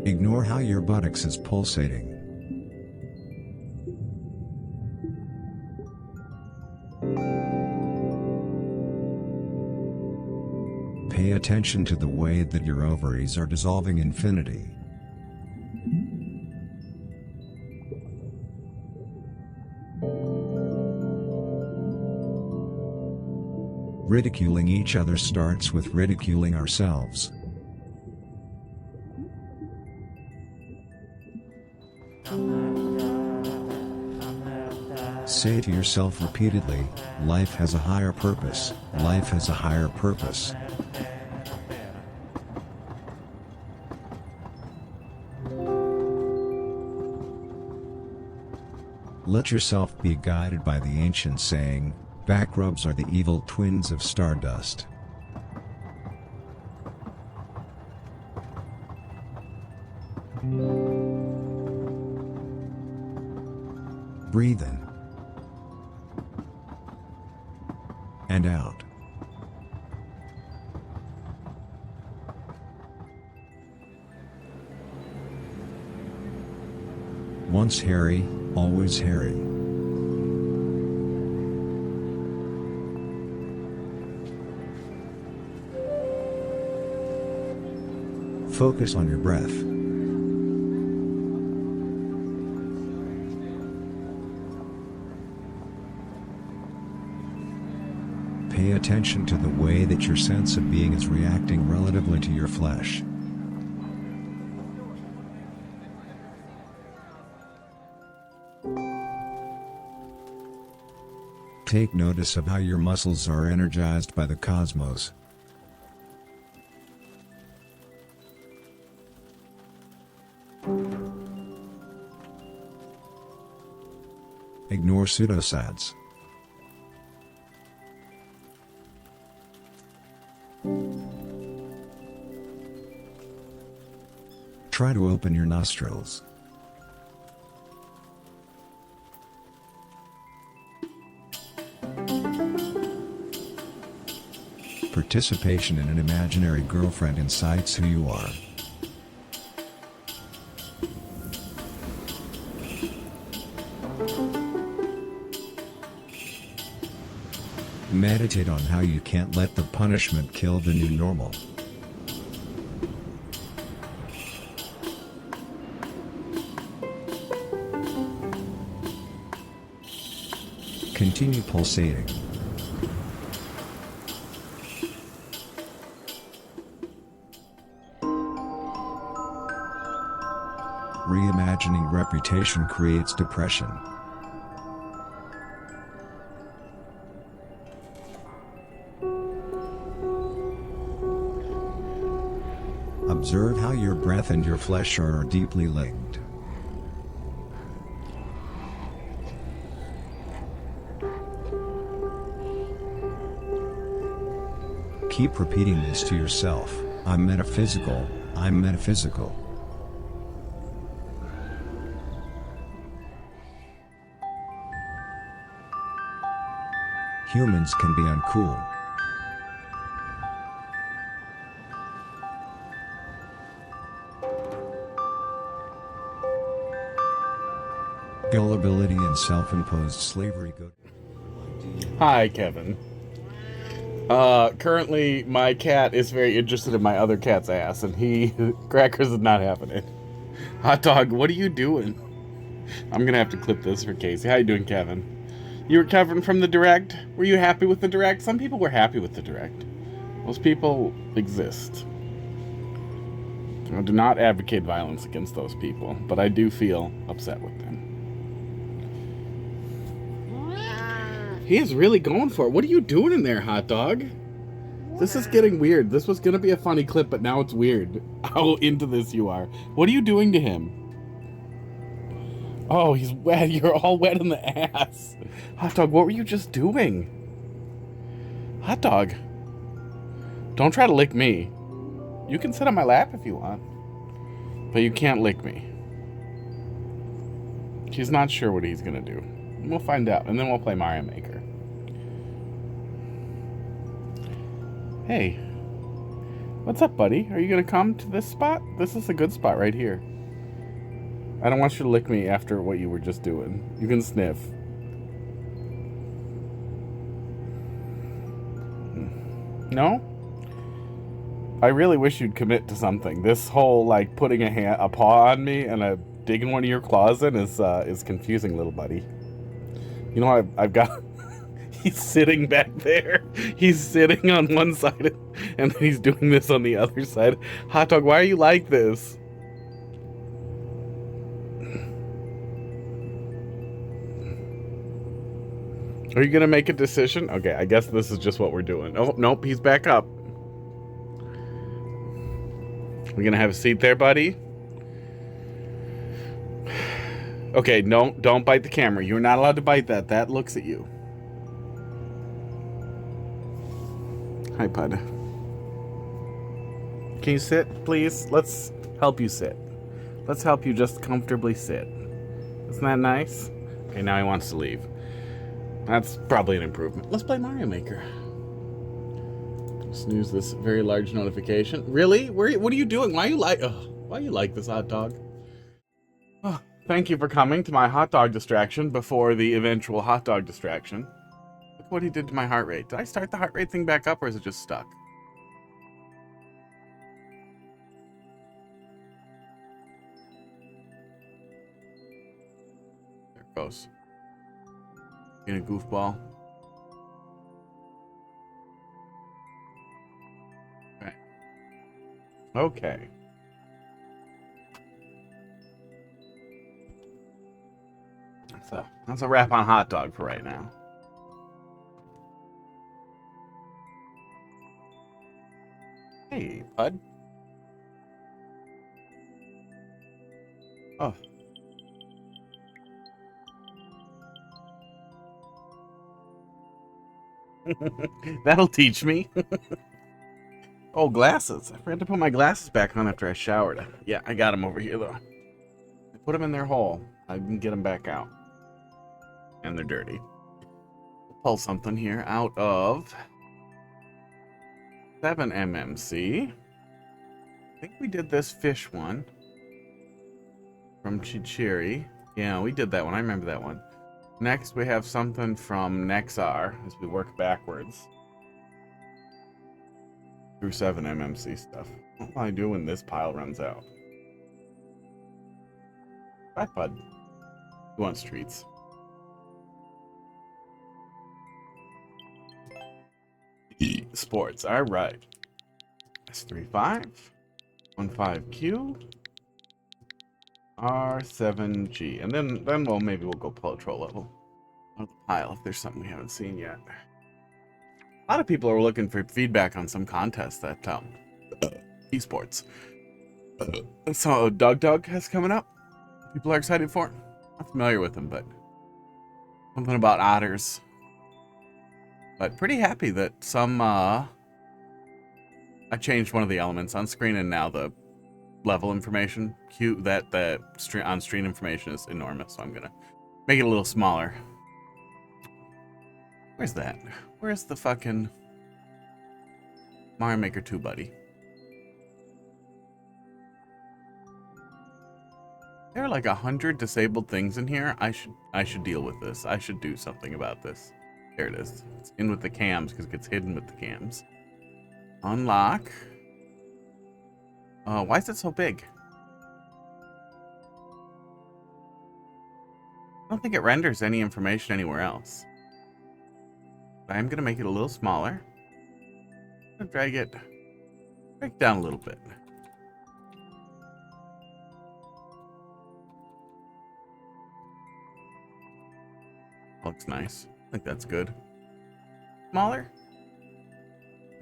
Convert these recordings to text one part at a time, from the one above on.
Ignore how your buttocks is pulsating. Pay attention to the way that your ovaries are dissolving infinity. Ridiculing each other starts with ridiculing ourselves. Say to yourself repeatedly, life has a higher purpose, life has a higher purpose. Let yourself be guided by the ancient saying, back rubs are the evil twins of stardust. Breathe in and out. Once hairy, always hairy. Focus on your breath. Pay attention to the way that your sense of being is reacting relatively to your flesh. Take notice of how your muscles are energized by the cosmos. Ignore pseudosads. Try to open your nostrils. Participation in an imaginary girlfriend incites who you are. Meditate on how you can't let the punishment kill the new normal. Continue pulsating. Reimagining reputation creates depression. Observe how your breath and your flesh are deeply linked. Keep repeating this to yourself, I'm metaphysical, I'm metaphysical. Humans can be uncool. Gullibility and self-imposed slavery go. Hi, Kevin. Currently, my cat is very interested in my other cat's ass, and Crackers is not having it. Hot Dog, what are you doing? I'm gonna have to clip this for Casey. How you doing, Kevin? You recovering from the direct? Were you happy with the direct? Some people were happy with the direct. Those people exist. I do not advocate violence against those people, but I do feel upset with them. He is really going for it. What are you doing in there, Hot Dog? This is getting weird. This was going to be a funny clip, but now it's weird. How into this you are. What are you doing to him? Oh, he's wet. You're all wet in the ass. Hot Dog, what were you just doing? Hot Dog. Don't try to lick me. You can sit on my lap if you want. But you can't lick me. He's not sure what he's going to do. We'll find out, and then we'll play Mario Maker. Hey, What's up, buddy? Are you gonna come to this spot? This is a good spot right here. I don't want you to lick me after what you were just doing. You can sniff. No? I really wish you'd commit to something. This whole, like, putting a paw on me and digging one of your claws in is confusing, little buddy. You know, I've got... He's sitting back there. He's sitting on one side, and then he's doing this on the other side. Hot dog, why are you like this? Are you gonna make a decision? Okay, I guess this is just what we're doing. Oh, nope, he's back up. We're gonna have a seat there, buddy. Okay, no, don't bite the camera. You're not allowed to bite that. That looks at you. Hi, Pud. Can you sit, please? Let's help you sit. Let's help you just comfortably sit. Isn't that nice? Okay, now he wants to leave. That's probably an improvement. Let's play Mario Maker. Snooze this very large notification. Really? What are you doing? Why are you like this, hot dog? Oh, thank you for coming to my hot dog distraction before the eventual hot dog distraction. Look what he did to my heart rate. Did I start the heart rate thing back up, or is it just stuck? There it goes. Being a goofball. Okay. Okay. So that's a wrap on hot dog for right now. Hey, Bud. Oh. That'll teach me. Oh, glasses. I forgot to put my glasses back on after I showered. Yeah, I got them over here, though. I put them in their hole. I can get them back out. And they're dirty. Pull something here out of 7 MMC. I think we did this fish one from Chichiri. Yeah, we did that one. I remember that one. Next, we have something from Nexar as we work backwards through 7 MMC stuff. What will I do when this pile runs out? Bye, Bud. Who wants treats? Sports. All right. S35, 15Q, R7G, and then maybe we'll go Troll level of the pile if there's something we haven't seen yet. A lot of people are looking for feedback on some contest that esports. So Doug has coming up. People are excited for it. Not familiar with him, but something about otters. But pretty happy that some I changed one of the elements on screen, and now the level information on screen information is enormous, so I'm gonna make it a little smaller. Where's that? Where's the fucking Mario Maker 2 buddy? There are like 100 disabled things in here. I should deal with this. I should do something about this. There it is. It's in with the cams because it gets hidden with the cams. Unlock. Why is it so big? I don't think it renders any information anywhere else. I'm gonna make it a little smaller. I'm gonna drag it down a little bit. Looks nice. I think that's good. Smaller?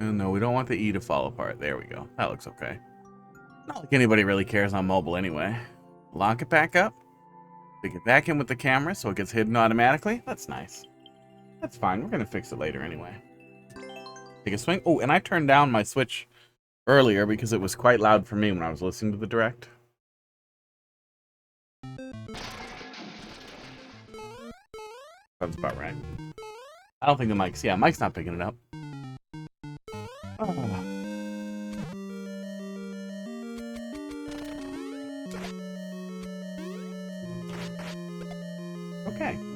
Oh, no, we don't want the E to fall apart. There we go. That looks okay. Not like anybody really cares on mobile anyway. Lock it back up. Stick it back in with the camera so it gets hidden automatically. That's nice. That's fine. We're going to fix it later anyway. Take a swing. Oh, and I turned down my Switch earlier because it was quite loud for me when I was listening to the Direct. That's about right. I don't think the mic's... Yeah, mic's not picking it up. Oh.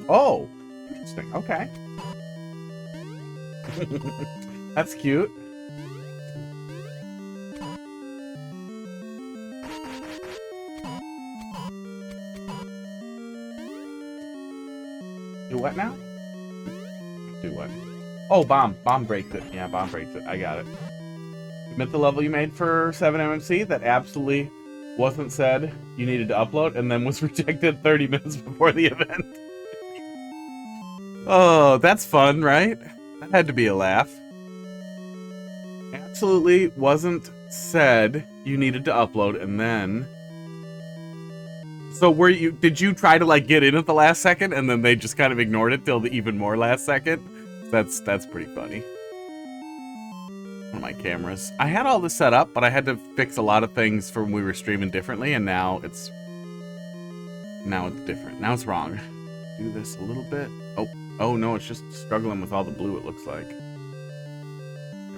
Oh, interesting. Okay. That's cute. Do what now? Do what? Oh, bomb. Bomb breaks it. Yeah, bomb breaks it. I got it. Submit the level you made for 7MMC that absolutely wasn't said you needed to upload and then was rejected 30 minutes before the event. Oh, that's fun, right? That had to be a laugh. Absolutely wasn't said you needed to upload and then... So did you try to like get in at the last second and then they just kind of ignored it till the even more last second? That's pretty funny. One of my cameras. I had all this set up, but I had to fix a lot of things from when we were streaming differently, and now it's different. Now it's wrong. Do this a little bit. Oh no, it's just struggling with all the blue, it looks like. There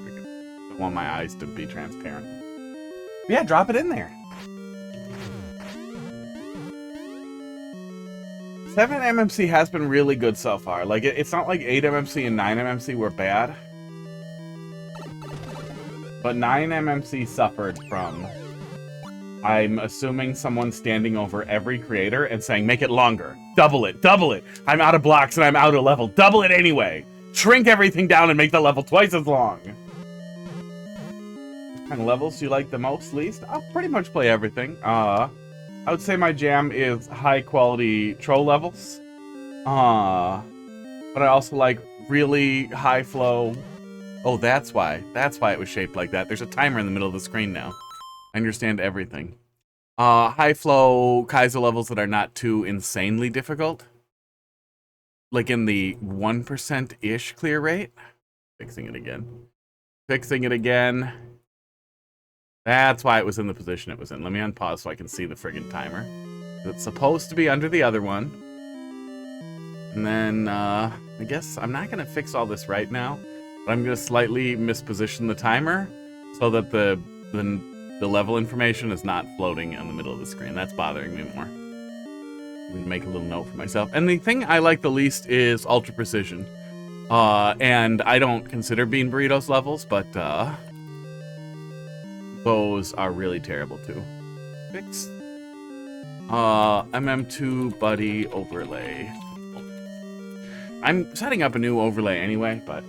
we go. Don't want my eyes to be transparent. But yeah, drop it in there. 7MMC has been really good so far. Like, it's not like 8MMC and 9MMC were bad. But 9MMC suffered from, I'm assuming, someone standing over every creator and saying, make it longer. Double it. Double it. I'm out of blocks and I'm out of level. Double it anyway. Shrink everything down and make the level twice as long. What kind of levels do you like the most, least? I'll pretty much play everything. I would say my jam is high quality troll levels. But I also like really high flow. Oh, that's why. That's why it was shaped like that. There's a timer in the middle of the screen now. I understand everything. High flow Kaiser levels that are not too insanely difficult. Like in the 1%-ish clear rate. Fixing it again. Fixing it again. That's why it was in the position it was in. Let me unpause so I can see the friggin' timer. It's supposed to be under the other one. And then, I guess I'm not going to fix all this right now. But I'm going to slightly misposition the timer so that the level information is not floating in the middle of the screen. That's bothering me more. I'm going to make a little note for myself. And the thing I like the least is ultra precision. And I don't consider Bean Burritos levels, but those are really terrible too. Fix. MM2 buddy overlay. I'm setting up a new overlay anyway, but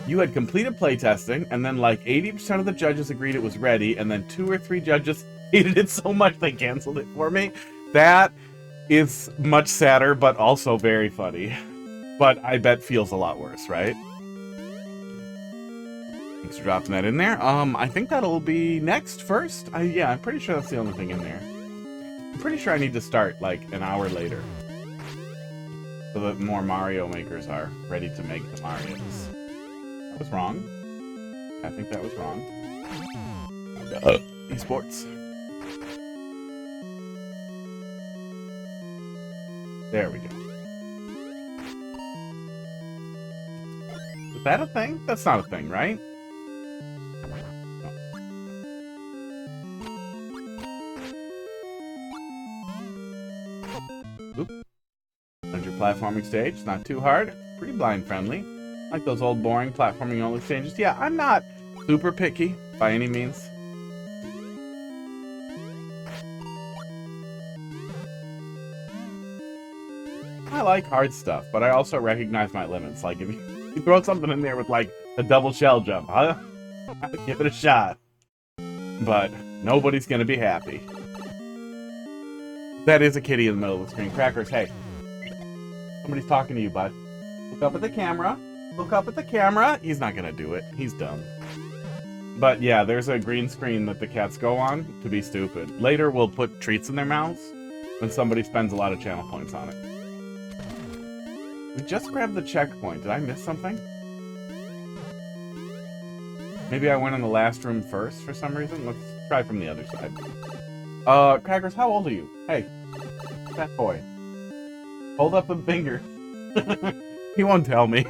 you had completed playtesting, and then like 80% of the judges agreed it was ready, and then 2 or 3 judges hated it so much they canceled it for me. That is much sadder, but also very funny. But I bet feels a lot worse, right? Thanks for dropping that in there. I think that'll be next first. Yeah, I'm pretty sure that's the only thing in there. I'm pretty sure I need to start like an hour later, so that more Mario makers are ready to make the Marios. That was wrong. I think that was wrong. Esports. There we go. Is that a thing? That's not a thing, right? Oop. 100 platforming stage, not too hard. Pretty blind friendly. Like those old boring platforming only stages. Yeah, I'm not super picky by any means. I like hard stuff, but I also recognize my limits. Like if you throw something in there with like a double shell jump, I'll give it a shot. But nobody's gonna be happy. That is a kitty in the middle of the screen. Crackers, hey. Somebody's talking to you, bud. Look up at the camera. Look up at the camera. He's not gonna do it. He's dumb. But yeah, there's a green screen that the cats go on to be stupid. Later, we'll put treats in their mouths when somebody spends a lot of channel points on it. We just grabbed the checkpoint. Did I miss something? Maybe I went in the last room first for some reason. Let's try from the other side. Crackers, how old are you? Hey, fat boy. Hold up a finger. He won't tell me.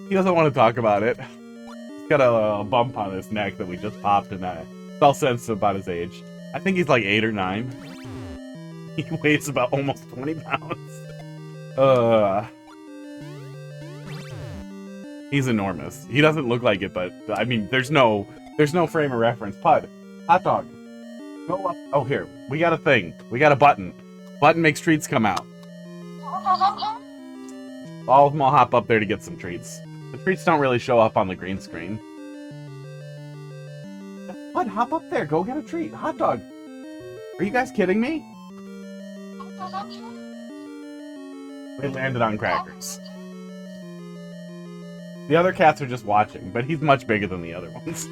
He doesn't want to talk about it. He's got a bump on his neck that we just popped, and I felt sensitive about his age. I think he's like 8 or 9. He weighs about almost 20 pounds. He's enormous. He doesn't look like it, but I mean, there's no frame of reference. Pud, hot dog, go up. Oh, here, we got a thing. We got a button. Button makes treats come out. All of them will hop up there to get some treats. The treats don't really show up on the green screen. Bud, hop up there. Go get a treat. Hot dog. Are you guys kidding me? We landed on crackers. The other cats are just watching, but he's much bigger than the other ones.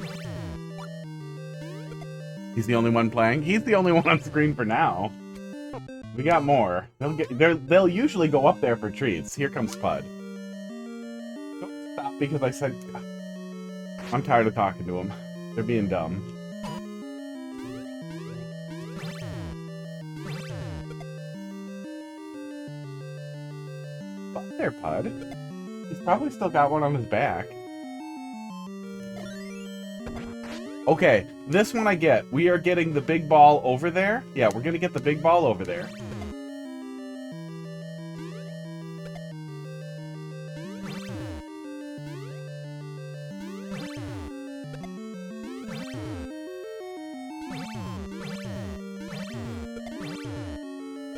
He's the only one playing? He's the only one on screen for now. We got more. They'll usually go up there for treats. Here comes Pud. Don't stop because I said... I'm tired of talking to them. They're being dumb. Up there, Pud. He's probably still got one on his back. Okay, this one I get. We are getting the big ball over there. Yeah, we're gonna get the big ball over there.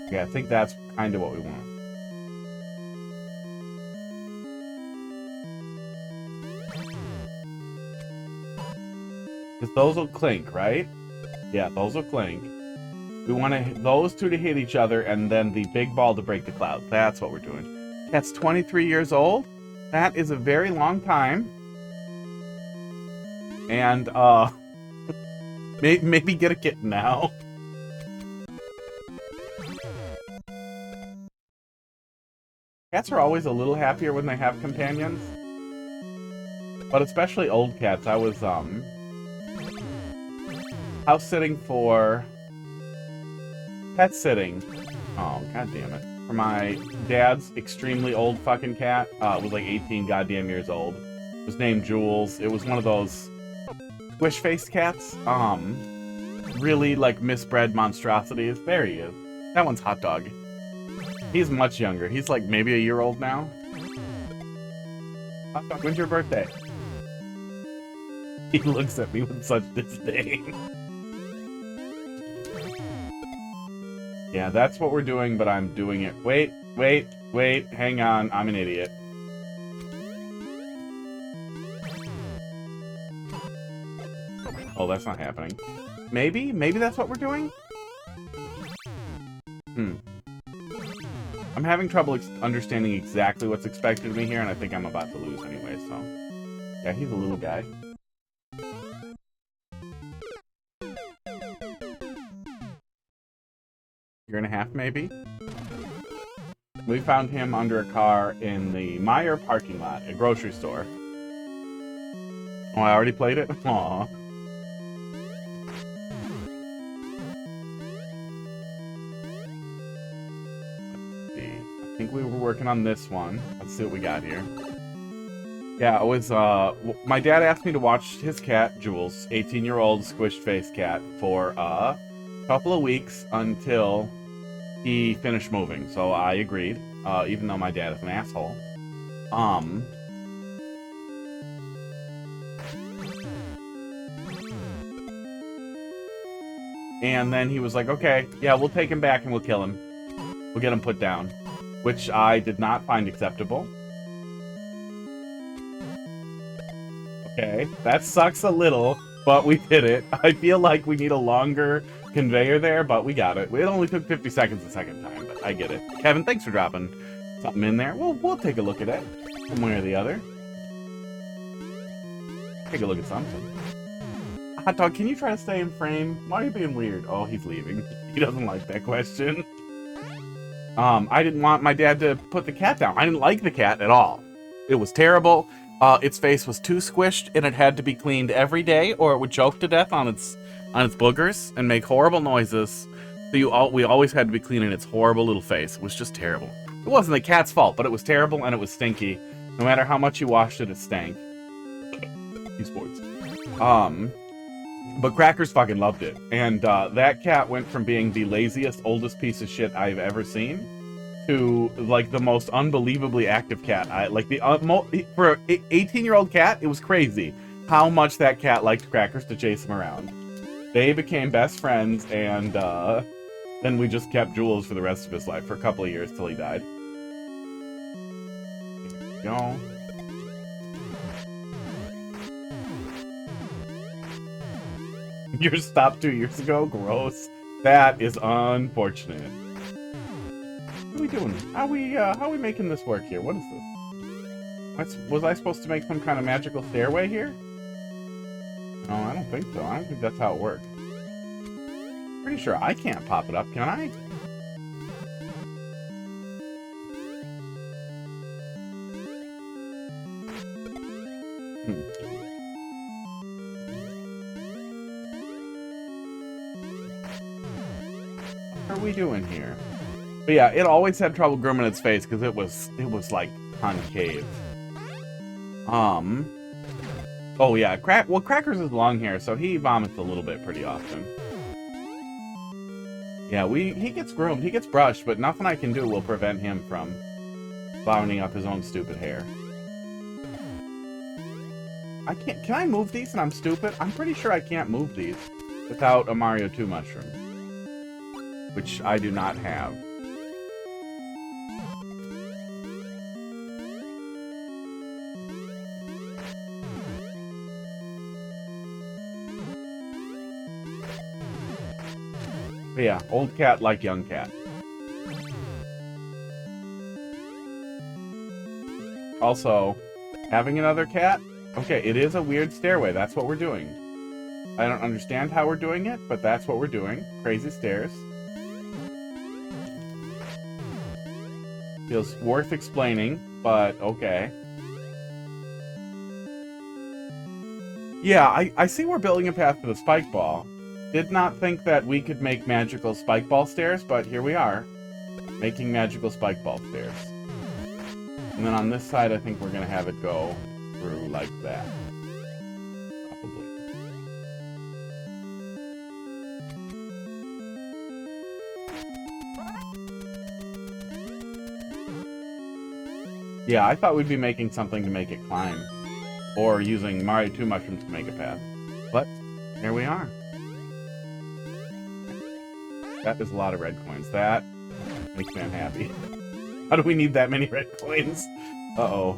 Yeah, I think that's kind of what we want. Because those will clink, right? Yeah, those will clink. We want those two to hit each other and then the big ball to break the cloud. That's what we're doing. That's 23 years old. That is a very long time. And, maybe get a kitten now. Cats are always a little happier when they have companions. But especially old cats. I was, house sitting for pet sitting. Oh, god damn it. For my dad's extremely old fucking cat. It was like 18 goddamn years old. It was named Jules. It was one of those squish-faced cats. Really like misbred monstrosities. There he is. That one's Hot Dog. He's much younger. He's like maybe a year old now. Hot Dog, when's your birthday? He looks at me with such disdain. Yeah, that's what we're doing, but I'm doing it. Wait, hang on. I'm an idiot. Oh, that's not happening. Maybe that's what we're doing? I'm having trouble understanding exactly what's expected of me here, and I think I'm about to lose anyway, so... Yeah, he's a little guy. Year and a half, maybe? We found him under a car in the Meijer parking lot, a grocery store. Oh, I already played it? Aww. Let's see. I think we were working on this one. Let's see what we got here. Yeah, it was, my dad asked me to watch his cat, Jules, 18-year-old squished-faced cat, for, couple of weeks until he finished moving, so I agreed, even though my dad is an asshole. And then he was like, okay, yeah, we'll take him back and we'll kill him. We'll get him put down. Which I did not find acceptable. Okay, that sucks a little, but we did it. I feel like we need a longer conveyor there, but we got it. It only took 50 seconds the second time, but I get it. Kevin, thanks for dropping something in there. We'll take a look at it, one way or the other. Take a look at something. Hot Dog, can you try to stay in frame? Why are you being weird? Oh, he's leaving. He doesn't like that question. I didn't want my dad to put the cat down. I didn't like the cat at all. It was terrible. Its face was too squished, and it had to be cleaned every day, or it would choke to death on its boogers and make horrible noises. So we always had to be cleaning its horrible little face. It was just terrible. It wasn't the cat's fault, but it was terrible and it was stinky. No matter how much you washed it, it stank. Sports. But Crackers fucking loved it. And that cat went from being the laziest, oldest piece of shit I've ever seen to like the most unbelievably active cat. For an 18-year-old cat, it was crazy how much that cat liked Crackers to chase him around. They became best friends, and then we just kept Jules for the rest of his life for a couple of years till he died. There we go. Yours stopped 2 years ago? Gross. That is unfortunate. What are we doing? How are we making this work here? What is this? Was I supposed to make some kind of magical stairway here? No, I don't think so. I don't think that's how it works. Pretty sure I can't pop it up, can I? What are we doing here? But yeah, it always had trouble grooming its face because it was like concave. Oh yeah, Crackers is long hair, so he vomits a little bit pretty often. Yeah, he gets groomed, he gets brushed, but nothing I can do will prevent him from vomiting up his own stupid hair. Can I move these and I'm stupid? I'm pretty sure I can't move these without a Mario 2 mushroom, which I do not have. But yeah, old cat like young cat. Also, having another cat, okay, it is a weird stairway. That's what we're doing. I don't understand how we're doing it, but that's what we're doing. Crazy stairs. Feels worth explaining, but okay. Yeah, I see we're building a path to the spike ball. Did not think that we could make magical spike ball stairs, but here we are, making magical spike ball stairs. And then on this side, I think we're going to have it go through like that. Probably. Yeah, I thought we'd be making something to make it climb. Or using Mario 2 mushrooms to make a path. But here we are. That is a lot of red coins. That makes me unhappy. How do we need that many red coins? Uh-oh.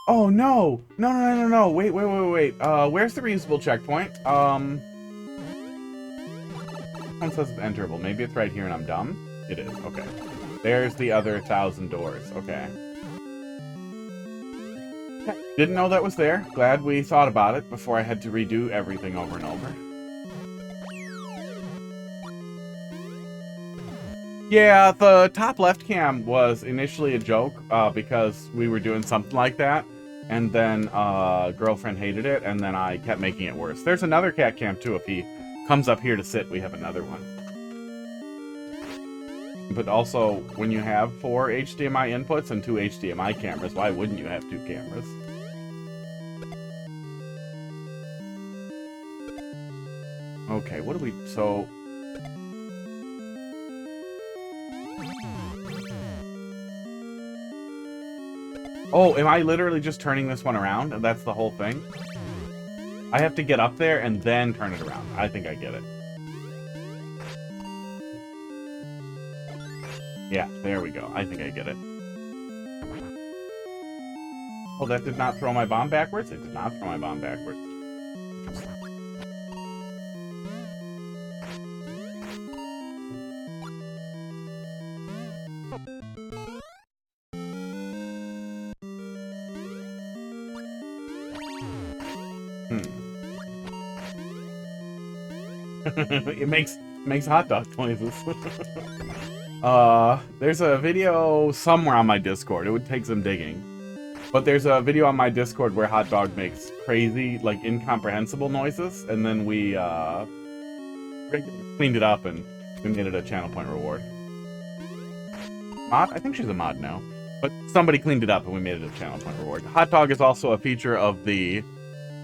Oh, no! No. Wait. Where's the reusable checkpoint? One says it's enterable. Maybe it's right here and I'm dumb? It is. Okay. There's the other 1,000 doors. Okay. Didn't know that was there. Glad we thought about it before I had to redo everything over and over. Yeah, the top left cam was initially a joke because we were doing something like that, and then girlfriend hated it, and then I kept making it worse. There's another cat cam too. If he comes up here to sit, we have another one. But also, when you have 4 HDMI inputs and 2 HDMI cameras, why wouldn't you have 2 cameras? Okay, what do we... So... Oh, am I literally just turning this one around? And that's the whole thing? I have to get up there and then turn it around. I think I get it. Yeah, there we go. I think I get it. Oh, that did not throw my bomb backwards? It did not throw my bomb backwards. It makes hot dog noises. There's a video somewhere on my Discord. It would take some digging. But there's a video on my Discord where Hot Dog makes crazy, like, incomprehensible noises, and then we, cleaned it up and we made it a channel point reward. Mod? I think she's a mod now. But somebody cleaned it up and we made it a channel point reward. Hot Dog is also a feature of the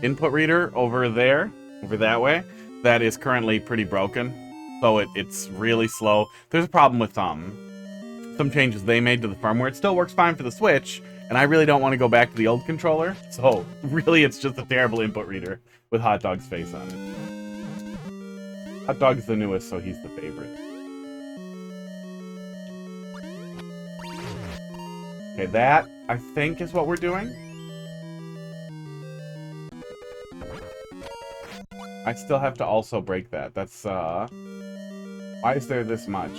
input reader over there, over that way, that is currently pretty broken. so it's really slow. There's a problem with some changes they made to the firmware. It still works fine for the Switch, and I really don't want to go back to the old controller. So really, it's just a terrible input reader with Hot Dog's face on it. Hot Dog's the newest, so he's the favorite. Okay, that, I think, is what we're doing. I still have to also break that. That's, why is there this much?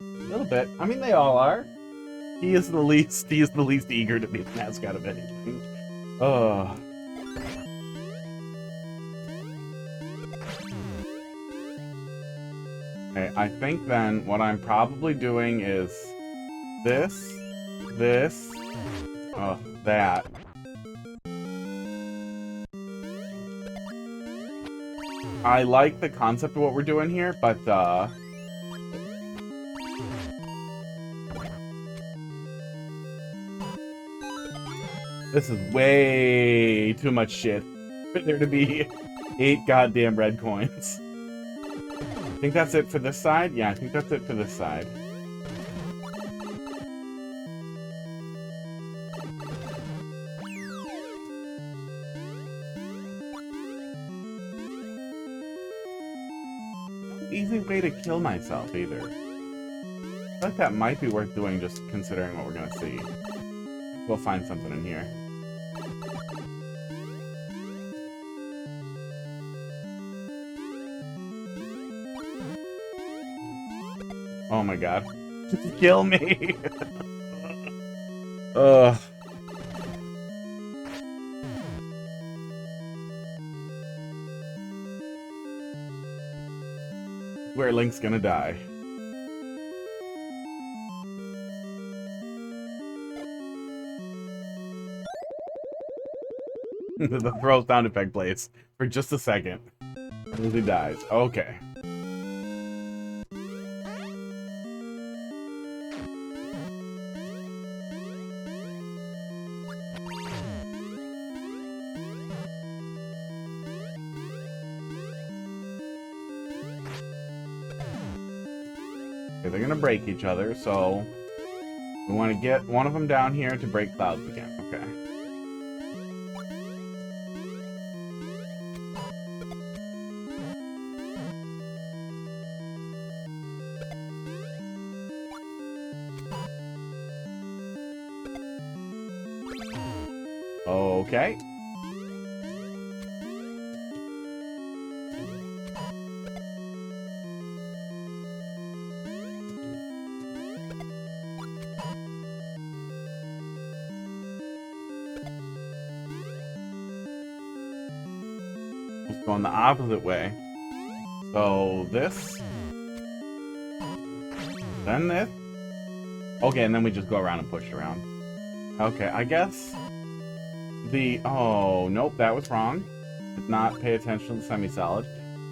A little bit. I mean, they all are. He is the least eager to be the mascot of anything. Ugh. Okay, I think then what I'm probably doing is this, that. I like the concept of what we're doing here, but, this is way too much shit for there to be 8 goddamn red coins. I think that's it for this side? Yeah, I think that's it for this side. No easy way to kill myself, either. I feel like that might be worth doing, just considering what we're gonna see. We'll find something in here. Oh my god. Just kill me! Ugh. Where Link's gonna die. The throw sound effect plays for just a second. As he dies. Okay. Okay, they're gonna break each other, so we want to get one of them down here to break clouds again. Okay. Okay. Let's go in the opposite way. So this. Then this. Okay, and then we just go around and push it around. Okay, I guess the... Oh, nope, that was wrong. Did not pay attention to the semi-solid.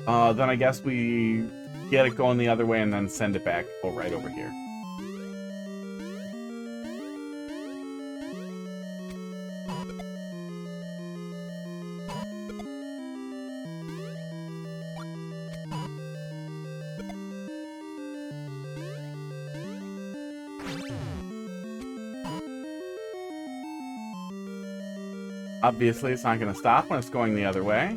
Then I guess we get it going the other way and then send it back right over here. Obviously, it's not going to stop when it's going the other way.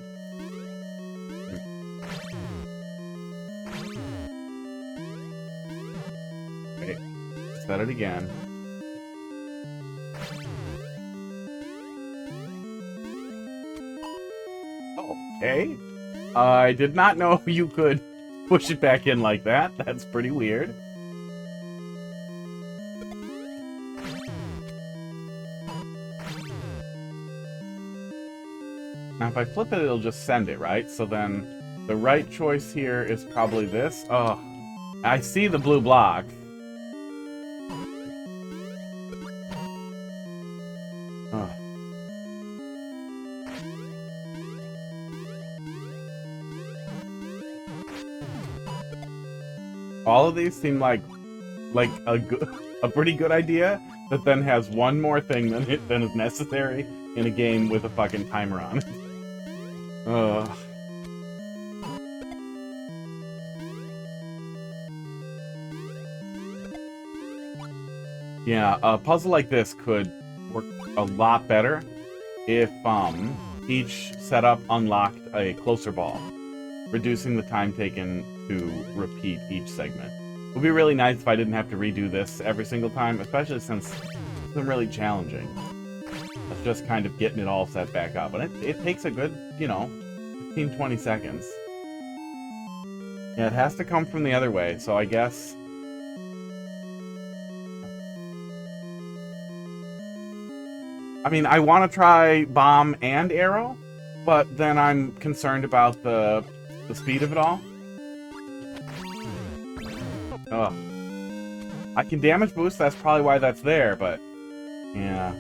Wait, set it again. Okay. I did not know you could push it back in like that. That's pretty weird. Now, if I flip it, it'll just send it, right? So then the right choice here is probably this. Oh, I see the blue block. Oh. All of these seem like like a pretty good idea that then has one more thing than is necessary in a game with a fucking timer on it. Ugh. Yeah, a puzzle like this could work a lot better if each setup unlocked a closer ball, reducing the time taken to repeat each segment. It would be really nice if I didn't have to redo this every single time, especially since it's been really challenging. It's just kind of getting it all set back up. And it takes a good, 15-20 seconds. Yeah, it has to come from the other way, so I guess... I mean, I want to try bomb and arrow, but then I'm concerned about the speed of it all. Ugh. I can damage boost, that's probably why that's there, but... Yeah.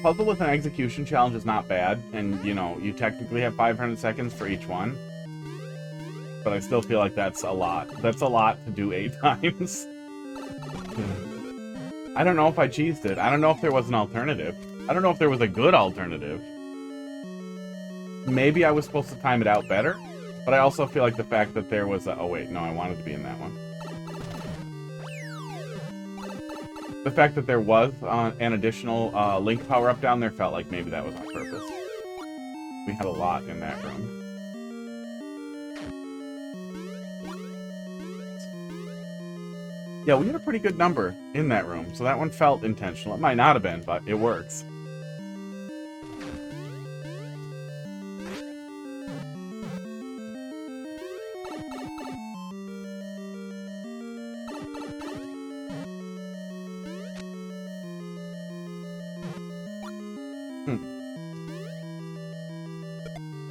Puzzle with an execution challenge is not bad, and, you technically have 500 seconds for each one. But I still feel like that's a lot. That's a lot to do 8 times. I don't know if I cheesed it. I don't know if there was an alternative. I don't know if there was a good alternative. Maybe I was supposed to time it out better, but I also feel like the fact that there was a... Oh, wait, no, I wanted to be in that one. The fact that there was an additional link power-up down there felt like maybe that was on purpose. We had a lot in that room. Yeah, we had a pretty good number in that room, so that one felt intentional. It might not have been, but it works.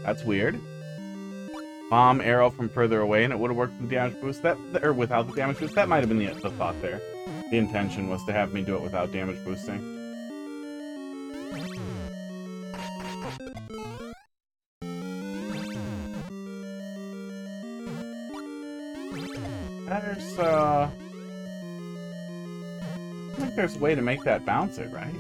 That's weird. Bomb arrow from further away, and it would have worked with the damage boost. Or without the damage boost. That might have been the thought there. The intention was to have me do it without damage boosting. There's I think there's a way to make that bounce it, right?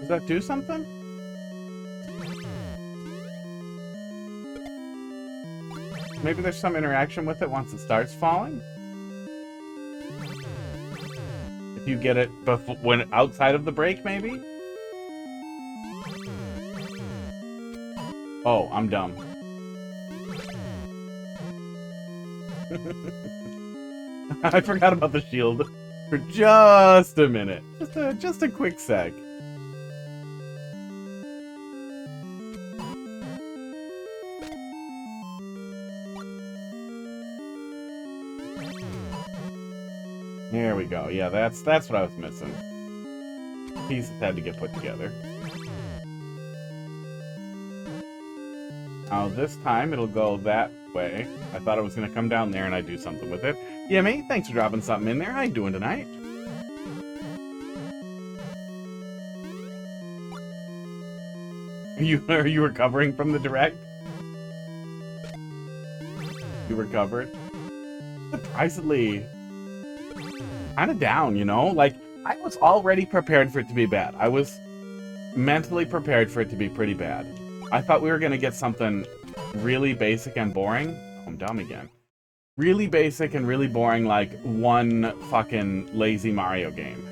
Does that do something? Maybe there's some interaction with it once it starts falling? If you get it when outside of the break, maybe? Oh, I'm dumb. I forgot about the shield for just a minute. Just a quick sec. There we go. Yeah, that's what I was missing. Pieces had to get put together. Now this time it'll go that way. I thought it was going to come down there and I'd do something with it. Yimmy, thanks for dropping something in there. How you doing tonight? Are you recovering from the direct? You recovered? Surprisingly... kind of down, Like, I was already prepared for it to be bad. I was mentally prepared for it to be pretty bad. I thought we were going to get something really basic and boring. Oh, I'm dumb again. Really basic and really boring, like one fucking lazy Mario game.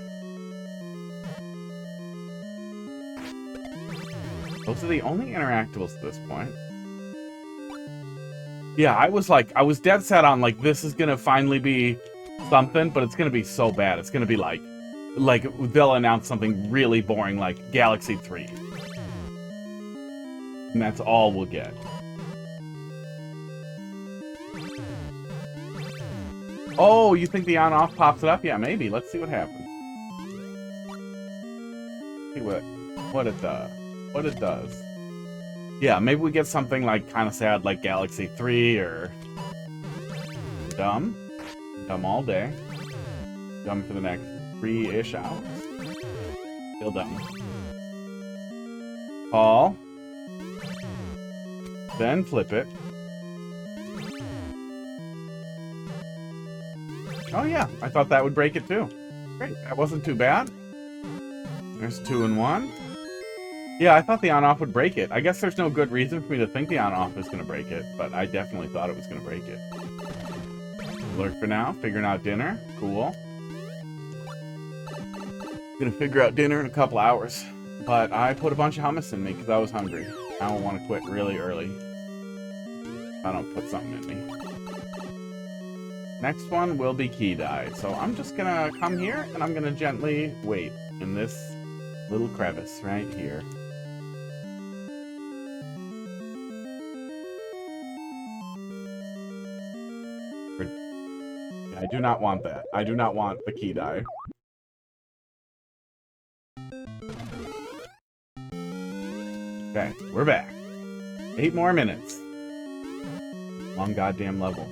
Those are the only interactables at this point. Yeah, I was dead set on, like, this is going to finally be... something, but it's gonna be so bad. It's gonna be like like, they'll announce something really boring like Galaxy 3. And that's all we'll get. Oh, you think the on-off pops it up? Yeah, maybe. Let's see what happens. See what it does. What it does. Yeah, maybe we get something like kind of sad like Galaxy 3 or dumb. Dumb all day. Dumb for the next 3-ish hours. Still dumb. Call. Then flip it. Oh yeah, I thought that would break it too. Great, that wasn't too bad. There's 2 and 1. Yeah, I thought the on-off would break it. I guess there's no good reason for me to think the on-off is going to break it, but I definitely thought it was going to break it. Lurk for now, figuring out dinner. Cool. Gonna figure out dinner in a couple hours. But I put a bunch of hummus in me because I was hungry. I don't want to quit really early. I don't put something in me. Next one will be key die. So I'm just gonna come here and I'm gonna gently wait in this little crevice right here. I do not want that. I do not want the key die. Okay, we're back. 8 more minutes. Long goddamn level.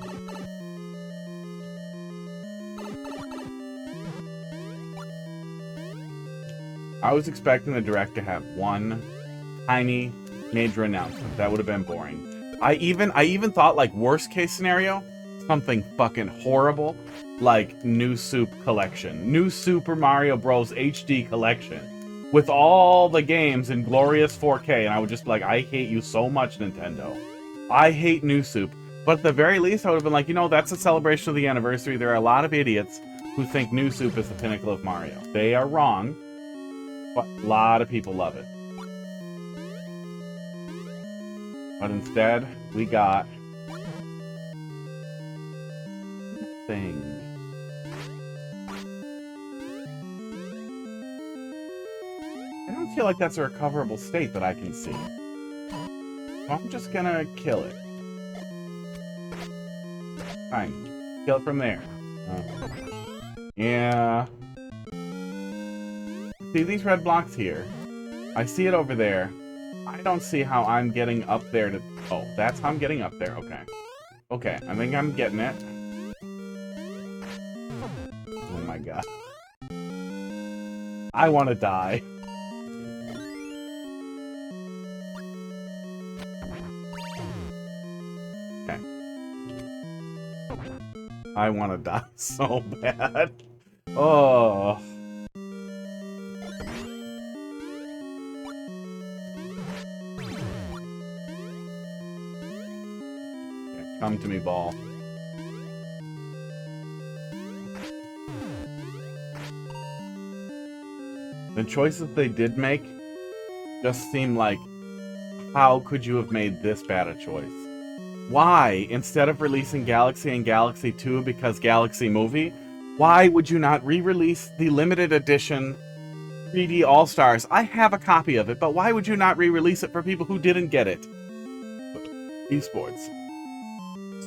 I was expecting the Direct to have one tiny major announcement. That would have been boring. I even thought, like, worst case scenario, something fucking horrible, like New Soup Collection. New Super Mario Bros. HD Collection. With all the games in glorious 4K, and I would just be like, I hate you so much, Nintendo. I hate New Soup. But at the very least, I would have been like, you know, that's a celebration of the anniversary. There are a lot of idiots who think New Soup is the pinnacle of Mario. They are wrong, but a lot of people love it. But instead, we got... thing. I don't feel like that's a recoverable state that I can see. So I'm just gonna kill it. Fine. Kill it from there. Yeah. See these red blocks here? I see it over there. I don't see how I'm getting up there to... Oh, that's how I'm getting up there. Okay. Okay, I think I'm getting it. Oh my god. I want to die. Okay. I want to die so bad. Oh. Okay, come to me, ball. The choices they did make just seem like, how could you have made this bad a choice? Why, instead of releasing Galaxy and Galaxy 2 because Galaxy Movie, why would you not re-release the limited edition 3D All-Stars? I have a copy of it, but why would you not re-release it for people who didn't get it? Esports.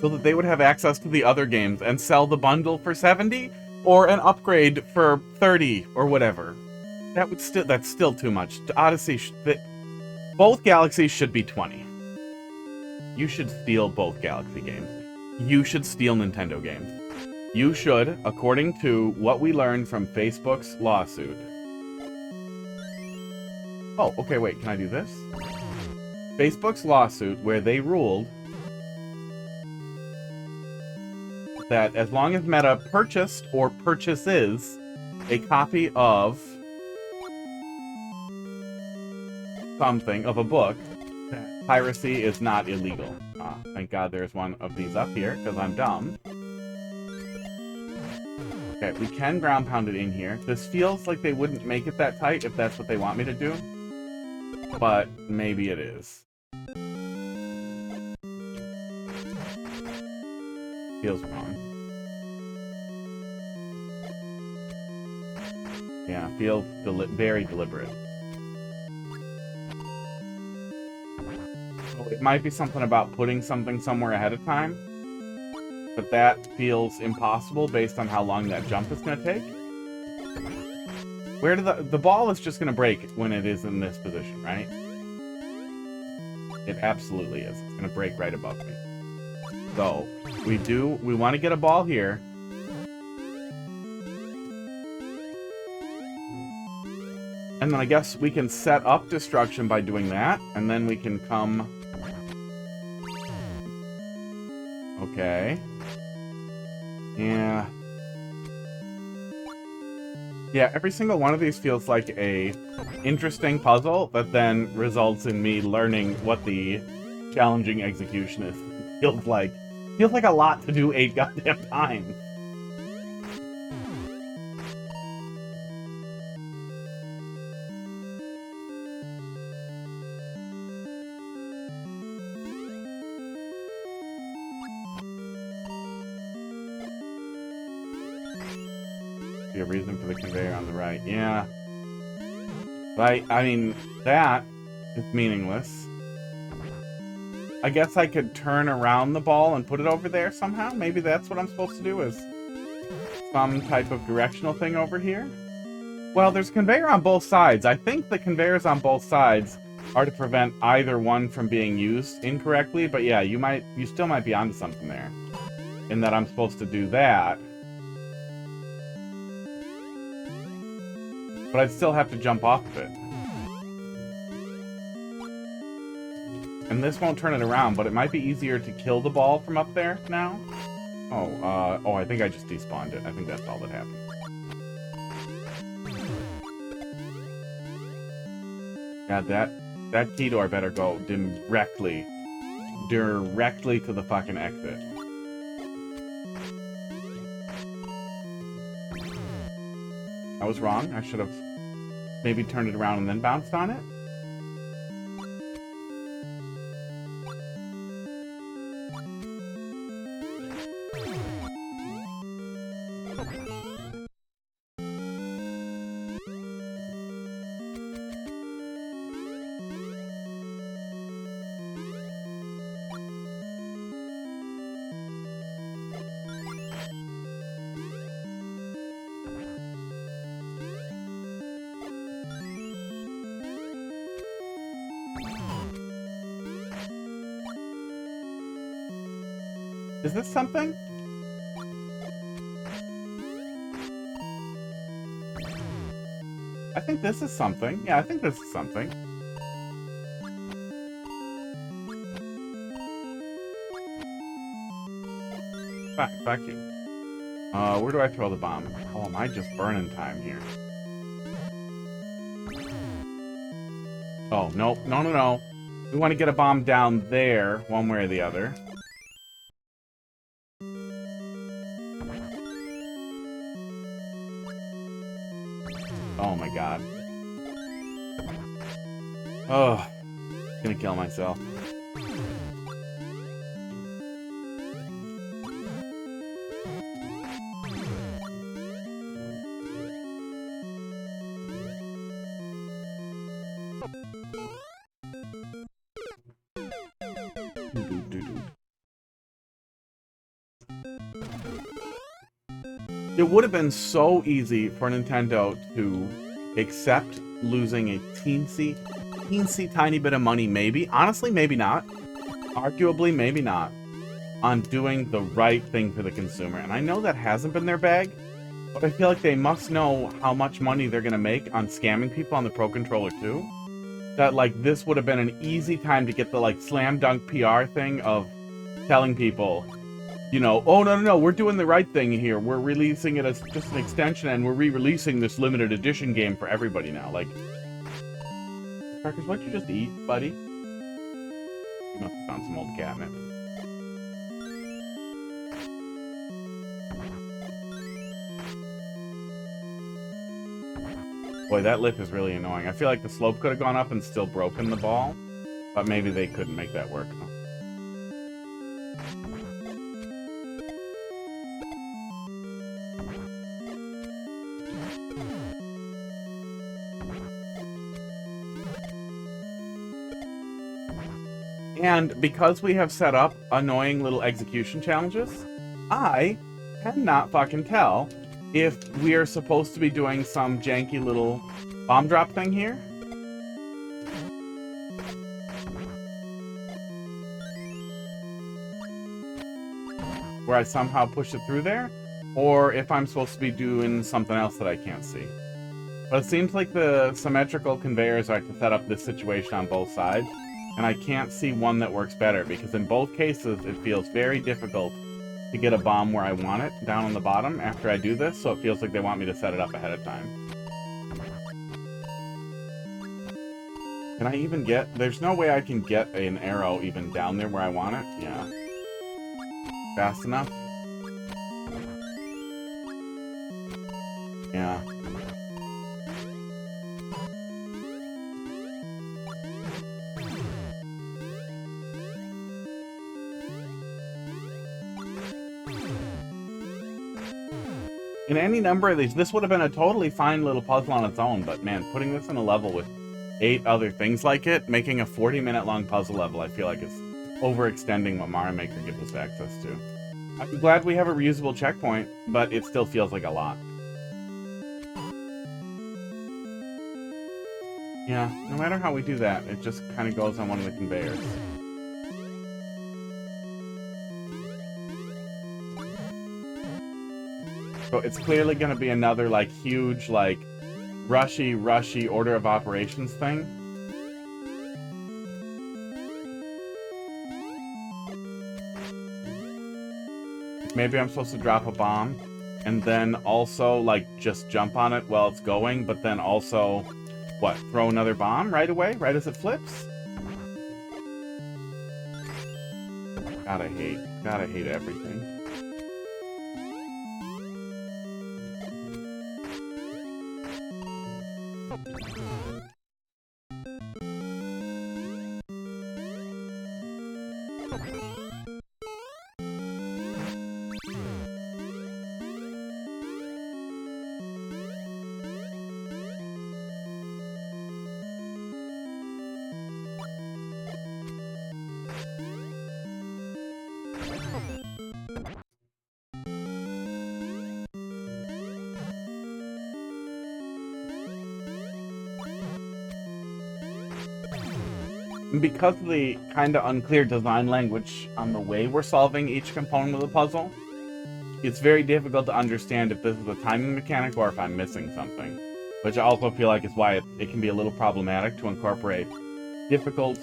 So that they would have access to the other games and sell the bundle for $70 or an upgrade for $30 or whatever. That's still too much. Odyssey, both Galaxies should be $20. You should steal both Galaxy games. You should steal Nintendo games. You should, according to what we learned from Facebook's lawsuit. Oh, okay, wait, can I do this? Facebook's lawsuit, where they ruled that as long as Meta purchased or purchases a copy of something, of a book, piracy is not illegal. Thank God there's one of these up here, because I'm dumb. Okay, we can ground pound it in here. This feels like they wouldn't make it that tight if that's what they want me to do. But maybe it is. Feels wrong. Yeah, feels very deliberate. So it might be something about putting something somewhere ahead of time, but that feels impossible based on how long that jump is going to take. Where do the ball is just going to break when it is in this position, right? It absolutely is. It's going to break right above me. So we want to get a ball here. And then I guess we can set up destruction by doing that, and then we can come... Okay. Yeah. Yeah, every single one of these feels like a interesting puzzle that then results in me learning what the challenging execution is. Feels like a lot to do 8 goddamn times. Be a reason for the conveyor on the right. Yeah. Right, I mean, that is meaningless. I guess I could turn around the ball and put it over there somehow. Maybe that's what I'm supposed to do, is some type of directional thing over here. Well, there's a conveyor on both sides. I think the conveyors on both sides are to prevent either one from being used incorrectly, but yeah, you still might be onto something there. In that I'm supposed to do that. But I'd still have to jump off of it. And this won't turn it around, but it might be easier to kill the ball from up there now. Oh, I think I just despawned it. I think that's all that happened. God, that key door better go directly to the fucking exit. I was wrong. I should have maybe turned it around and then bounced on it. Is this something? I think this is something. Yeah, I think this is something. Back you. Where do I throw the bomb? Oh, am I just burning time here? Oh, nope. No. We want to get a bomb down there, one way or the other. Oh my god. Oh, I'm gonna kill myself. It would have been so easy for Nintendo to accept losing a teensy tiny bit of money, maybe. Honestly, maybe not. Arguably, maybe not. On doing the right thing for the consumer. And I know that hasn't been their bag, but I feel like they must know how much money they're going to make on scamming people on the Pro Controller too. That, like, this would have been an easy time to get the, like, slam dunk PR thing of telling people, you know, oh, no, we're doing the right thing here. We're releasing it as just an extension, and we're re-releasing this limited edition game for everybody now. Like, Crackers, what'd you just eat, buddy? You must have found some old catnip. Boy, that lip is really annoying. I feel like the slope could have gone up and still broken the ball, but maybe they couldn't make that work. And because we have set up annoying little execution challenges, I cannot fucking tell if we are supposed to be doing some janky little bomb drop thing here. Where I somehow push it through there, or if I'm supposed to be doing something else that I can't see. But it seems like the symmetrical conveyors are to set up this situation on both sides, and I can't see one that works better, because in both cases it feels very difficult to get a bomb where I want it, down on the bottom, after I do this, so it feels like they want me to set it up ahead of time. Can I even get... There's no way I can get an arrow even down there where I want it? Yeah. Fast enough? Yeah. In any number of these, this would have been a totally fine little puzzle on its own, but man, putting this in a level with 8 other things like it, making a 40-minute long puzzle level, I feel like is overextending what Mario Maker gives us access to. I'm glad we have a reusable checkpoint, but it still feels like a lot. Yeah, no matter how we do that, it just kind of goes on one of the conveyors. So it's clearly going to be another, like, huge, like, rushy order of operations thing. Maybe I'm supposed to drop a bomb, and then also, like, just jump on it while it's going, but then also, what, throw another bomb right away, right as it flips? Gotta hate everything. Because of the kind of unclear design language on the way we're solving each component of the puzzle, it's very difficult to understand if this is a timing mechanic or if I'm missing something. Which I also feel like is why it can be a little problematic to incorporate difficult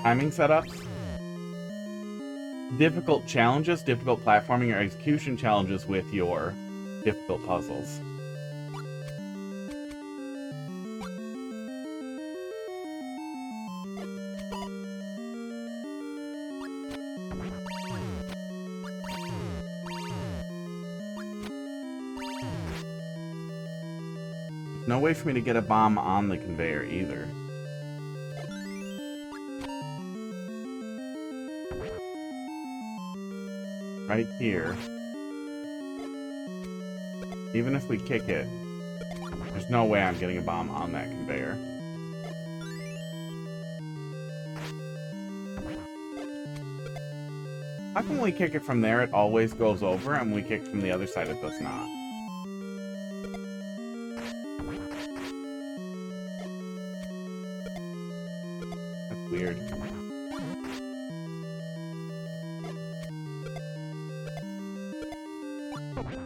timing setups, difficult challenges, difficult platforming or execution challenges with your difficult puzzles. No way for me to get a bomb on the conveyor either. Right here. Even if we kick it, there's no way I'm getting a bomb on that conveyor. How come when we kick it from there, it always goes over, and when we kick from the other side, it does not? Weird.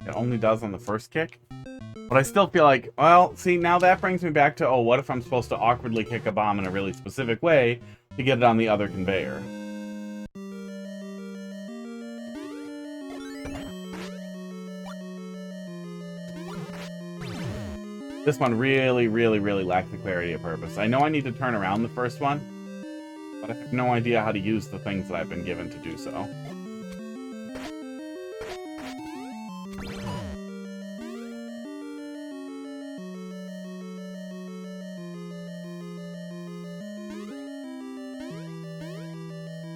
It only does on the first kick. But I still feel like, well, see, now that brings me back to, oh, what if I'm supposed to awkwardly kick a bomb in a really specific way to get it on the other conveyor? This one really lacks the clarity of purpose. I know I need to turn around the first one, but I have no idea how to use the things that I've been given to do so.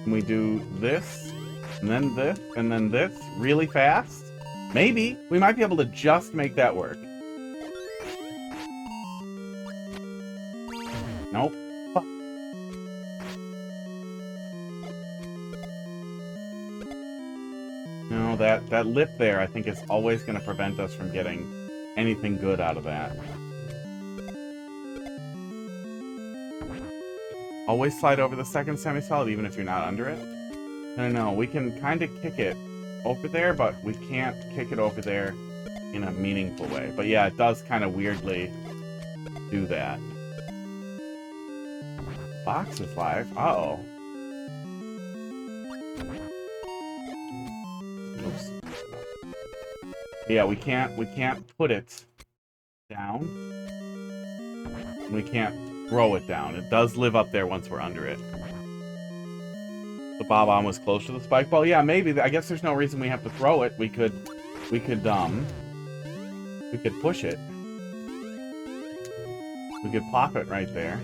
Can we do this, and then this, and then this really fast? Maybe. We might be able to just make that work. Nope. that lip there, I think, is always going to prevent us from getting anything good out of that. Always slide over the second semi-solid, even if you're not under it. I don't know. We can kind of kick it over there, but we can't kick it over there in a meaningful way. But yeah, it does kind of weirdly do that. Box is live. Uh-oh. Oops. Yeah, we can't put it down. And we can't throw it down. It does live up there once we're under it. The Bob-omb was close to the spike ball. Yeah, maybe. I guess there's no reason we have to throw it. We could push it. We could plop it right there.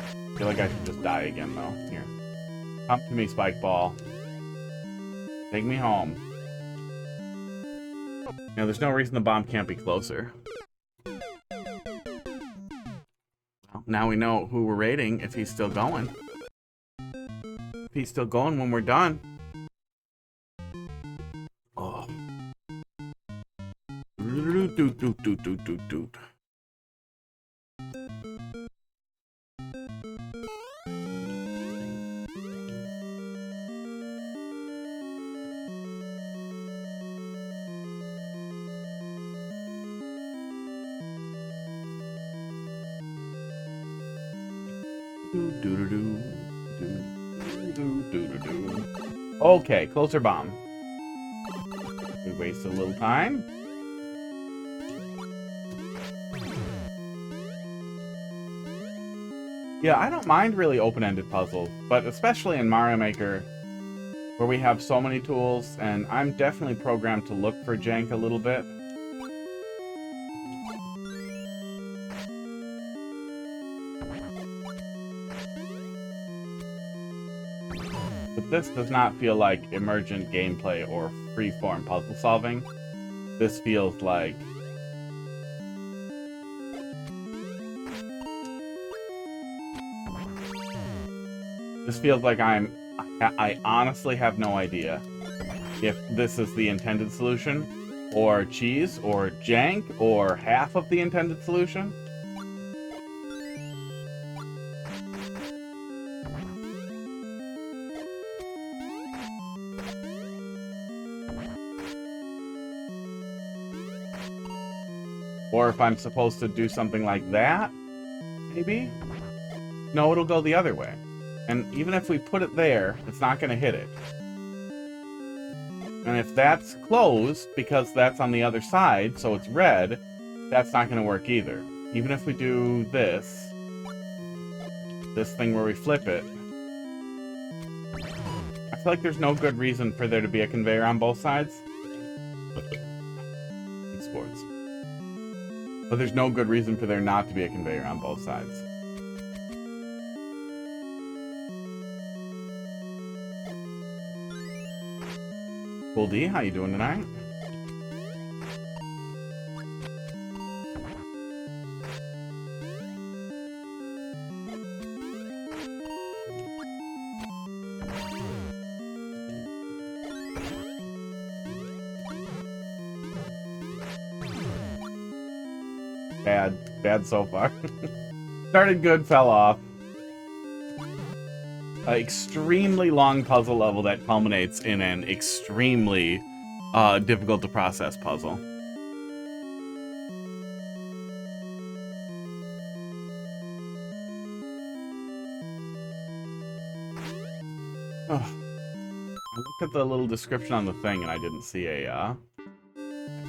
I feel like I should just die again, though. Here. Come to me, spike ball. Take me home. Now, there's no reason the bomb can't be closer. Well, now we know who we're raiding if he's still going. If he's still going when we're done. Oh. Okay, closer bomb. We wasted a little time. Yeah, I don't mind really open-ended puzzles, but especially in Mario Maker, where we have so many tools, and I'm definitely programmed to look for jank a little bit. But this does not feel like emergent gameplay or free-form puzzle solving. This feels like I honestly have no idea if this is the intended solution, or cheese, or jank, or half of the intended solution. Or if I'm supposed to do something like that, maybe? No, it'll go the other way. And even if we put it there, it's not going to hit it. And if that's closed, because that's on the other side, so it's red, that's not going to work either. Even if we do this thing where we flip it, I feel like there's no good reason for there to be a conveyor on both sides. Esports. But there's no good reason for there not to be a conveyor on both sides. Cool D, how you doing tonight? Bad so far. Started good, fell off. An extremely long puzzle level that culminates in an extremely difficult to process puzzle. Oh. I looked at the little description on the thing and I didn't see a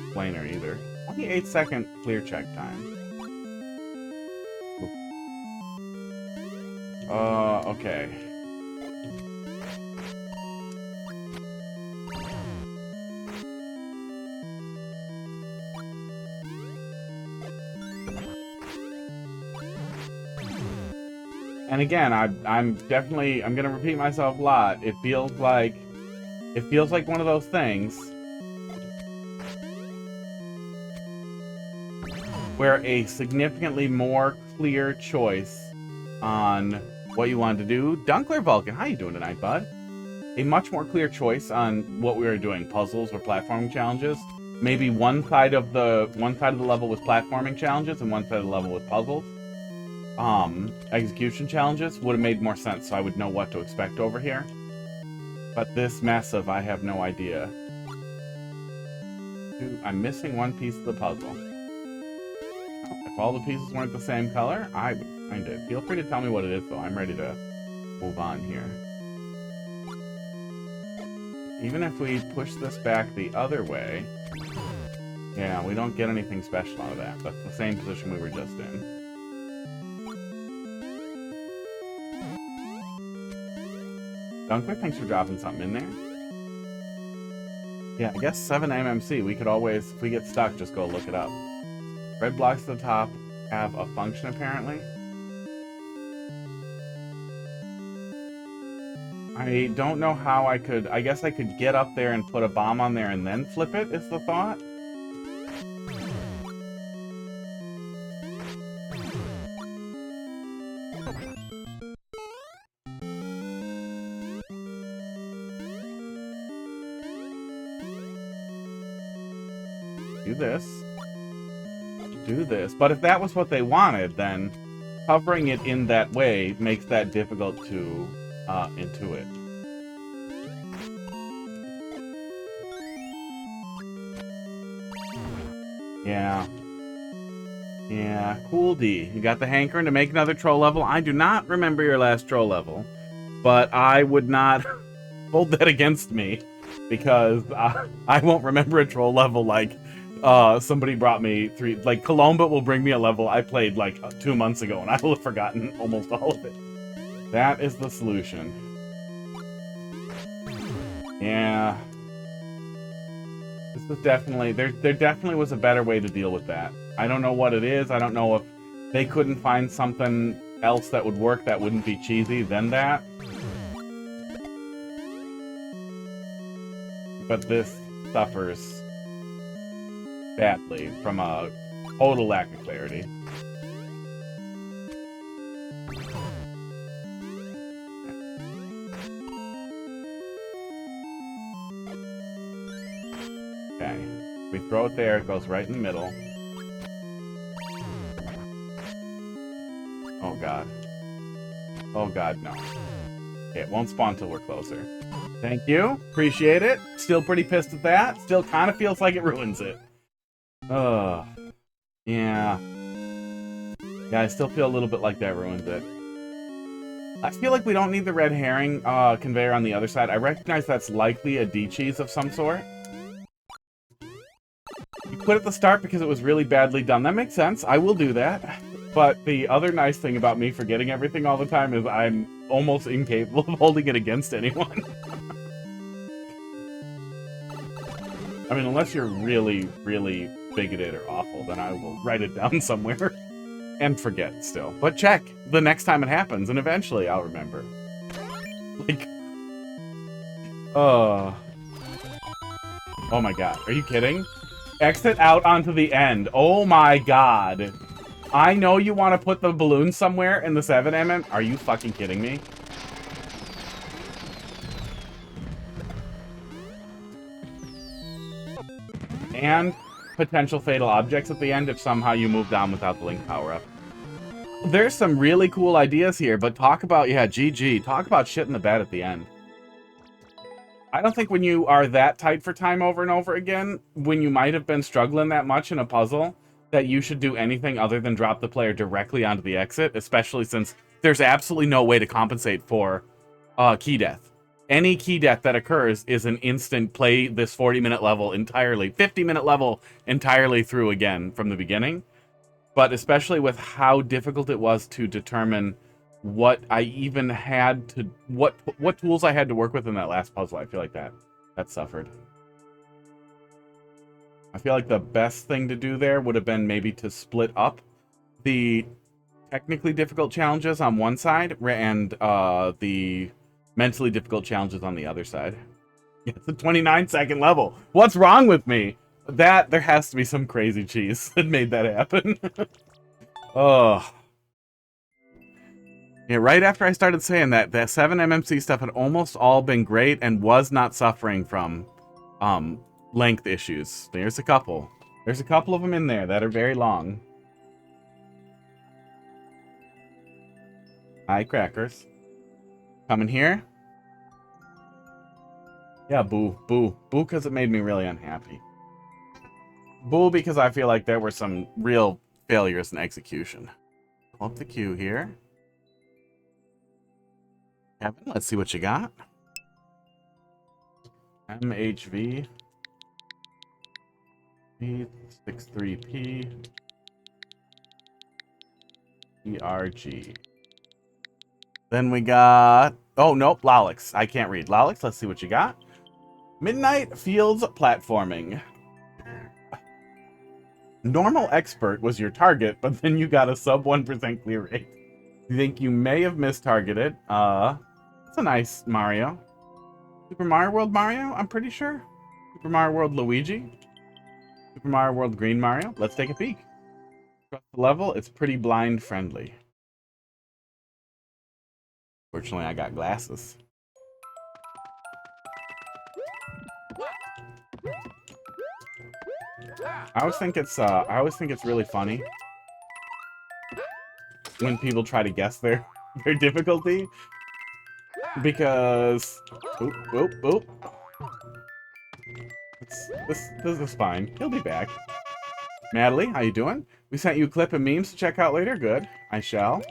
explainer either. 28-second clear check time. Okay. And again, I'm gonna repeat myself a lot. It feels like one of those things where a significantly more clear choice on what you wanted to do. Dunkler Vulcan, how you doing tonight, bud? A much more clear choice on what we were doing, puzzles or platforming challenges. Maybe one side of the level was platforming challenges and one side of the level was puzzles. Execution challenges would have made more sense, so I would know what to expect over here. But this mess of I have no idea. I'm missing one piece of the puzzle. If all the pieces weren't the same color, I would find it. Feel free to tell me what it is, though. I'm ready to move on here. Even if we push this back the other way, yeah, we don't get anything special out of that. That's the same position we were just in. Dunkler, thanks for dropping something in there. Yeah, I guess 7MMC, we could always, if we get stuck, just go look it up. Red blocks at the top have a function, apparently. I don't know how I could... I guess I could get up there and put a bomb on there and then flip it, is the thought. Do this. Do this. But if that was what they wanted, then covering it in that way makes that difficult to intuit. Yeah. Yeah, cool D. You got the hankering to make another troll level. I do not remember your last troll level, but I would not hold that against me because I won't remember a troll level like somebody brought me three, like Colomba will bring me a level I played like 2 months ago and I will have forgotten almost all of it. That is the solution. Yeah. This is definitely, there definitely was a better way to deal with that. I don't know what it is. I don't know if they couldn't find something else that would work that wouldn't be cheesy than that. But this suffers badly from a total lack of clarity. Okay. We throw it there, it goes right in the middle. Oh god. Oh god, no. Okay, it won't spawn till we're closer. Thank you. Appreciate it. Still pretty pissed at that. Still kind of feels like it ruins it. Ugh. Yeah. Yeah, I still feel a little bit like that ruins it. I feel like we don't need the red herring conveyor on the other side. I recognize that's likely a D-cheese of some sort. You put it at the start because it was really badly done. That makes sense. I will do that. But the other nice thing about me forgetting everything all the time is I'm almost incapable of holding it against anyone. I mean, unless you're really, really bigoted or awful, then I will write it down somewhere and forget still. But check the next time it happens, and eventually I'll remember. Like, oh my god, are you kidding? Exit out onto the end. Oh my god. I know you want to put the balloon somewhere in the 7mm. Are you fucking kidding me? And potential fatal objects at the end if somehow you move down without the link power-up. There's some really cool ideas here, but talk about, yeah, GG. Talk about shit in the bed at the end. I don't think when you are that tight for time over and over again, when you might have been struggling that much in a puzzle, that you should do anything other than drop the player directly onto the exit, especially since there's absolutely no way to compensate for key death. Any key death that occurs is an instant play this 40-minute level entirely, 50-minute level entirely through again from the beginning. But especially with how difficult it was to determine what I even had to, what tools I had to work with in that last puzzle, I feel like that suffered. I feel like the best thing to do there would have been maybe to split up the technically difficult challenges on one side and the mentally difficult challenges on the other side. Yeah, it's a 29-second level. What's wrong with me? There has to be some crazy cheese that made that happen. Oh. Yeah, right after I started saying that, the 7MMC stuff had almost all been great and was not suffering from length issues. There's a couple. There's a couple of them in there that are very long. Hi, Crackers. Coming here? Yeah, boo, boo. Boo because it made me really unhappy. Boo because I feel like there were some real failures in execution. Pull up the queue here. Kevin, let's see what you got. MHV 63P ERG. Then we got... Oh, nope, Lollix. I can't read. Lollix, let's see what you got. Midnight Fields Platforming. Normal Expert was your target, but then you got a sub 1% clear rate. You think you may have mistargeted. It's a nice Mario. Super Mario World Mario, I'm pretty sure. Super Mario World Luigi. Super Mario World Green Mario. Let's take a peek. Across the level, it's pretty blind friendly. Fortunately, I got glasses. I always think it's really funny when people try to guess their difficulty, because oop. This is fine. He'll be back. Natalie, how you doing? We sent you a clip of memes to check out later. Good. I shall.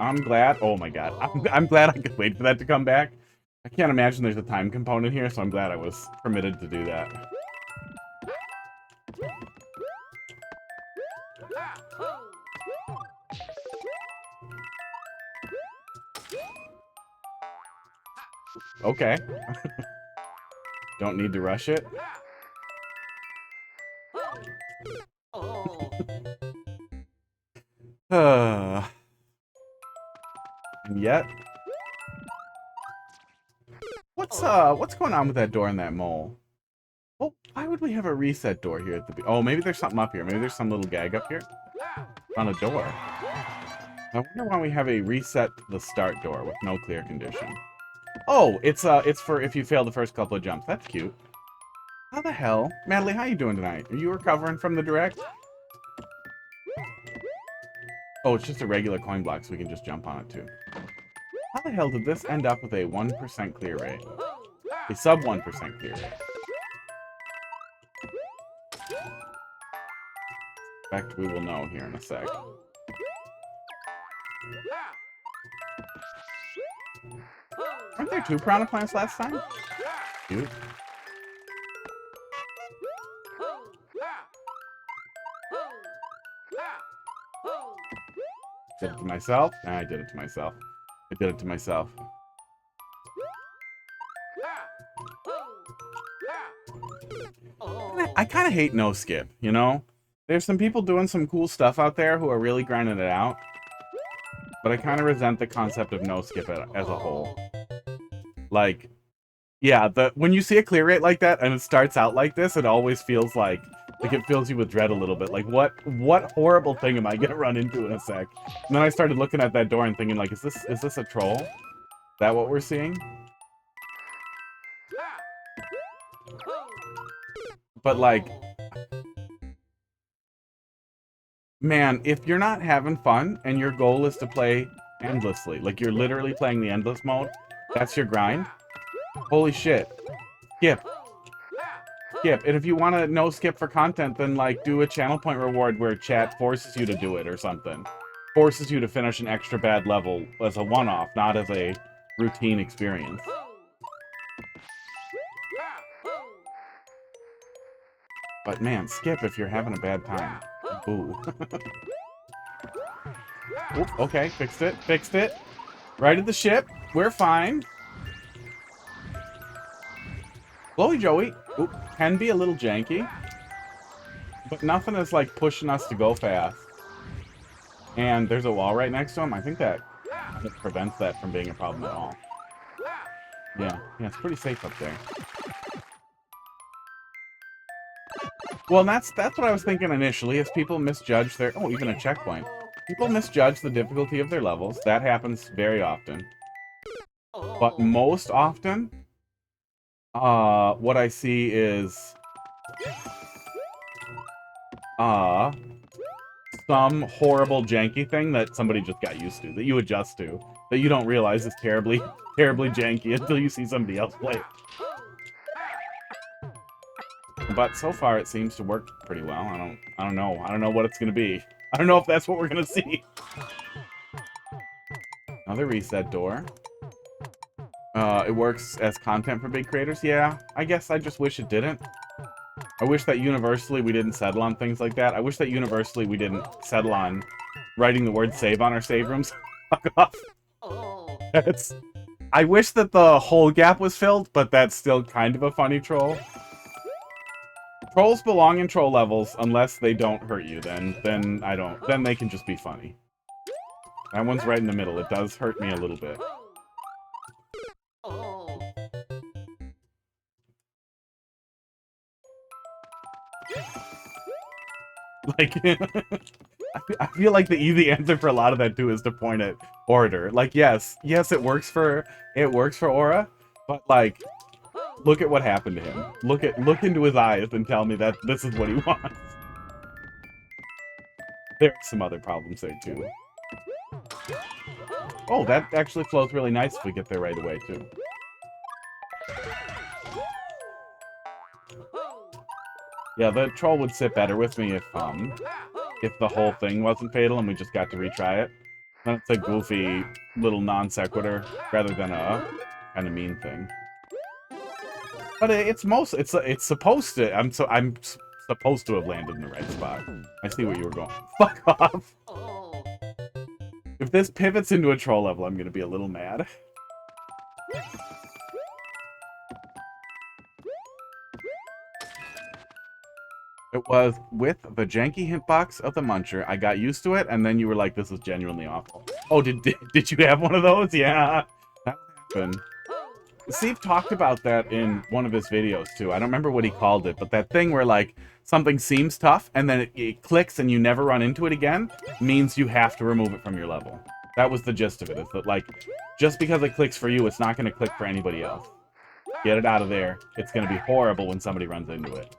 I'm glad. Oh my god. I'm glad I could wait for that to come back. I can't imagine there's a time component here, so I'm glad I was permitted to do that. Okay. Don't need to rush it. And yet, what's going on with that door and that mole? Oh, why would we have a reset door here at the... Oh, maybe there's something up here. Maybe there's some little gag up here on a door. I wonder why we have a reset the start door with no clear condition. Oh, it's for if you fail the first couple of jumps. That's cute. How the hell? Natalie, how you doing tonight? Are you recovering from the direct? Oh, it's just a regular coin block, so we can just jump on it too. How the hell did this end up with a 1% clear rate? A sub 1% clear rate. In fact, we will know here in a sec. Weren't there 2 piranha plants last time? Cute. Did it to myself? Nah, I did it to myself. I did it to myself. I kind of hate no skip, you know? There's some people doing some cool stuff out there who are really grinding it out. But I kind of resent the concept of no skip as a whole. Like, yeah, when you see a clear rate like that and it starts out like this, it always feels like it fills you with dread a little bit. Like, what horrible thing am I gonna run into in a sec? And then I started looking at that door and thinking, like, is this a troll? Is that what we're seeing? But, like, man, if you're not having fun and your goal is to play endlessly, like you're literally playing the endless mode, that's your grind, holy shit. Skip. Skip. And if you want to no skip for content, then, like, do a channel point reward where chat forces you to do it or something. Forces you to finish an extra bad level as a one-off, not as a routine experience. But man, skip if you're having a bad time. Ooh. Oop, okay, fixed it, fixed it. Righted the ship, we're fine. Chloe Joey, oop, can be a little janky. But nothing is, like, pushing us to go fast. And there's a wall right next to him. I think that prevents that from being a problem at all. Yeah, it's pretty safe up there. Well, and that's what I was thinking initially, is people misjudge their... Oh, even a checkpoint. People misjudge the difficulty of their levels. That happens very often. But most often, what I see is... some horrible janky thing that somebody just got used to, that you adjust to, that you don't realize is terribly, terribly janky until you see somebody else play it. But so far, it seems to work pretty well. I don't know. I don't know what it's gonna be. I don't know if that's what we're gonna see. Another reset door. It works as content for big creators. Yeah, I guess I just wish it didn't. I wish that universally we didn't settle on things like that. I wish that universally we didn't settle on writing the word save on our save rooms. Fuck off. I wish that the whole gap was filled, but that's still kind of a funny troll. Trolls belong in troll levels unless they don't hurt you, then they can just be funny. That one's right in the middle. It does hurt me a little bit. Like, I feel like the easy answer for a lot of that too is to point at Orator. Like, yes, it works for Aura, but like, look at what happened to him. Look into his eyes and tell me that this is what he wants. There's some other problems there too. Oh, that actually flows really nice if we get there right away too. Yeah, the troll would sit better with me if the whole thing wasn't fatal and we just got to retry it. Then it's a goofy little non sequitur rather than a kind of mean thing. But it's supposed to. I'm supposed to have landed in the right spot. I see where you were going. Fuck off. If this pivots into a troll level, I'm gonna be a little mad. It was with the janky hitbox of the Muncher. I got used to it, and then you were like, "This is genuinely awful." Oh, did you have one of those? Yeah, that happened. Steve talked about that in one of his videos too. I don't remember what he called it, but that thing where like something seems tough and then it clicks and you never run into it again means you have to remove it from your level. That was the gist of it. Is that like just because it clicks for you, it's not going to click for anybody else. Get it out of there. It's going to be horrible when somebody runs into it.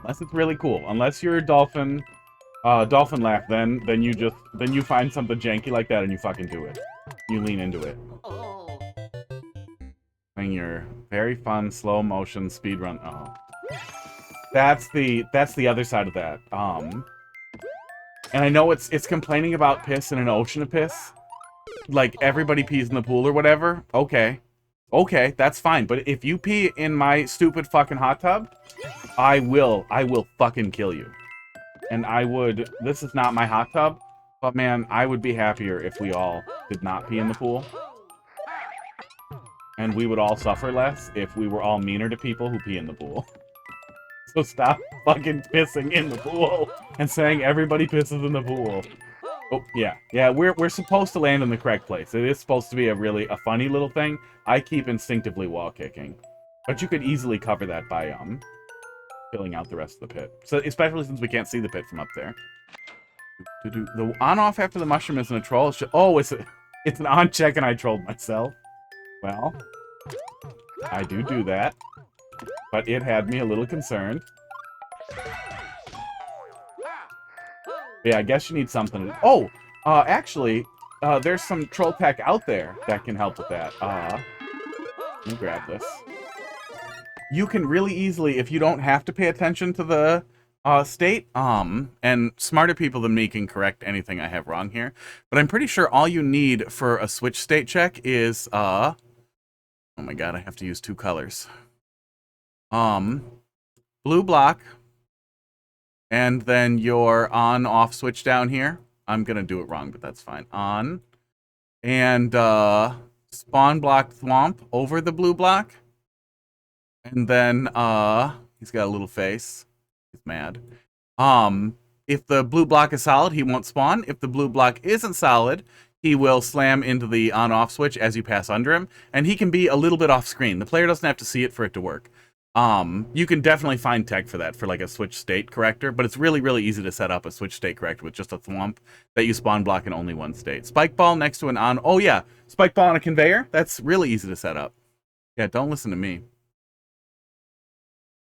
Unless it's really cool. Unless you're a dolphin laugh, then you find something janky like that and you fucking do it. You lean into it. Playing your very fun slow motion speedrun. Oh, that's the other side of that. And I know it's complaining about piss in an ocean of piss, like everybody pees in the pool or whatever. Okay, that's fine. But if you pee in my stupid fucking hot tub, I will fucking kill you. And I would. This is not my hot tub, but man, I would be happier if we all did not pee in the pool. And we would all suffer less if we were all meaner to people who pee in the pool. So stop fucking pissing in the pool and saying everybody pisses in the pool. Oh, yeah, we're supposed to land in the correct place. It is supposed to be a funny little thing. I keep instinctively wall kicking. But you could easily cover that by, filling out the rest of the pit. So, especially since we can't see the pit from up there. The on-off after the mushroom isn't a troll. It's an on-check and I trolled myself. Well, I do that, but it had me a little concerned. Yeah, I guess you need something to... Oh, actually, there's some troll tech out there that can help with that. Let me grab this. You can really easily, if you don't have to pay attention to the state, and smarter people than me can correct anything I have wrong here, but I'm pretty sure all you need for a switch state check is, oh my god, I have to use two colors. Blue block, and then your on-off switch down here. I'm gonna do it wrong, but that's fine. On, and spawn block thwomp over the blue block, and then he's got a little face. He's mad. If the blue block is solid, he won't spawn. If the blue block isn't solid, he will slam into the on-off switch as you pass under him, and he can be a little bit off-screen. The player doesn't have to see it for it to work. You can definitely find tech for that, for like a switch state corrector, but it's really, really easy to set up a switch state corrector with just a thwomp that you spawn block in only one state. Spike ball next to an on. Oh yeah, spike ball on a conveyor. That's really easy to set up. Yeah, don't listen to me.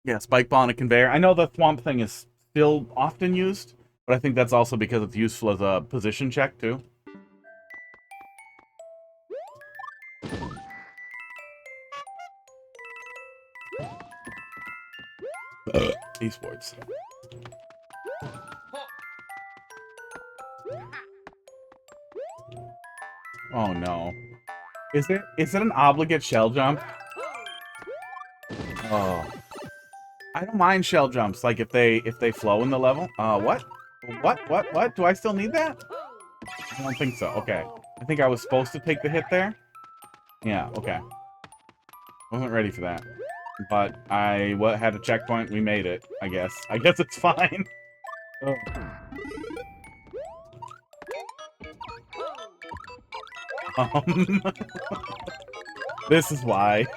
Yeah, spike ball on a conveyor. I know the thwomp thing is still often used, but I think that's also because it's useful as a position check too. Esports. Oh no. Is it an obligate shell jump? Oh. I don't mind shell jumps, like if they flow in the level. What? What? Do I still need that? I don't think so. Okay. I think I was supposed to take the hit there. Yeah, okay. Wasn't ready for that. But I had a checkpoint, we made it, I guess. I guess it's fine. Oh. This is why.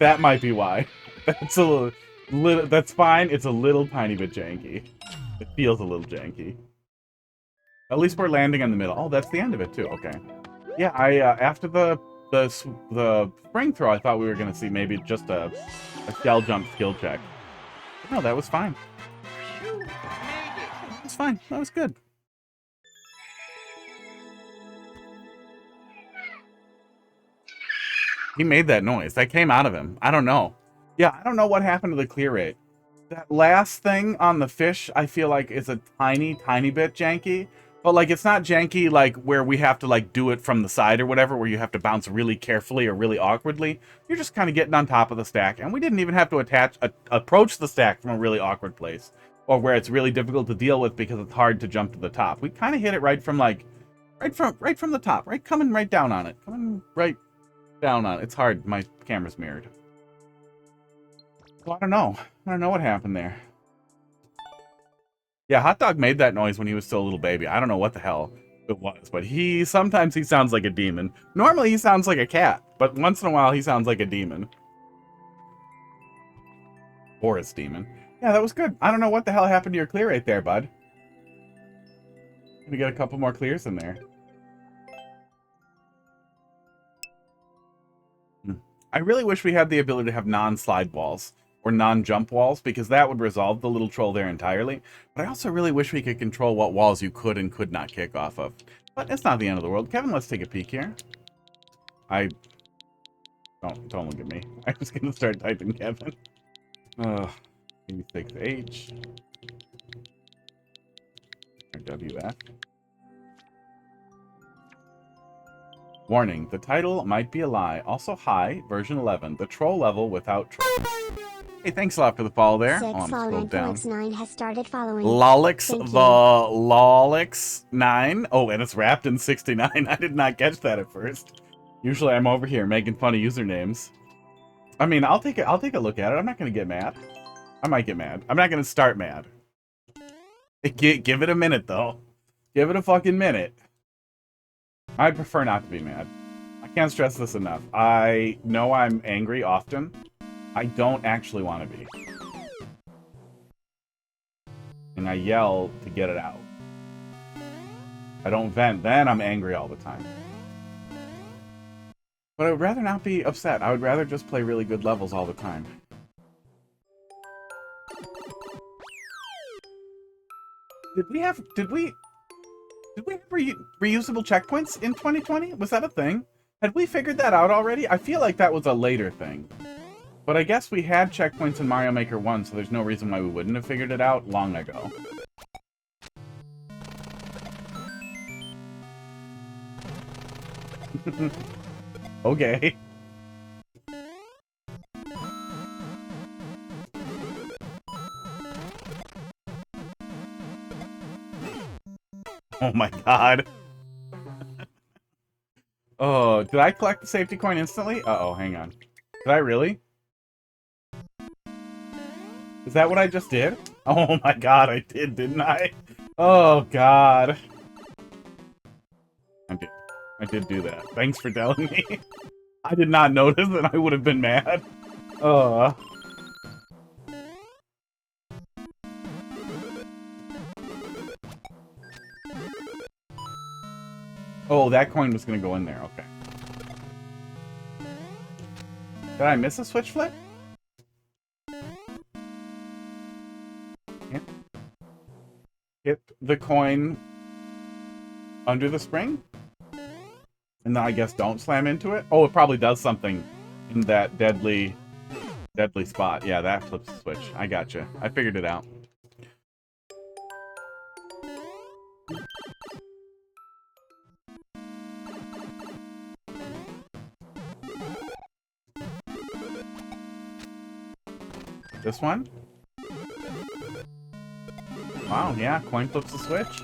That might be why. That's a little, that's fine. It's a little tiny bit janky. It feels a little janky. At least we're landing in the middle. Oh, that's the end of it too. Okay. Yeah, I after the spring throw, I thought we were gonna see maybe just a shell jump skill check. No, that was fine. That was fine. That was good. He made that noise. That came out of him. I don't know. Yeah, I don't know what happened to the clear rate. That last thing on the fish, I feel like is a tiny, tiny bit janky. But, like, it's not janky, like, where we have to, like, do it from the side or whatever, where you have to bounce really carefully or really awkwardly. You're just kind of getting on top of the stack. And we didn't even have to approach the stack from a really awkward place. Or where it's really difficult to deal with because it's hard to jump to the top. We kind of hit it right from, like, right from the top. Right, coming right down on it. Coming right down on it. It's hard. My camera's mirrored. So I don't know. I don't know what happened there. Yeah, Hot Dog made that noise when he was still a little baby. I don't know what the hell it was, but sometimes he sounds like a demon. Normally he sounds like a cat, but once in a while he sounds like a demon. Or a demon. Yeah, that was good. I don't know what the hell happened to your clear rate there, bud. Gonna get a couple more clears in there. I really wish we had the ability to have non-slide walls. Or non-jump walls, because that would resolve the little troll there entirely. But I also really wish we could control what walls you could and could not kick off of. But it's not the end of the world. Kevin, let's take a peek here. Don't look at me. I'm just gonna start typing Kevin. Maybe 6H. Or WF. Warning, the title might be a lie. Also, hi, version 11, the troll level without trolls. Hey, thanks a lot for the follow there. I'm scrolled down. Lollix9 has started following. Lollix, Lollix9. Oh, and it's wrapped in 69. I did not catch that at first. Usually I'm over here making fun of usernames. I mean, I'll take a look at it. I'm not gonna get mad. I might get mad. I'm not gonna start mad. Give it a minute though. Give it a fucking minute. I'd prefer not to be mad. I can't stress this enough. I know I'm angry often. I don't actually want to be. And I yell to get it out. I don't vent, then I'm angry all the time. But I would rather not be upset. I would rather just play really good levels all the time. Did we have reusable checkpoints in 2020? Was that a thing? Had we figured that out already? I feel like that was a later thing. But I guess we had checkpoints in Mario Maker 1, so there's no reason why we wouldn't have figured it out long ago. Okay. Oh my god. Oh, did I collect the safety coin instantly? Uh-oh, hang on. Did I really? Is that what I just did? Oh my god, I did, didn't I? Oh god. I did do that. Thanks for telling me. I did not notice, and I would have been mad. Oh, that coin was gonna go in there. Okay. Did I miss a switch flip? Hit the coin under the spring? And then I guess don't slam into it? Oh, it probably does something in that deadly spot. Yeah, that flips the switch. I gotcha. I figured it out. This one? Wow, yeah, coin flips the switch.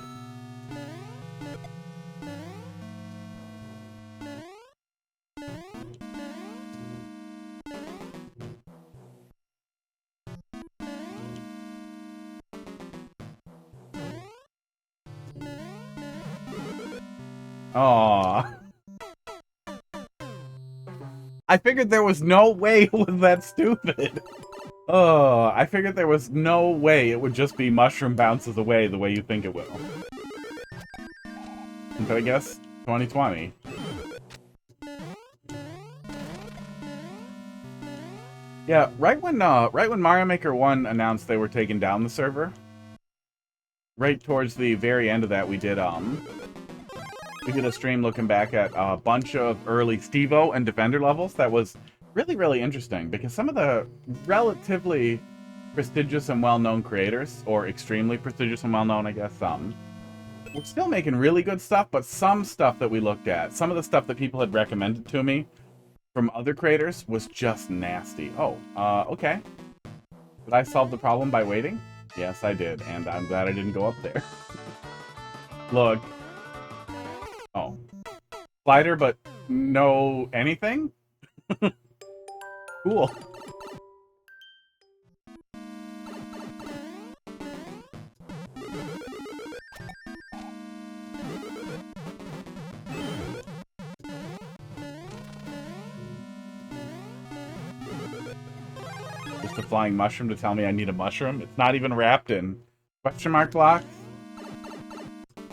Aww. I figured there was no way it was that stupid. Oh, I figured there was no way it would just be mushroom bounces away the way you think it will. But I guess 2020. Yeah, right when Mario Maker 1 announced they were taking down the server, right towards the very end of that, we did a stream looking back at a bunch of early Steve-O and Defender levels. That was really, really interesting because some of the relatively prestigious and well-known creators, or extremely prestigious and well-known, I guess, we're still making really good stuff, but some stuff that we looked at, some of the stuff that people had recommended to me from other creators was just nasty. Oh, okay. Did I solve the problem by waiting? Yes, I did, and I'm glad I didn't go up there. Look. Oh. Slider, but no anything? Cool. Just a flying mushroom to tell me I need a mushroom? It's not even wrapped in question mark blocks.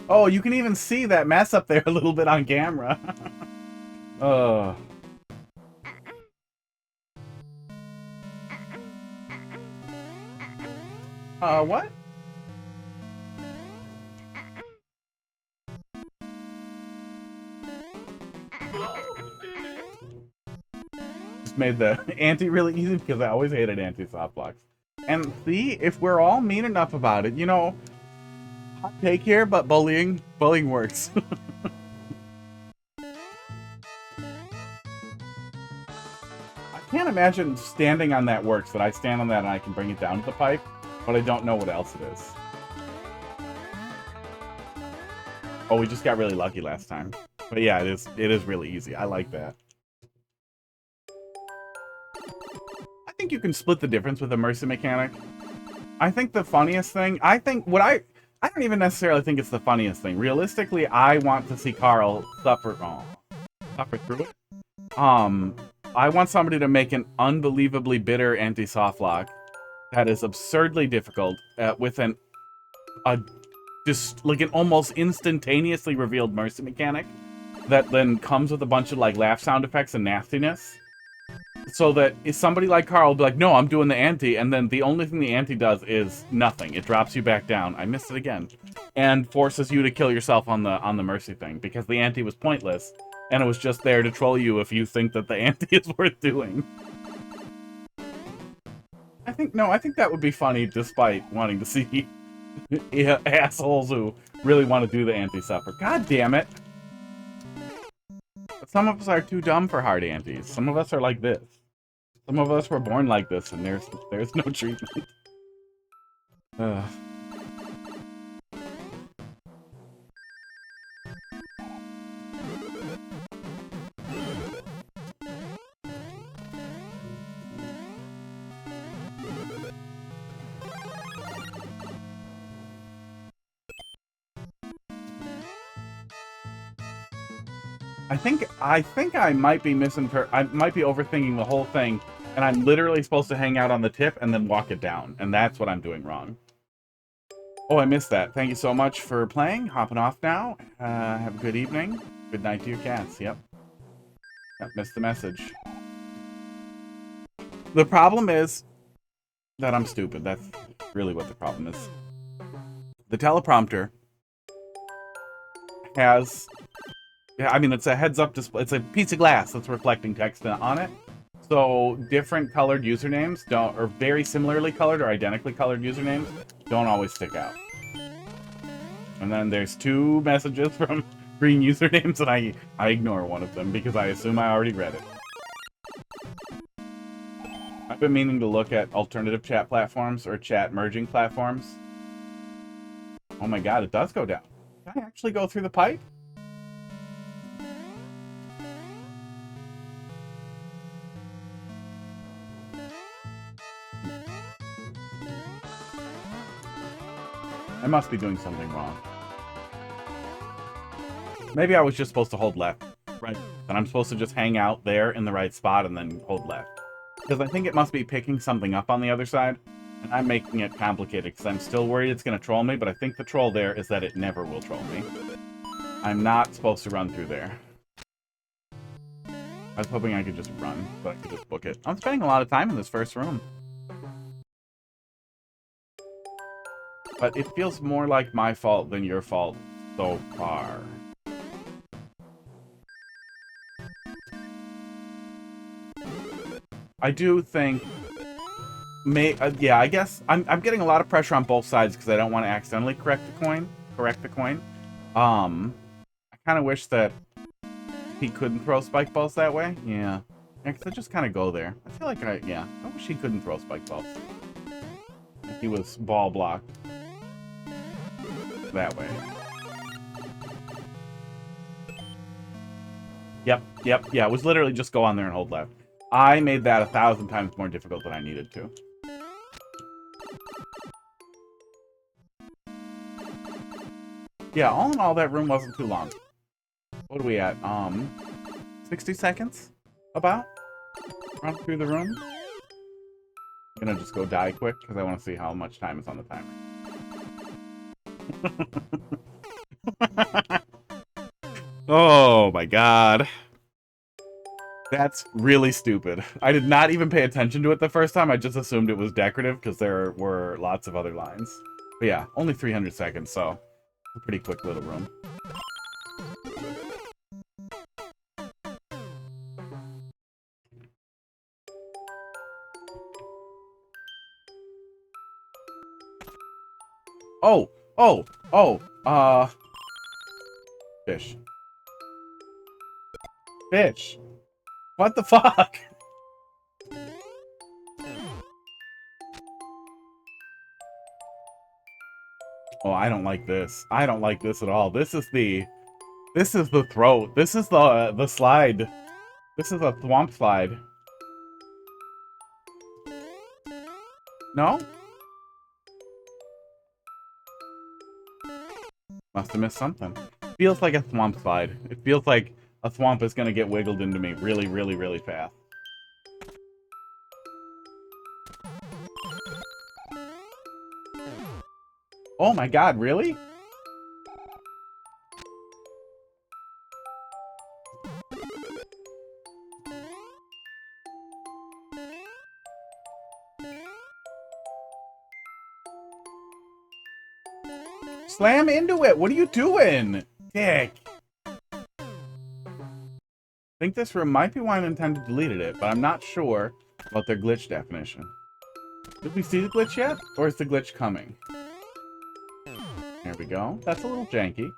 Oh, you can even see that mess up there a little bit on camera. What? Just made the anti really easy because I always hated anti-soft blocks. And see, if we're all mean enough about it, you know, hot take here, but bullying works. I can't imagine standing on that works, that I stand on that and I can bring it down to the pipe, but I don't know what else it is. Oh, we just got really lucky last time. But yeah, it is really easy. I like that. I think you can split the difference with a mercy mechanic. I think the funniest thing, I don't even necessarily think it's the funniest thing. Realistically, I want to see Carl suffer through it. I want somebody to make an unbelievably bitter anti-soft lock that is absurdly difficult with like an almost instantaneously revealed mercy mechanic that then comes with a bunch of like laugh sound effects and nastiness. So that if somebody like Carl will be like, no, I'm doing the anti, and then the only thing the anti does is nothing. It drops you back down. I missed it again. And forces you to kill yourself on the mercy thing, because the anti was pointless, and it was just there to troll you if you think that the anti is worth doing. I think that would be funny, despite wanting to see assholes who really want to do the anti-suffer. God damn it! But some of us are too dumb for hard antis. Some of us are like this. Some of us were born like this, and there's no treatment. I think I might be I might be overthinking the whole thing, and I'm literally supposed to hang out on the tip and then walk it down, and that's what I'm doing wrong. Oh, I missed that. Thank you so much for playing. Hopping off now. Have a good evening. Good night to your cats. Yep. Missed the message. The problem is that I'm stupid. That's really what the problem is. The teleprompter has... Yeah, I mean, it's a heads-up display. It's a piece of glass that's reflecting text on it. So different colored usernames don't, or very similarly colored or identically colored usernames don't always stick out. And then there's 2 messages from green usernames, and I ignore one of them because I assume I already read it. I've been meaning to look at alternative chat platforms or chat merging platforms. Oh my god, it does go down. Can I actually go through the pipe? I must be doing something wrong. Maybe I was just supposed to hold left, right? And I'm supposed to just hang out there in the right spot and then hold left. Because I think it must be picking something up on the other side. And I'm making it complicated because I'm still worried it's going to troll me, but I think the troll there is that it never will troll me. I'm not supposed to run through there. I was hoping I could just run, but I could just book it. I'm spending a lot of time in this first room. But it feels more like my fault than your fault so far. I do think... yeah, I guess I'm getting a lot of pressure on both sides because I don't want to accidentally correct the coin. I kind of wish that he couldn't throw spike balls that way. Yeah. Because I just kind of go there. I feel like I wish he couldn't throw spike balls. If he was ball blocked. That way. Yep, yeah, it was literally just go on there and hold left. I made that 1,000 times more difficult than I needed to. Yeah, all in all, that room wasn't too long. What are we at? 60 seconds? About? Run through the room? I'm gonna just go die quick, because I want to see how much time is on the timer. Oh my god. That's really stupid. I did not even pay attention to it the first time. I just assumed it was decorative because there were lots of other lines. But yeah, only 300 seconds, so a pretty quick little room. Fish. Fish. What the fuck? Oh, I don't like this. I don't like this at all. This is the throat. This is the slide. This is a thwomp slide. No? Must have missed something. Feels like a thwomp slide. It feels like a thwomp is gonna get wiggled into me really, really, really fast. Oh my god, really? Slam into it! What are you doing? Dick. I think this room might be why Nintendo deleted it, but I'm not sure about their glitch definition. Did we see the glitch yet? Or is the glitch coming? There we go. That's a little janky.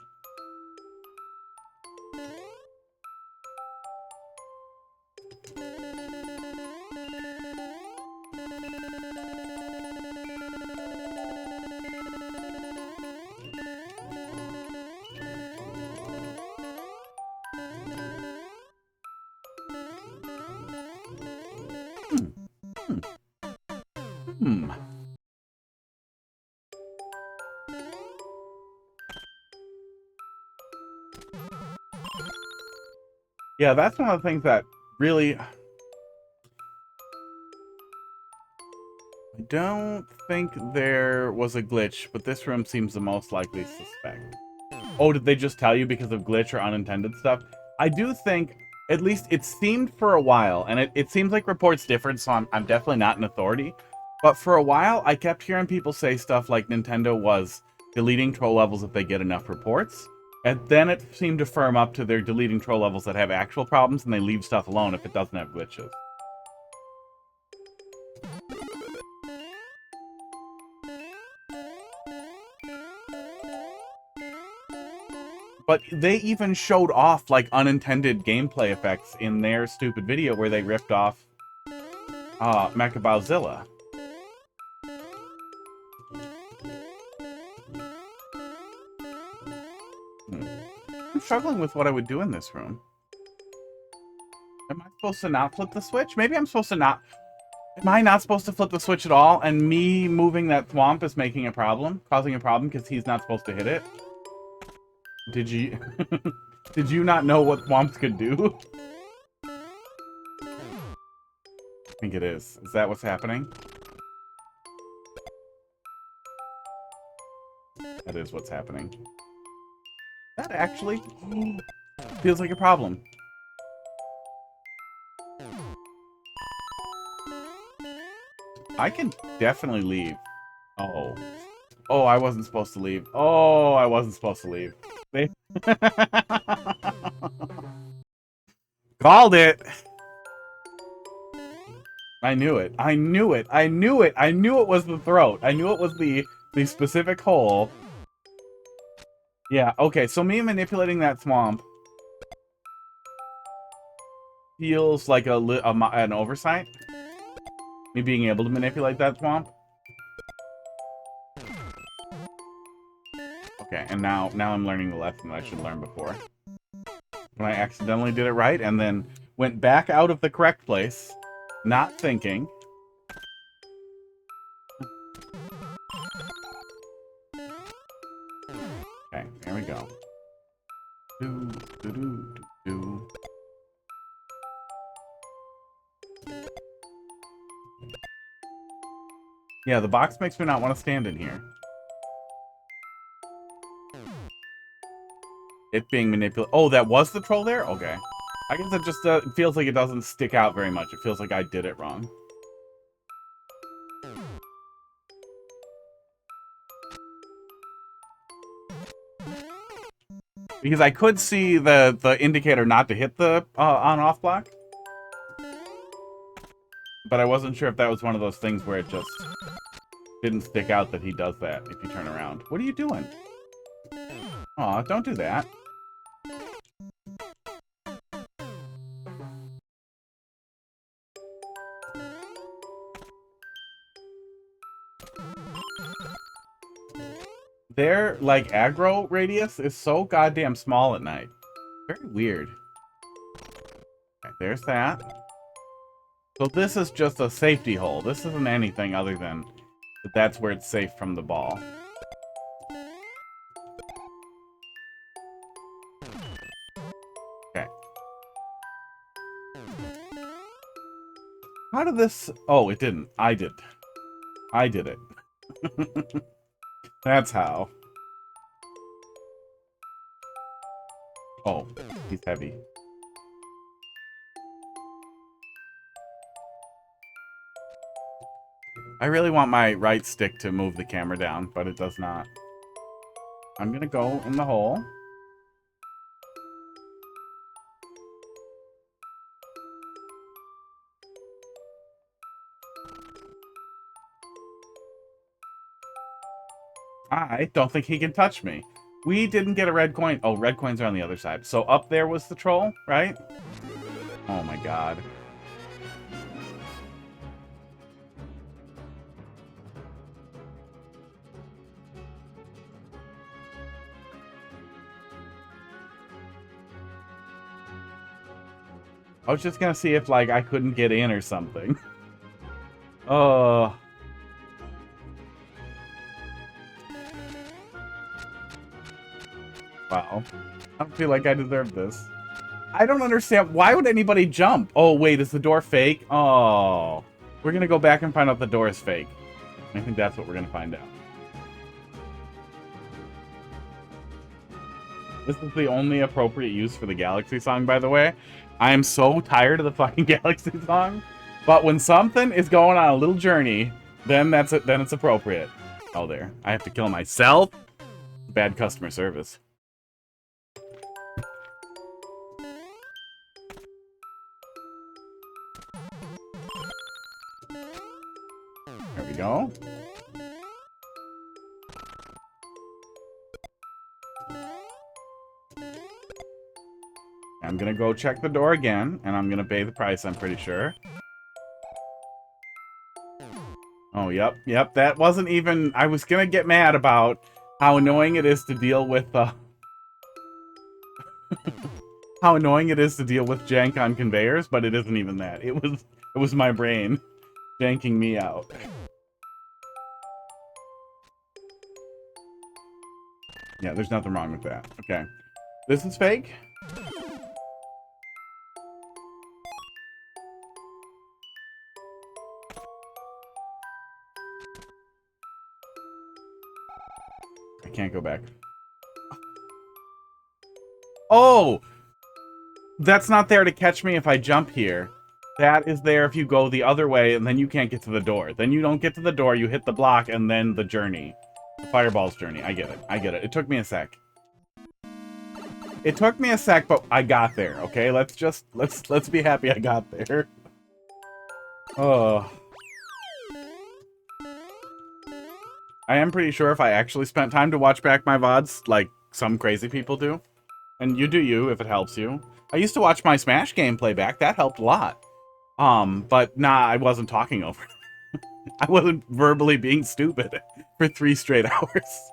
Yeah, that's one of the things that really... I don't think there was a glitch, but this room seems the most likely suspect. Oh, did they just tell you because of glitch or unintended stuff? I do think, at least it seemed for a while, and it seems like reports different, so I'm definitely not an authority. But for a while, I kept hearing people say stuff like Nintendo was deleting troll levels if they get enough reports. And then it seemed to firm up to their deleting troll levels that have actual problems, and they leave stuff alone if it doesn't have glitches. But they even showed off, like, unintended gameplay effects in their stupid video where they ripped off Mechabowzilla. I'm struggling with what I would do in this room. Am I supposed to not flip the switch? Maybe I'm supposed to not... Am I not supposed to flip the switch at all? And me moving that thwomp is making a problem? Causing a problem because he's not supposed to hit it? Did you... Did you not know what thwomps could do? I think it is. Is that what's happening? That is what's happening. That actually feels like a problem. I can definitely leave. Oh. Oh, I wasn't supposed to leave. Oh, I wasn't supposed to leave. They... Called it! I knew it. I knew it. I knew it. I knew it was the throat. I knew it was the specific hole. Yeah, okay, so me manipulating that swamp feels like an oversight. Me being able to manipulate that swamp. Okay, and now I'm learning the lesson that I should learn before. When I accidentally did it right and then went back out of the correct place, not thinking. Okay, there we go. Do, do, do, do, do. Yeah, the box makes me not want to stand in here. It being manipulated. Oh, that was the troll there? Okay. I guess it just it feels like it doesn't stick out very much. It feels like I did it wrong. Because I could see the indicator not to hit the on-off block. But I wasn't sure if that was one of those things where it just didn't stick out that he does that if you turn around. What are you doing? Aw, don't do that. Their, like, aggro radius is so goddamn small at night. Very weird. Okay, there's that. So this is just a safety hole. This isn't anything other than that that's where it's safe from the ball. Okay. How did this... Oh, it didn't. I did. I did it. That's how. Oh, he's heavy. I really want my right stick to move the camera down, but it does not. I'm gonna go in the hole. I don't think he can touch me. We didn't get a red coin. Oh, red coins are on the other side. So up there was the troll, right? Oh my god. I was just gonna see if, like, I couldn't get in or something. Oh. Wow. I don't feel like I deserve this. I don't understand. Why would anybody jump? Oh, wait, is the door fake? Oh. We're going to go back and find out the door is fake. I think that's what we're going to find out. This is the only appropriate use for the Galaxy song, by the way. I am so tired of the fucking Galaxy song. But when something is going on a little journey, then that's it. Then it's appropriate. Oh, there. I have to kill myself. Bad customer service. There we go. I'm gonna go check the door again, and I'm gonna pay the price, I'm pretty sure. Oh, yep, that wasn't even... I was gonna get mad about how annoying it is to deal with, how annoying it is to deal with jank on conveyors, but it isn't even that. It was my brain janking me out. Yeah, there's nothing wrong with that. Okay. This is fake? I can't go back. Oh! That's not there to catch me if I jump here. That is there if you go the other way, and then you can't get to the door. Then you don't get to the door, you hit the block, and then the journey. The fireball's journey. I get it. I get it. It took me a sec. It took me a sec, but I got there, okay? Let's be happy I got there. Oh. I am pretty sure if I actually spent time to watch back my VODs, like some crazy people do, and you do you if it helps you. I used to watch my Smash gameplay back. That helped a lot. But nah, I wasn't talking over it. I wasn't verbally being stupid for 3 straight hours.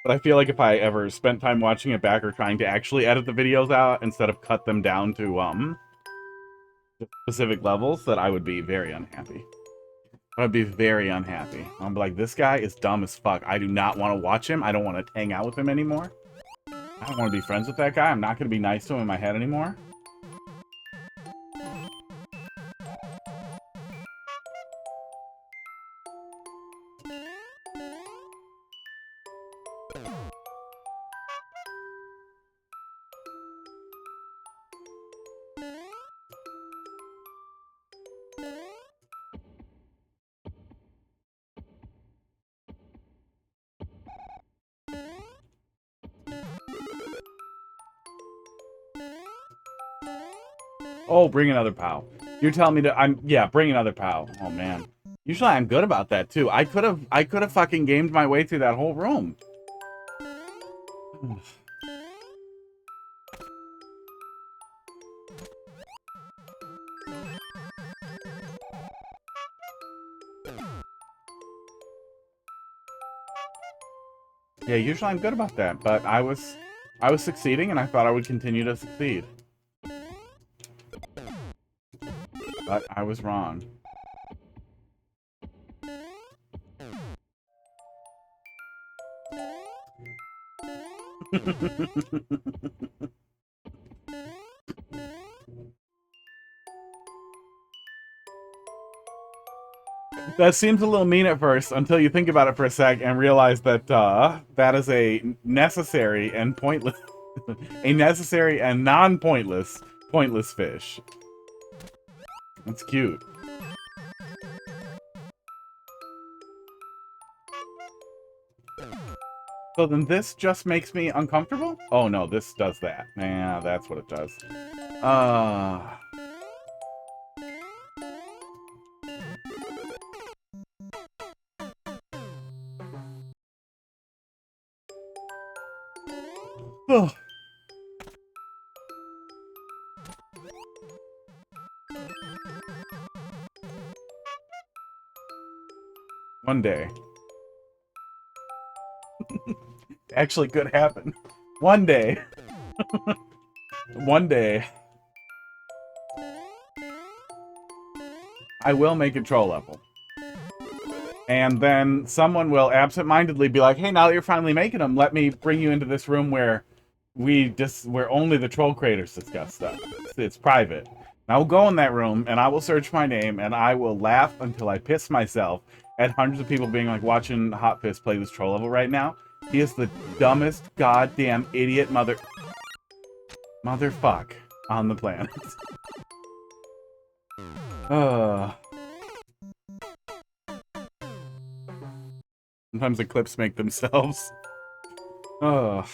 But I feel like if I ever spent time watching it back or trying to actually edit the videos out instead of cut them down to specific levels, that I would be very unhappy. I'd be very unhappy. I'd be like, this guy is dumb as fuck. I do not want to watch him. I don't want to hang out with him anymore. I don't want to be friends with that guy. I'm not going to be nice to him in my head anymore. Oh, bring another POW. You're telling me to... Yeah, bring another POW. Oh, man. Usually I'm good about that, too. I could have fucking gamed my way through that whole room. Yeah, usually I'm good about that, but I was succeeding, and I thought I would continue to succeed. But I was wrong. That seems a little mean at first, until you think about it for a sec and realize that that is a necessary and pointless, a necessary and non-pointless, pointless fish. That's cute. So then this makes me uncomfortable? Oh no, this does that. Yeah, that's what it does. Oh. One day. Actually could happen. One day. One day. I will make a troll level. And then someone will absent-mindedly be like, hey, now that you're finally making them, let me bring you into this room where where only the troll creators discuss stuff. it's private. And I will go in that room, and I will search my name, and I will laugh until I piss myself at hundreds of people being like, watching Hot Piss play this troll level right now. He is the dumbest goddamn idiot motherfuck on the planet. Sometimes the clips make themselves. And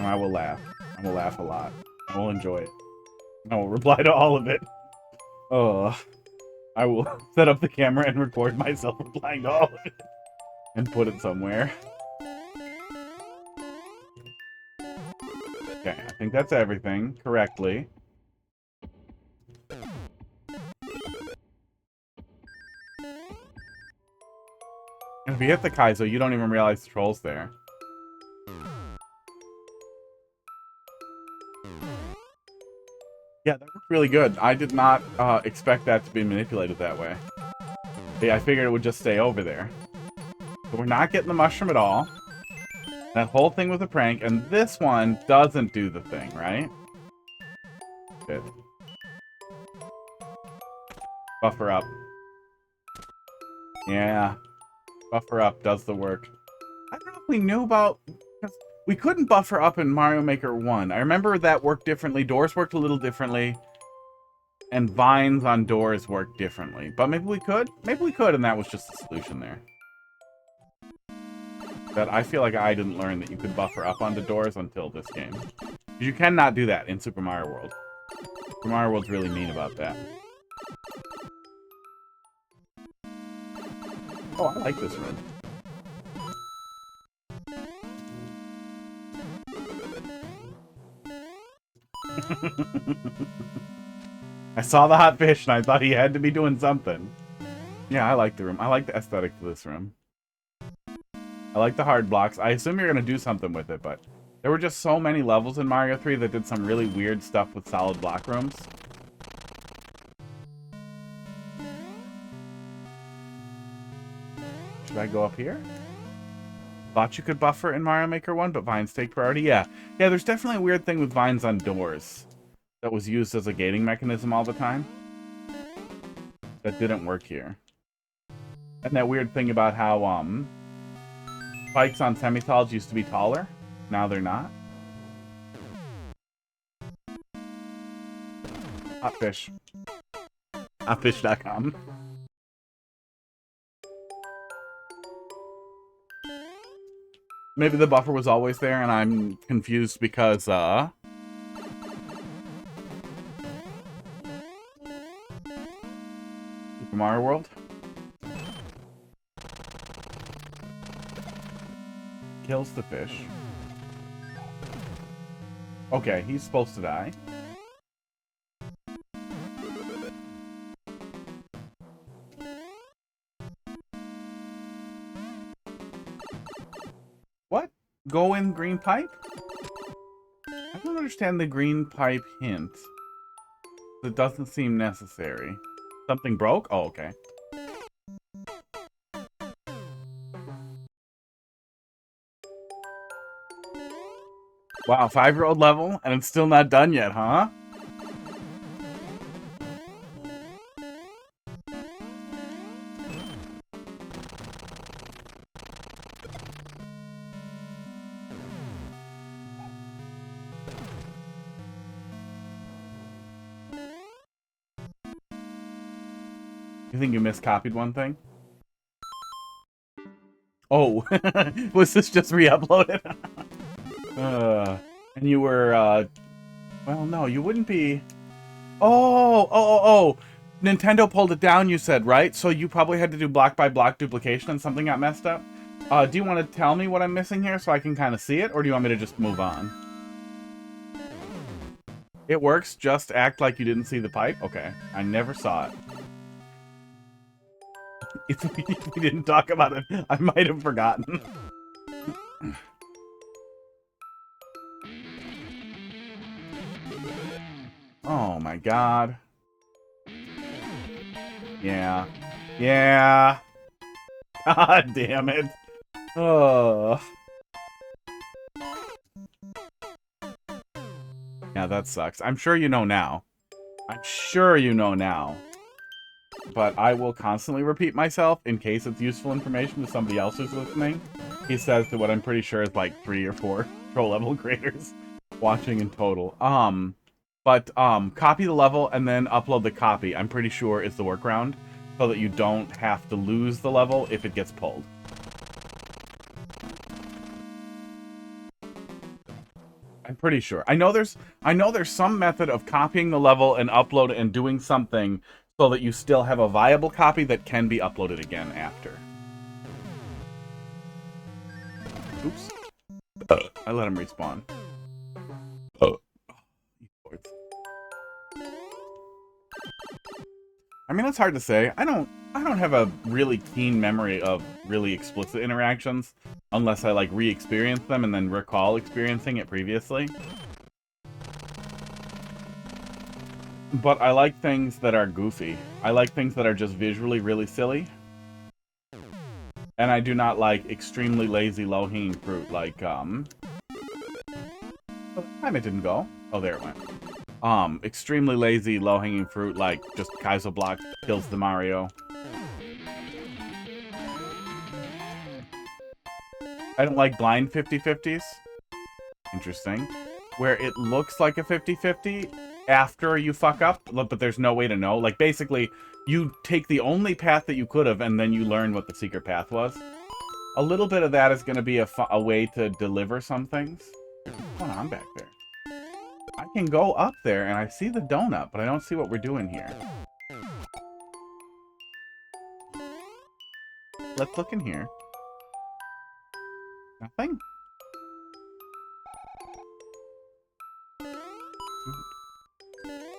I will laugh. I will laugh a lot. I will enjoy it. I will reply to all of it. I will set up the camera and record myself replying to all of it. And put it somewhere. Okay, I think that's everything correctly. And if you hit the Kaizo, you don't even realize the troll's there. Yeah, that worked really good. I did not expect that to be manipulated that way. Yeah, I figured it would just stay over there. So we're not getting the mushroom at all. That whole thing was a prank, and this one doesn't do the thing, right? Good. Buffer up. Yeah. Buffer up does the work. I don't know if we knew about... We couldn't buffer up in Mario Maker 1. I remember that worked differently. Doors worked a little differently. And vines on doors worked differently. But maybe we could? Maybe we could, and that was just the solution there. But I feel like I didn't learn that you could buffer up onto doors until this game. You cannot do that in Super Mario World. Super Mario World's really mean about that. Oh, I like this room. I saw the hot fish and I thought he had to be doing something. Yeah, I like the room. I like the aesthetic to this room. I like the hard blocks. I assume you're going to do something with it, but there were just so many levels in Mario 3 that did some really weird stuff with solid block rooms. Should I go up here? Thought you could buffer in Mario Maker 1, but vines take priority. Yeah, there's definitely a weird thing with vines on doors that was used as a gating mechanism all the time. That didn't work here. And that weird thing about how, spikes on semitols used to be taller. Now they're not. Hotfish. Hotfish.com. Maybe the buffer was always there and I'm confused because, Super Mario World? Kills the fish. Okay, he's supposed to die. What? Go in green pipe? I don't understand the green pipe hint. It doesn't seem necessary. Something broke? Oh, okay. Wow, 5-year-old level, and it's still not done yet, huh? You think you miscopied one thing? Oh, was this just re-uploaded? And you were, well, no, you wouldn't be... Oh! Nintendo pulled it down, you said, right? So you probably had to do block by block duplication and something got messed up? Do you want to tell me what I'm missing here so I can kind of see it? Or do you want me to just move on? It works, just act like you didn't see the pipe? Okay, I never saw it. If we didn't talk about it, I might have forgotten. Oh my god. Yeah. God damn it. Yeah, that sucks. I'm sure you know now. I'm sure you know now. But I will constantly repeat myself in case it's useful information to somebody else who's listening. He says to what I'm pretty sure is like 3 or 4 pro level creators watching in total. Copy the level and then upload the copy. I'm pretty sure is the workaround so that you don't have to lose the level if it gets pulled. I'm pretty sure. I know there's some method of copying the level and upload it and doing something so that you still have a viable copy that can be uploaded again after. Oops. I let him respawn. I mean, it's hard to say. I don't have a really keen memory of really explicit interactions unless I like re-experience them and then recall experiencing it previously. But I like things that are goofy. I like things that are just visually really silly. And I do not like extremely lazy low-hanging fruit like, oh, time it didn't go. Oh, there it went. Extremely lazy low-hanging fruit like just Kaizo block kills the Mario. I don't like blind 50-50s. Interesting. Where it looks like a 50-50 after you fuck up, but there's no way to know. Like, basically, you take the only path that you could have, and then you learn what the secret path was. A little bit of that is going to be a way to deliver some things. What's going on back there? I can go up there, and I see the donut, but I don't see what we're doing here. Let's look in here. Nothing?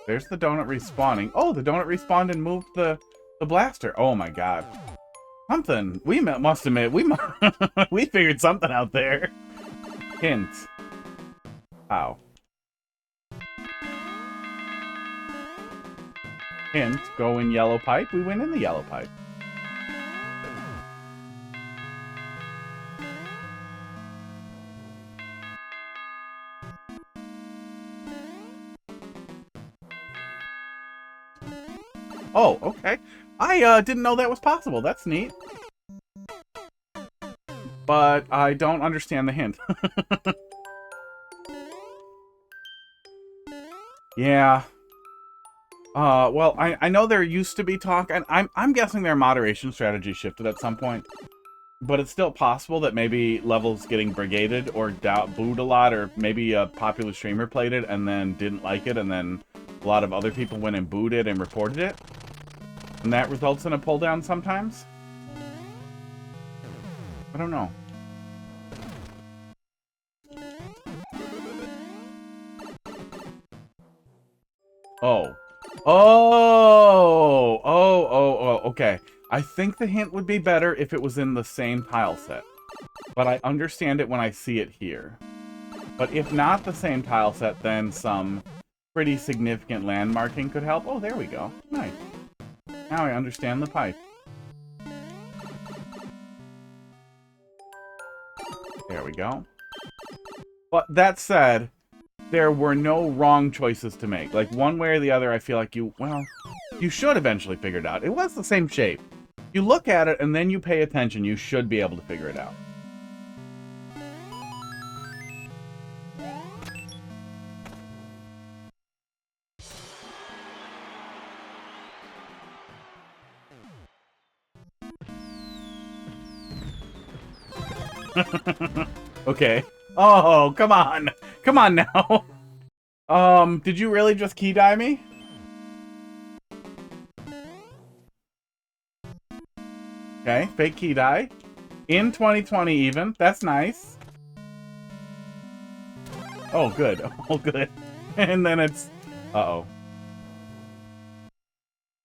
There's the donut respawning. Oh, the donut respawned and moved the blaster. Oh my god. Something. We must admit, we figured something out there. Hint. Ow. Hint, go in yellow pipe. We went in the yellow pipe. Oh, okay. I didn't know that was possible. That's neat. But I don't understand the hint. Yeah. Well, I know there used to be talk, and I'm guessing their moderation strategy shifted at some point. But it's still possible that maybe levels getting brigaded or booed a lot, or maybe a popular streamer played it and then didn't like it, and then a lot of other people went and booed it and reported it. And that results in a pull down sometimes? I don't know. Oh. Oh, okay. I think the hint would be better if it was in the same tile set. But I understand it when I see it here. But if not the same tile set, then some pretty significant landmarking could help. Oh, there we go. Nice. Now I understand the pipe. There we go. But that said, there were no wrong choices to make. Like, one way or the other, I feel like you should eventually figure it out. It was the same shape. You look at it, and then you pay attention, you should be able to figure it out. Okay. Oh, come on. Come on now. Did you really just key die me? Okay, fake key die. In 2020 even. That's nice. Oh, good. Oh, good. And then it's... Uh-oh.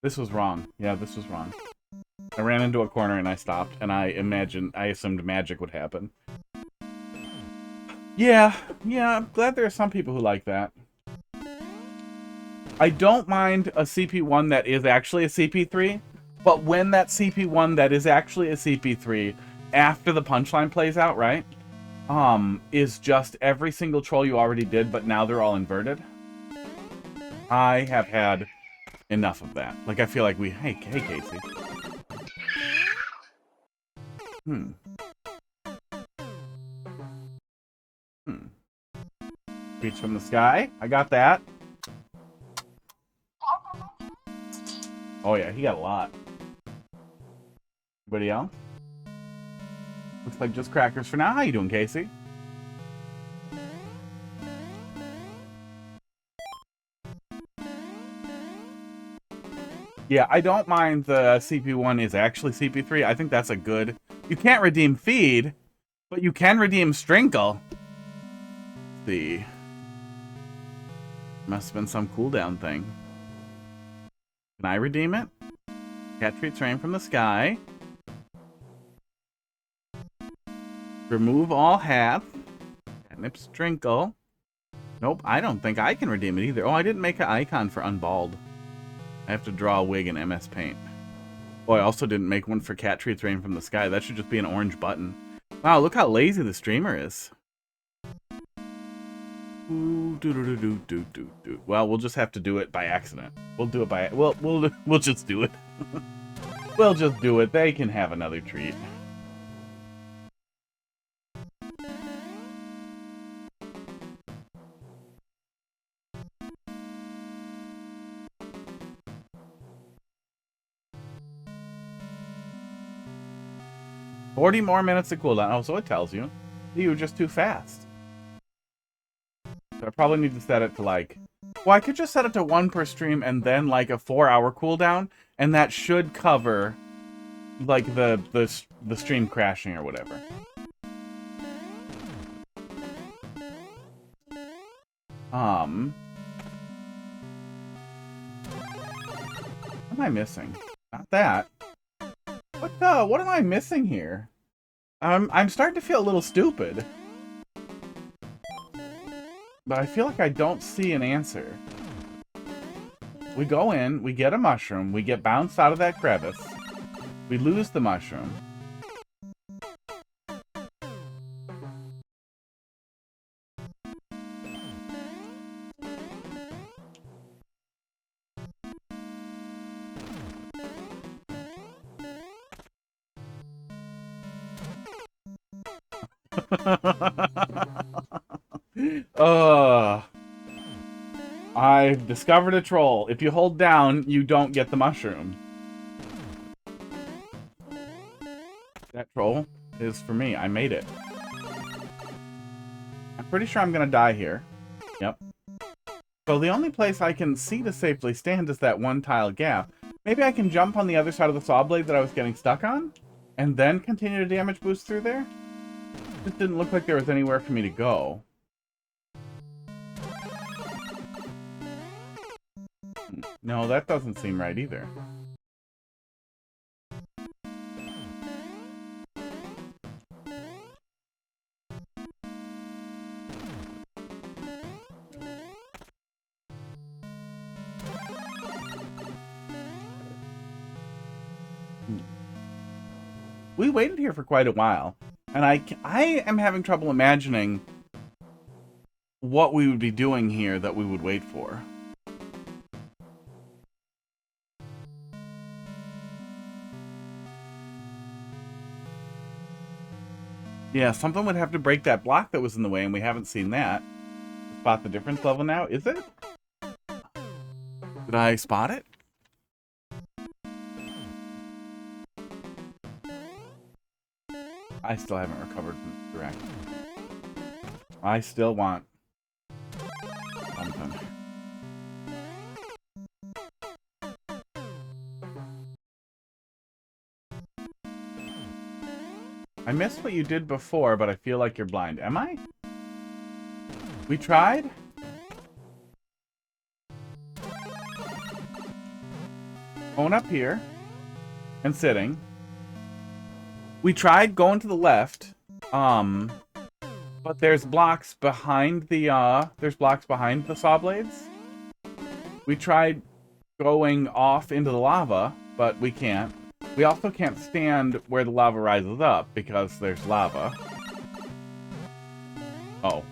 This was wrong. Yeah, this was wrong. I ran into a corner and I stopped, and I assumed magic would happen. Yeah, I'm glad there are some people who like that. I don't mind a CP1 that is actually a CP3, but when that CP1 that is actually a CP3 after the punchline plays out, right? Is just every single troll you already did, but now they're all inverted. I have had enough of that. Like, I feel like hey, Casey. Reach from the sky. I got that. Oh yeah, he got a lot. Anybody else? Looks like just crackers for now. How you doing, Casey? Yeah, I don't mind the CP1 is actually CP3. I think that's a good... You can't redeem feed, but you can redeem Strinkle. Let's see. Must have been some cooldown thing. Can I redeem it? Cat treats rain from the sky. Remove all hats. Catnip Strinkle. Nope, I don't think I can redeem it either. Oh, I didn't make an icon for Unbald. I have to draw a wig in MS Paint. Oh, I also didn't make one for Cat Treats Rain from the Sky. That should just be an orange button. Wow, look how lazy the streamer is. Well, we'll just have to do it by accident. We'll do it by... We'll just do it. We'll just do it. They can have another treat. $40 more minutes of cooldown. Oh, so it tells you. You were just too fast. So I probably need to set it to like... Well, I could just set it to 1 per stream and then like a 4-hour cooldown, and that should cover like the stream crashing or whatever. What am I missing? Not that. What am I missing here? I'm starting to feel a little stupid. But I feel like I don't see an answer. We go in, we get a mushroom, we get bounced out of that crevice. We lose the mushroom. I've discovered a troll. If you hold down, you don't get the mushroom. That troll is for me. I made it. I'm pretty sure I'm gonna die here. Yep. So the only place I can see to safely stand is that one tile gap. Maybe I can jump on the other side of the saw blade that I was getting stuck on, and then continue to damage boost through there? It didn't look like there was anywhere for me to go. No, that doesn't seem right either. We waited here for quite a while, and I am having trouble imagining what we would be doing here that we would wait for. Yeah, something would have to break that block that was in the way, and we haven't seen that. Spot the difference level now, is it? Did I spot it? I still haven't recovered from the direct. I still want something. I missed what you did before, but I feel like you're blind. Am I? We tried? Going up here and sitting. We tried going to the left, but there's blocks behind the saw blades. We tried going off into the lava, but we can't. We also can't stand where the lava rises up because there's lava. Oh.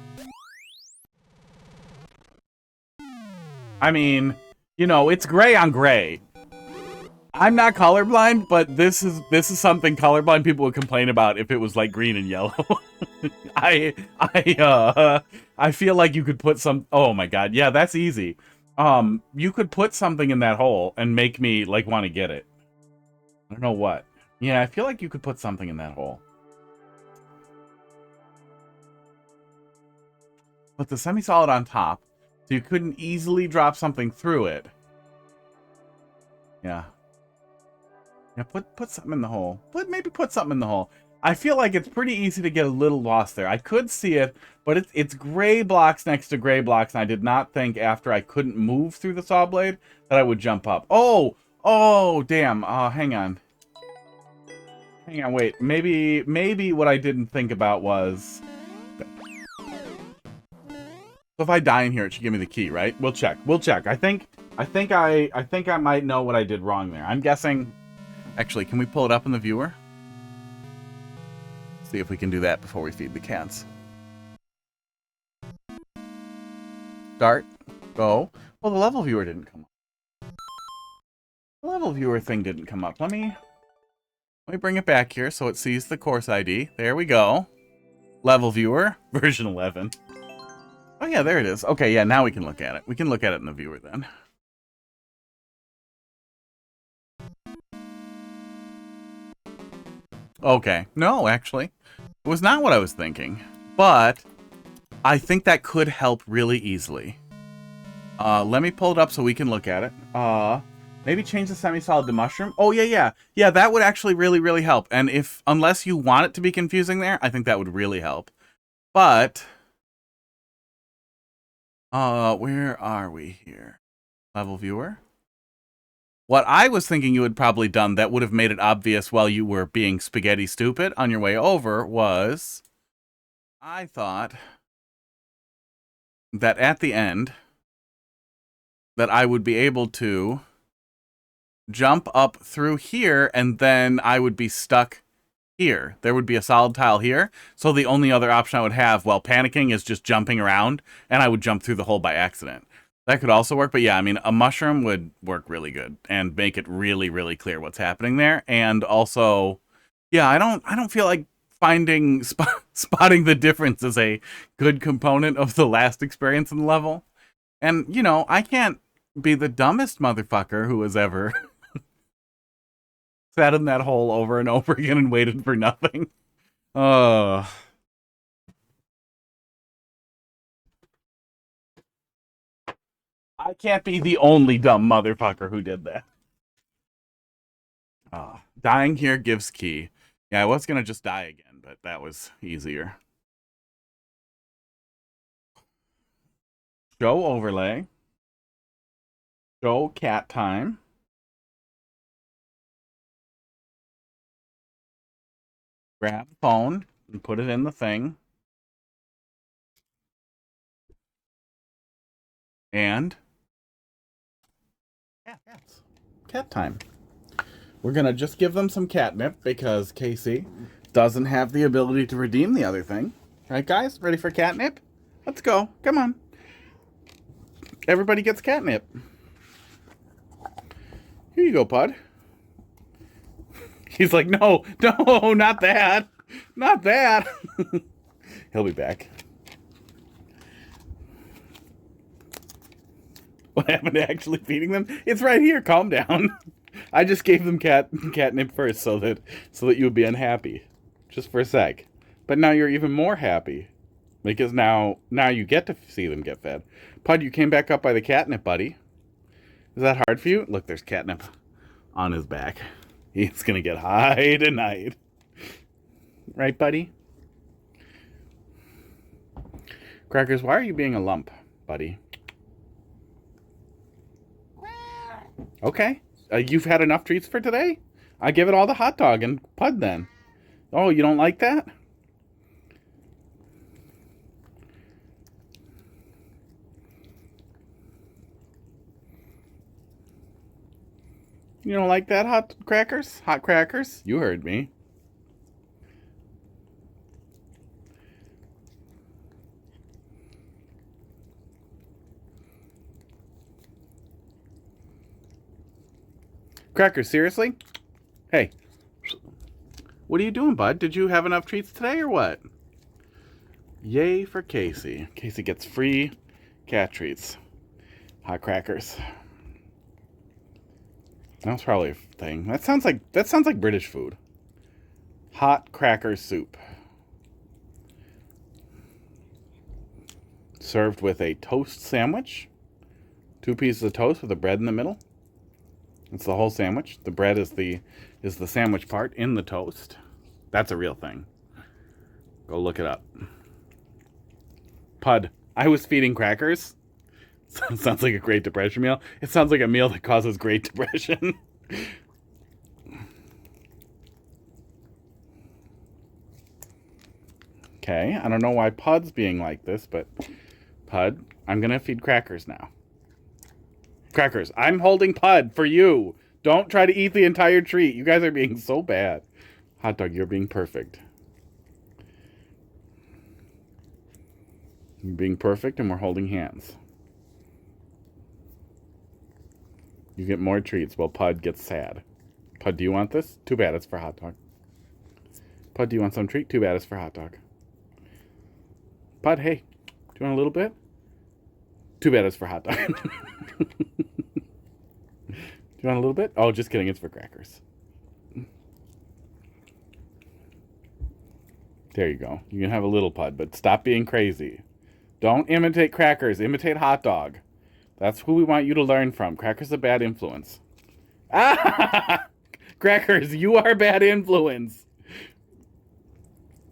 I mean, you know, it's gray on gray. I'm not colorblind, but this is something colorblind people would complain about if it was like green and yellow. I feel like you could put some. Oh my god, yeah, that's easy. You could put something in that hole and make me like want to get it. I don't know what. Yeah, I feel like you could put something in that hole. Put the semi-solid on top, so you couldn't easily drop something through it. Yeah. Yeah, put something in the hole. Maybe put something in the hole. I feel like it's pretty easy to get a little lost there. I could see it, but it's gray blocks next to gray blocks, and I did not think after I couldn't move through the saw blade that I would jump up. Oh, damn. Hang on. Hang on, wait. Maybe what I didn't think about was... So if I die in here, it should give me the key, right? We'll check. I think I might know what I did wrong there. I'm guessing... Actually, can we pull it up in the viewer? See if we can do that before we feed the cats. Start. Go. Well, the level viewer didn't come up. The level viewer thing didn't come up. Let me bring it back here so it sees the course ID. There we go. Level viewer, version 11. Oh yeah, there it is. Okay, yeah, now we can look at it. We can look at it in the viewer then. Okay. No, actually. It was not what I was thinking. But I think that could help really easily. Let me pull it up so we can look at it. Maybe change the semi-solid to mushroom. Oh, yeah. Yeah, that would actually really, really help. And unless you want it to be confusing there, I think that would really help. But, where are we here? Level viewer? What I was thinking you had probably done that would have made it obvious while you were being spaghetti stupid on your way over was... I thought that at the end that I would be able to jump up through here and then I would be stuck here. There would be a solid tile here. So the only other option I would have while panicking is just jumping around and I would jump through the hole by accident. That could also work, but yeah, I mean, a mushroom would work really good and make it really, really clear what's happening there. And also, yeah, I don't feel like spotting the difference is a good component of the last experience in the level. And, you know, I can't be the dumbest motherfucker who has ever sat in that hole over and over again and waited for nothing. I can't be the only dumb motherfucker who did that. Dying here gives key. Yeah, I was gonna just die again, but that was easier. Show overlay. Show cat time. Grab the phone and put it in the thing. And cats. Cat time. We're gonna just give them some catnip because Casey doesn't have the ability to redeem the other thing. Right, guys? Ready for catnip? Let's go. Come on. Everybody gets catnip. Here you go, bud. He's like, no, not that. Not that. He'll be back. What happened to actually feeding them? It's right here. Calm down. I just gave them catnip first so that you would be unhappy. Just for a sec. But now you're even more happy. Because now you get to see them get fed. Pud, you came back up by the catnip, buddy. Is that hard for you? Look, there's catnip on his back. He's gonna get high tonight. Right, buddy? Crackers, why are you being a lump, buddy? Okay. You've had enough treats for today? I give it all the hot dog and Pud then. Oh, you don't like that? You don't like that, hot crackers? Hot crackers? You heard me. Crackers, seriously? Hey. What are you doing, bud? Did you have enough treats today or what? Yay for Casey. Casey gets free cat treats. Hot crackers. That's probably a thing. That sounds like British food. Hot cracker soup. Served with a toast sandwich. 2 pieces of toast with the bread in the middle. It's the whole sandwich. The bread is the sandwich part in the toast. That's a real thing. Go look it up. Pud, I was feeding crackers. Sounds like a Great Depression meal. It sounds like a meal that causes Great Depression. Okay, I don't know why Pud's being like this, but Pud, I'm gonna feed crackers now. Crackers, I'm holding Pud for you. Don't try to eat the entire treat. You guys are being so bad. Hot dog, you're being perfect. You're being perfect, and we're holding hands. You get more treats while Pud gets sad. Pud, do you want this? Too bad it's for hot dog. Pud, do you want some treat? Too bad it's for hot dog. Pud, hey, do you want a little bit? Too bad it's for hot dog. Do you want a little bit? Oh, just kidding. It's for crackers. There you go. You can have a little, Pud, but stop being crazy. Don't imitate crackers. Imitate hot dog. That's who we want you to learn from. Crackers a bad influence. Ah! Crackers, you are a bad influence.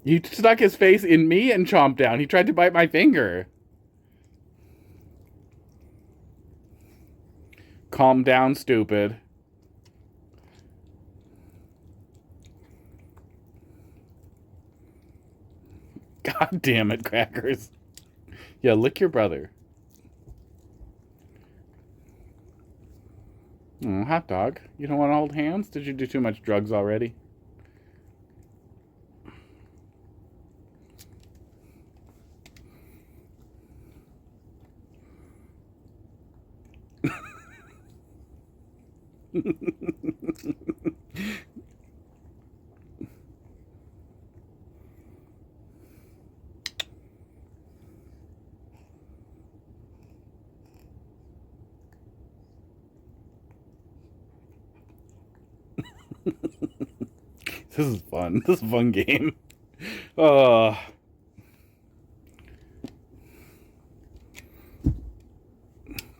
He stuck his face in me and chomped down. He tried to bite my finger. Calm down, stupid. God damn it, Crackers. Yeah, lick your brother. Oh, hot dog. You don't want to hold hands? Did you do too much drugs already? This is fun. This is a fun game.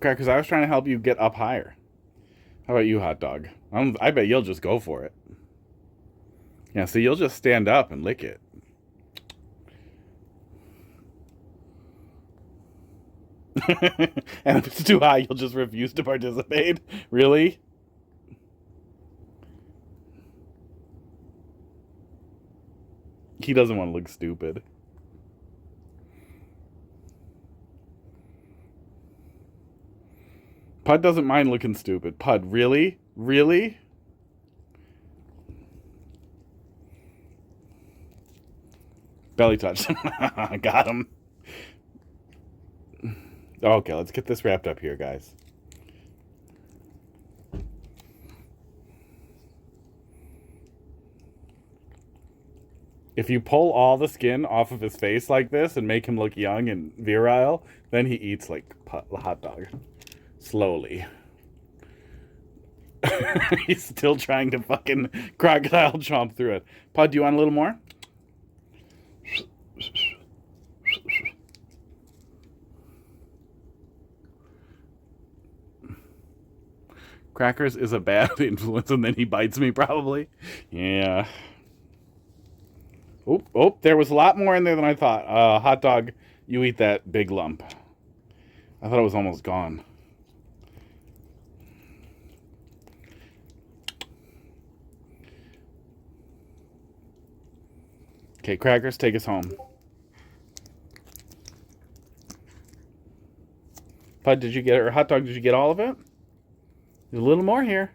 Crackers, I was trying to help you get up higher. How about you, hot dog? I bet you'll just go for it. Yeah, so you'll just stand up and lick it. And if it's too high, you'll just refuse to participate? Really? He doesn't want to look stupid. Pud doesn't mind looking stupid. Pud, really? Really? Belly touch. Got him. Okay, let's get this wrapped up here, guys. If you pull all the skin off of his face like this and make him look young and virile, then he eats like a hot dog. Slowly. He's still trying to fucking crocodile chomp through it. Pud, do you want a little more? Crackers is a bad influence, and then he bites me, probably. Yeah. Oh, there was a lot more in there than I thought. Hot dog, you eat that big lump. I thought it was almost gone. Okay, Crackers, take us home. Pud, did you get it? Or Hot dog, did you get all of it? There's a little more here.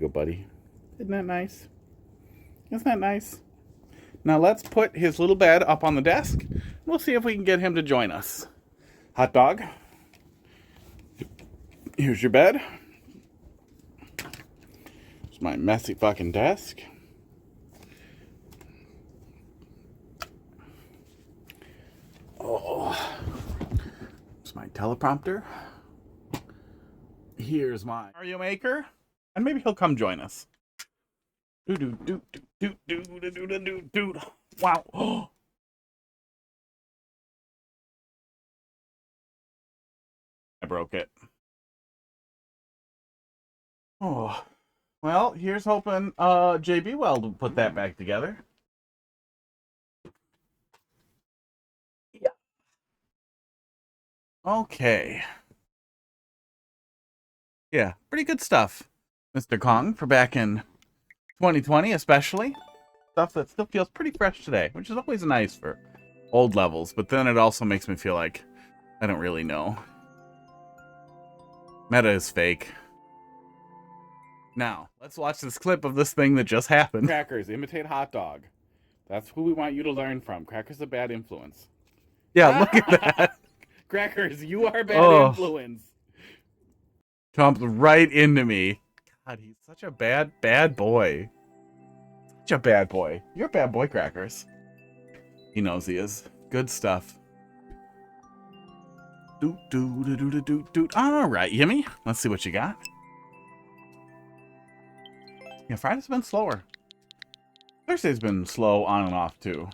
go, buddy. Isn't that nice? Isn't that nice? Now let's put his little bed up on the desk. We'll see if we can get him to join us. Hot dog. Here's your bed. It's my messy fucking desk. Oh, it's my teleprompter. Here's my Mario Maker, and maybe he'll come join us. Wow. I broke it. Oh, well, here's hoping JB will put that back together. Yeah. Okay. Yeah, pretty good stuff, Mr. Kong, for back in 2020, especially. Stuff that still feels pretty fresh today, which is always nice for old levels, but then it also makes me feel like I don't really know. Meta is fake. Now, let's watch this clip of this thing that just happened. Crackers, imitate hot dog. That's who we want you to learn from. Crackers a bad influence. Yeah, look at that. Crackers, you are a bad influence. Jumped right into me. God, he's such a bad boy. Such a bad boy. You're a bad boy, Crackers. He knows he is. Good stuff. All right, Yimmy. Let's see what you got. Yeah, Friday's been slower. Thursday's been slow on and off, too.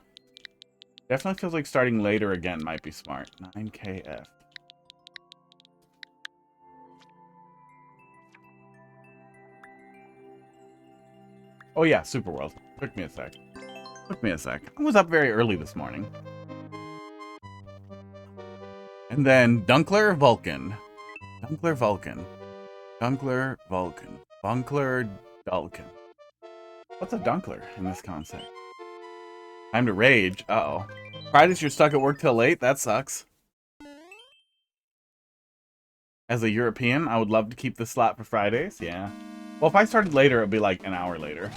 Definitely feels like starting later again might be smart. 9KF. Oh, yeah, Super World. Took me a sec. I was up very early this morning. And then Dunkler Vulcan. Dunkler Vulcan. Bunkler Dulcan. What's a Dunkler in this concept? Time to rage. Uh-oh. Fridays you're stuck at work till late? That sucks. As a European, I would love to keep the slot for Fridays. Yeah. Well, if I started later, it'd be like an hour later.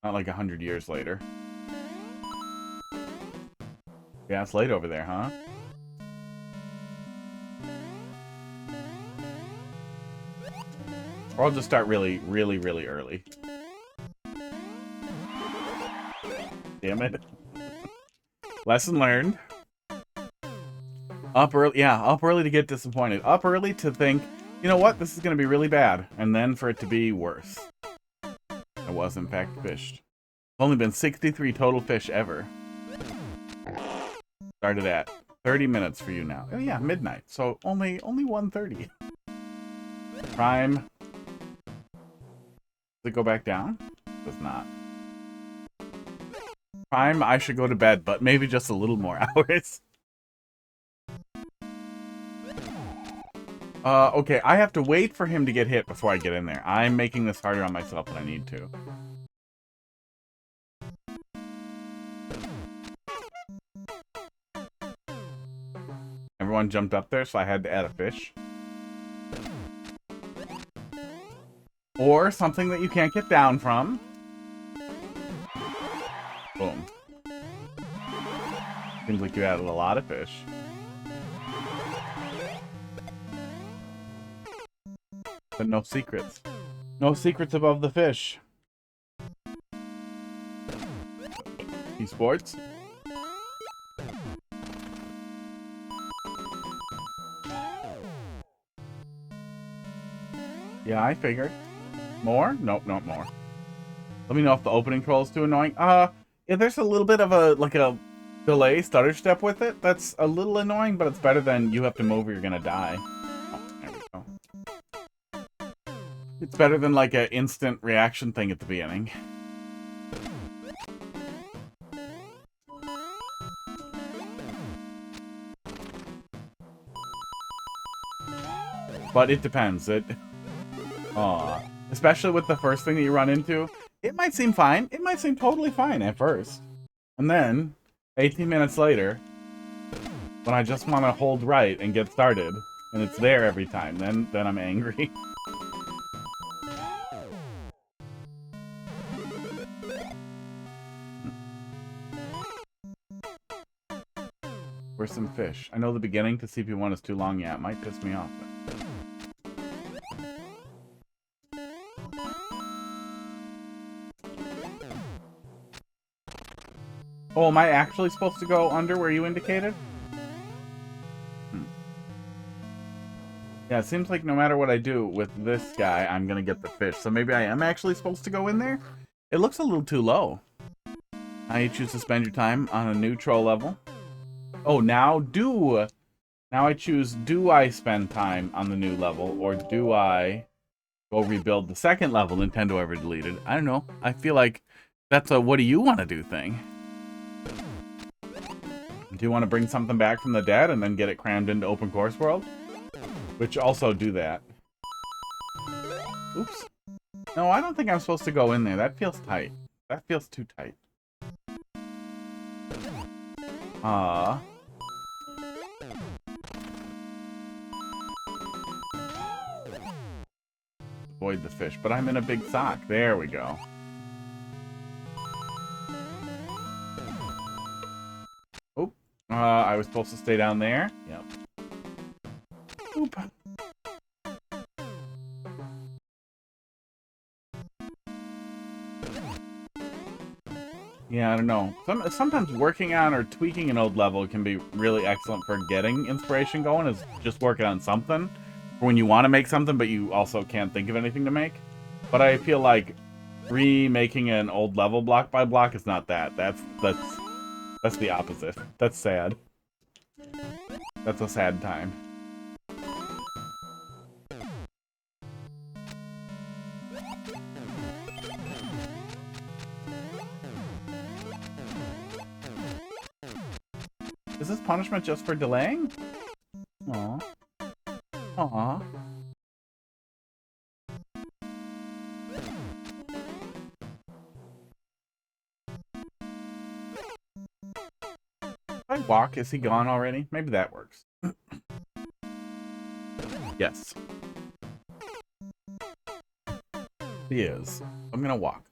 Not like 100 years later. Yeah, it's late over there, huh? Or I'll just start really early. Damn it. Lesson learned. Up early, yeah, up early to get disappointed. Up early to think, you know what, this is going to be really bad. And then for it to be worse. I was, in fact, fished. Only been 63 total fish ever. Started at 30 minutes for you now. Oh yeah, midnight. So only 1:30. Prime. Does it go back down? Does not. Prime, I should go to bed, but maybe just a little more hours. Okay, I have to wait for him to get hit before I get in there. I'm making this harder on myself than I need to. Everyone jumped up there, so I had to add a fish. Or something that you can't get down from. Boom. Seems like you added a lot of fish. But no secrets. No secrets above the fish. Esports? Yeah, I figured. More? Nope, not more. Let me know if the opening troll is too annoying. Yeah, there's a little bit of a, like a delay stutter step with it. That's a little annoying, but it's better than you have to move or you're gonna die. Oh, there we go. It's better than like an instant reaction thing at the beginning. But it depends. Especially with the first thing that you run into, it might seem fine. It might seem totally fine at first. And then, 18 minutes later, when I just want to hold right and get started, and it's there every time, then I'm angry. Where's some fish? I know the beginning to CP1 is too long. Yeah, it might piss me off. Oh, am I actually supposed to go under where you indicated? Yeah, it seems like no matter what I do with this guy, I'm gonna get the fish. So maybe I am actually supposed to go in there? It looks a little too low. I choose to spend your time on a new troll level. Oh, now I choose, do I spend time on the new level, or do I go rebuild the second level Nintendo ever deleted? I don't know. I feel like that's a what do you want to do thing. Do you want to bring something back from the dead and then get it crammed into open course world? Which also do that. Oops. No, I don't think I'm supposed to go in there. That feels tight. That feels too tight. Avoid the fish, but I'm in a big sock. There we go. Oop. I was supposed to stay down there. Yep. Oop. Yeah, I don't know. Sometimes working on or tweaking an old level can be really excellent for getting inspiration going, is just working on something for when you want to make something, but you also can't think of anything to make. But I feel like remaking an old level block by block is not that. That's the opposite. That's sad. That's a sad time. Is this punishment just for delaying? Aww. Aww. If I walk, is he gone already? Maybe that works. Yes. He is. I'm gonna walk.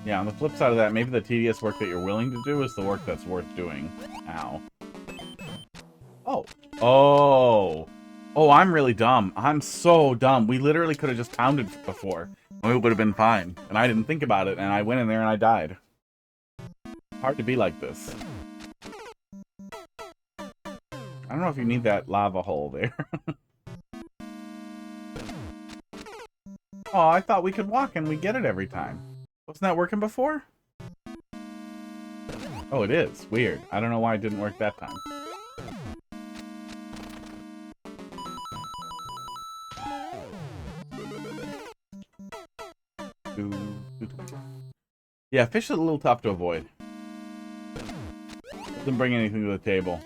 Yeah, on the flip side of that, maybe the tedious work that you're willing to do is the work that's worth doing. Ow. Oh. Oh. Oh, I'm really dumb. I'm so dumb. We literally could have just pounded before. And we would have been fine. And I didn't think about it, and I went in there and I died. Hard to be like this. I don't know if you need that lava hole there. Oh, I thought we could walk and we get it every time. Wasn't that working before? Oh, it is. Weird. I don't know why it didn't work that time. Yeah, fish is a little tough to avoid. Doesn't bring anything to the table.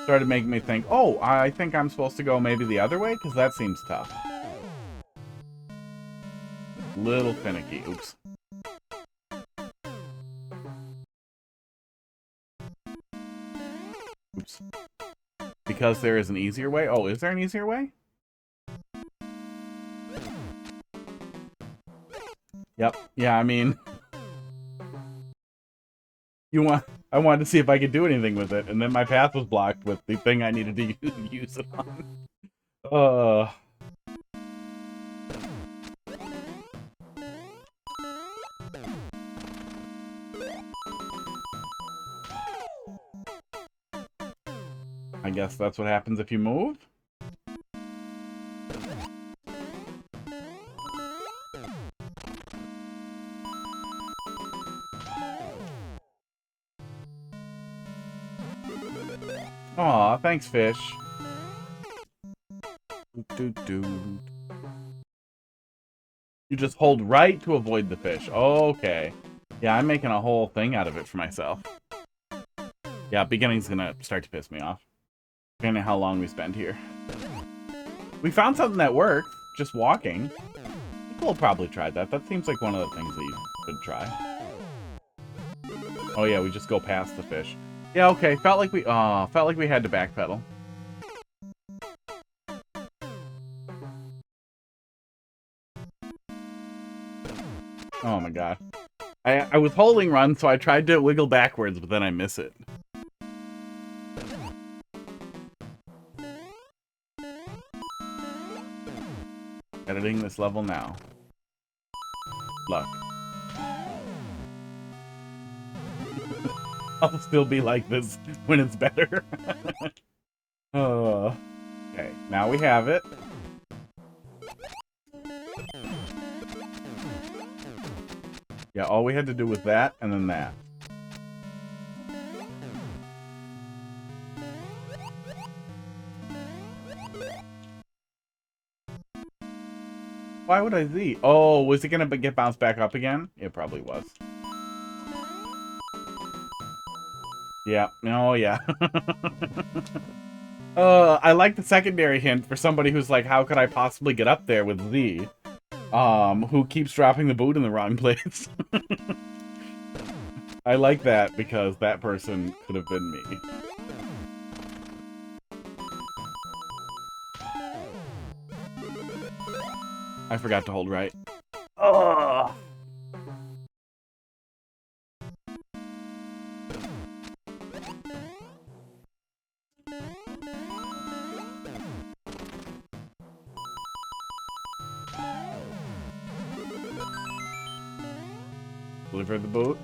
Started making me think, oh, I think I'm supposed to go maybe the other way, because that seems tough. Little finicky. Oops. Oops. Because there is an easier way? Oh, is there an easier way? Yep. Yeah, I mean... I wanted to see if I could do anything with it, and then my path was blocked with the thing I needed to use it on. I guess that's what happens if you move? Aw, thanks, fish. You just hold right to avoid the fish. Okay. Yeah, I'm making a whole thing out of it for myself. Yeah, beginning's gonna start to piss me off. Depending on how long we spend here. We found something that worked. Just walking. People will probably try that. That seems like one of the things that you could try. Oh yeah, we just go past the fish. Yeah, okay. Felt like we had to backpedal. Oh my god. I was holding run, so I tried to wiggle backwards, but then I miss it. Editing this level now. Luck. I'll still be like this when it's better. Okay, now we have it. Yeah, all we had to do was that, and then that. Why would I Z? Oh, was it gonna get bounced back up again? It probably was. Yeah. Oh, yeah. I like the secondary hint for somebody who's like, how could I possibly get up there with Z? Who keeps dropping the boot in the wrong place. I like that because that person could have been me. I forgot to hold right. Ugh. Deliver the boot.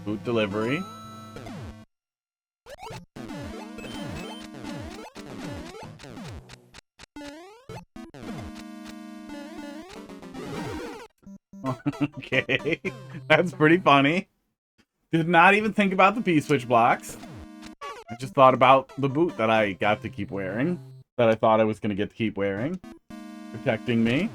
Boot delivery. Okay. That's pretty funny. Did not even think about the P-switch blocks. I just thought about the boot that I got to keep wearing. That I thought I was going to get to keep wearing. Protecting me.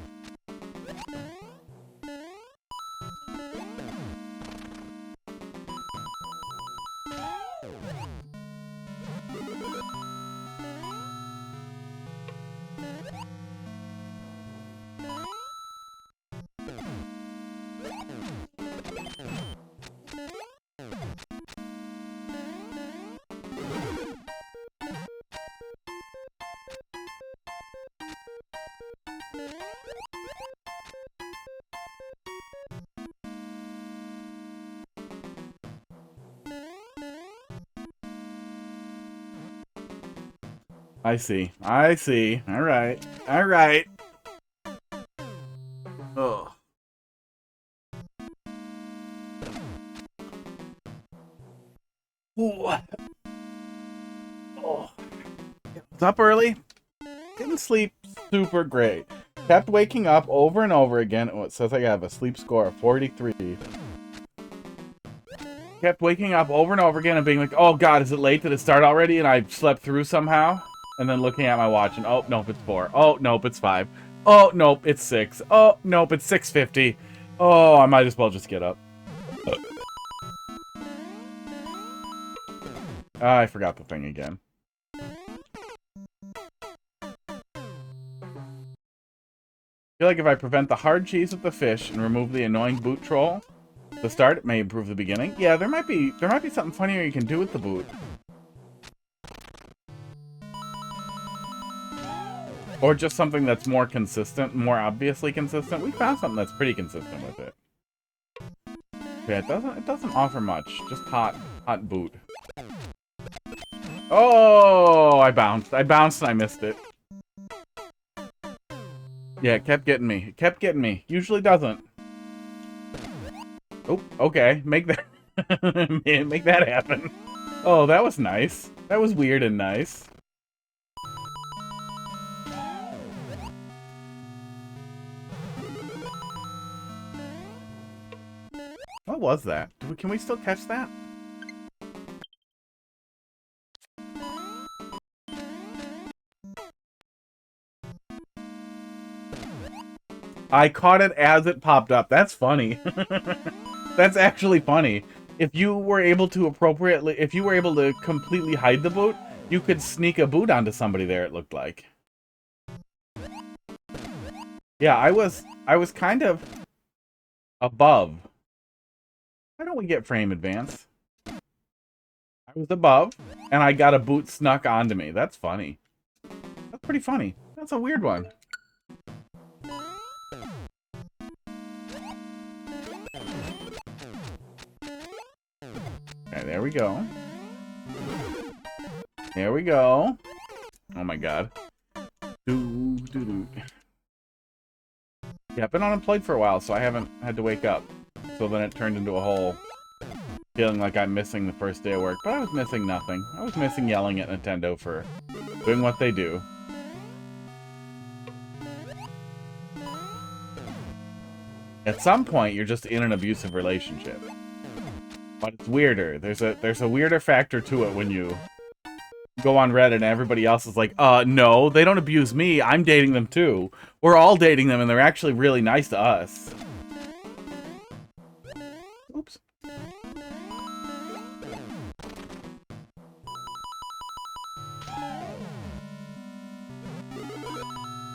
I see. I see. All right. All right. Ugh. Ooh. Oh. Was up early. Didn't sleep super great. Kept waking up over and over again. Oh, it says I have a sleep score of 43. Kept waking up over and over again and being like, oh god, is it late? Did it start already? And I slept through somehow. And then looking at my watch and, oh, nope, it's 4. Oh, nope, it's 5. Oh, nope, it's 6. Oh, nope, it's 6:50. Oh, I might as well just get up. I forgot the thing again. I feel like if I prevent the hard cheese with the fish and remove the annoying boot troll, the start it may improve the beginning. Yeah, there might be something funnier you can do with the boot. Or just something that's more consistent, more obviously consistent. We found something that's pretty consistent with it. Yeah, it doesn't offer much. Just hot boot. Oh, I bounced. I bounced and I missed it. Yeah, it kept getting me. It kept getting me. Usually doesn't. Oh, okay. Make that make that happen. Oh, that was nice. That was weird and nice. What was that? Can we still catch that? I caught it as it popped up. That's funny. That's actually funny. If you were able to completely hide the boot, you could sneak a boot onto somebody there, it looked like. Yeah, I was kind of above. Why don't we get frame advance? I I was above, and I got a boot snuck onto me. That's funny. That's pretty funny. That's a weird one. Okay, there we go. There we go. Oh my god. Yeah, I've been unemployed for a while, so I haven't had to wake up. So then it turned into a whole feeling like I'm missing the first day of work. But I was missing nothing. I was missing yelling at Nintendo for doing what they do. At some point, you're just in an abusive relationship. But it's weirder. There's a weirder factor to it when you go on Reddit and everybody else is like, no, they don't abuse me. I'm dating them too. We're all dating them and they're actually really nice to us. Oops.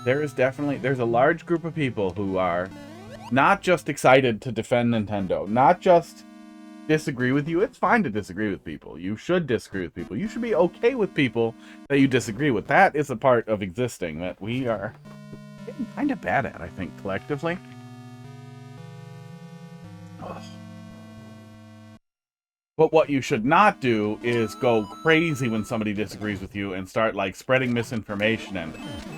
There's a large group of people who are not just excited to defend Nintendo, not just disagree with you. It's fine to disagree with people. You should disagree with people. You should be okay with people that you disagree with. That is a part of existing that we are getting kind of bad at, I think, collectively. Ugh. But what you should not do is go crazy when somebody disagrees with you and start, like, spreading misinformation and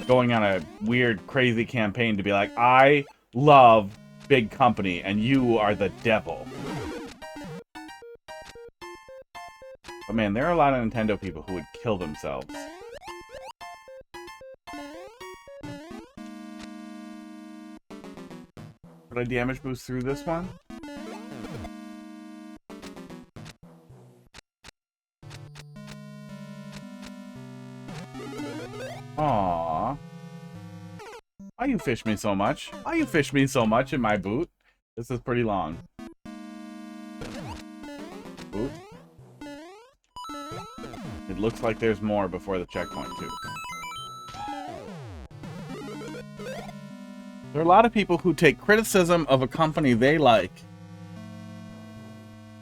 going on a weird, crazy campaign to be like, I love big company and you are the devil. But man, there are a lot of Nintendo people who would kill themselves. Would I damage boost through this one? Aww. Why you fish me so much? Why you fish me so much in my boot? This is pretty long. Boot. It looks like there's more before the checkpoint, too. There are a lot of people who take criticism of a company they like.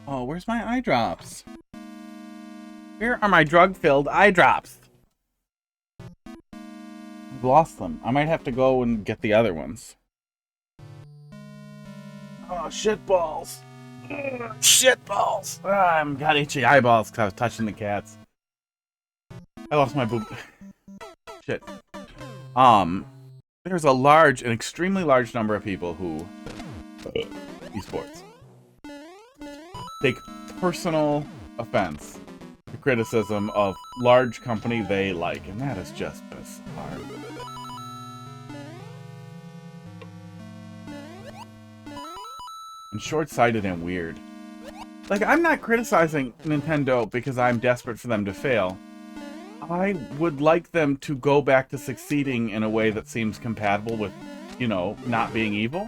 Oh, where's my eye drops? Where are my drug-filled eye drops? I've lost them. I might have to go and get the other ones. Oh, shit balls. Shit balls. I've got itchy eyeballs because I was touching the cats. I lost my boot. Shit. There's an extremely large number of people who esports take personal offense to criticism of large company they like, and that is just bizarre. And short-sighted and weird. Like, I'm not criticizing Nintendo because I'm desperate for them to fail. I would like them to go back to succeeding in a way that seems compatible with, you know, not being evil.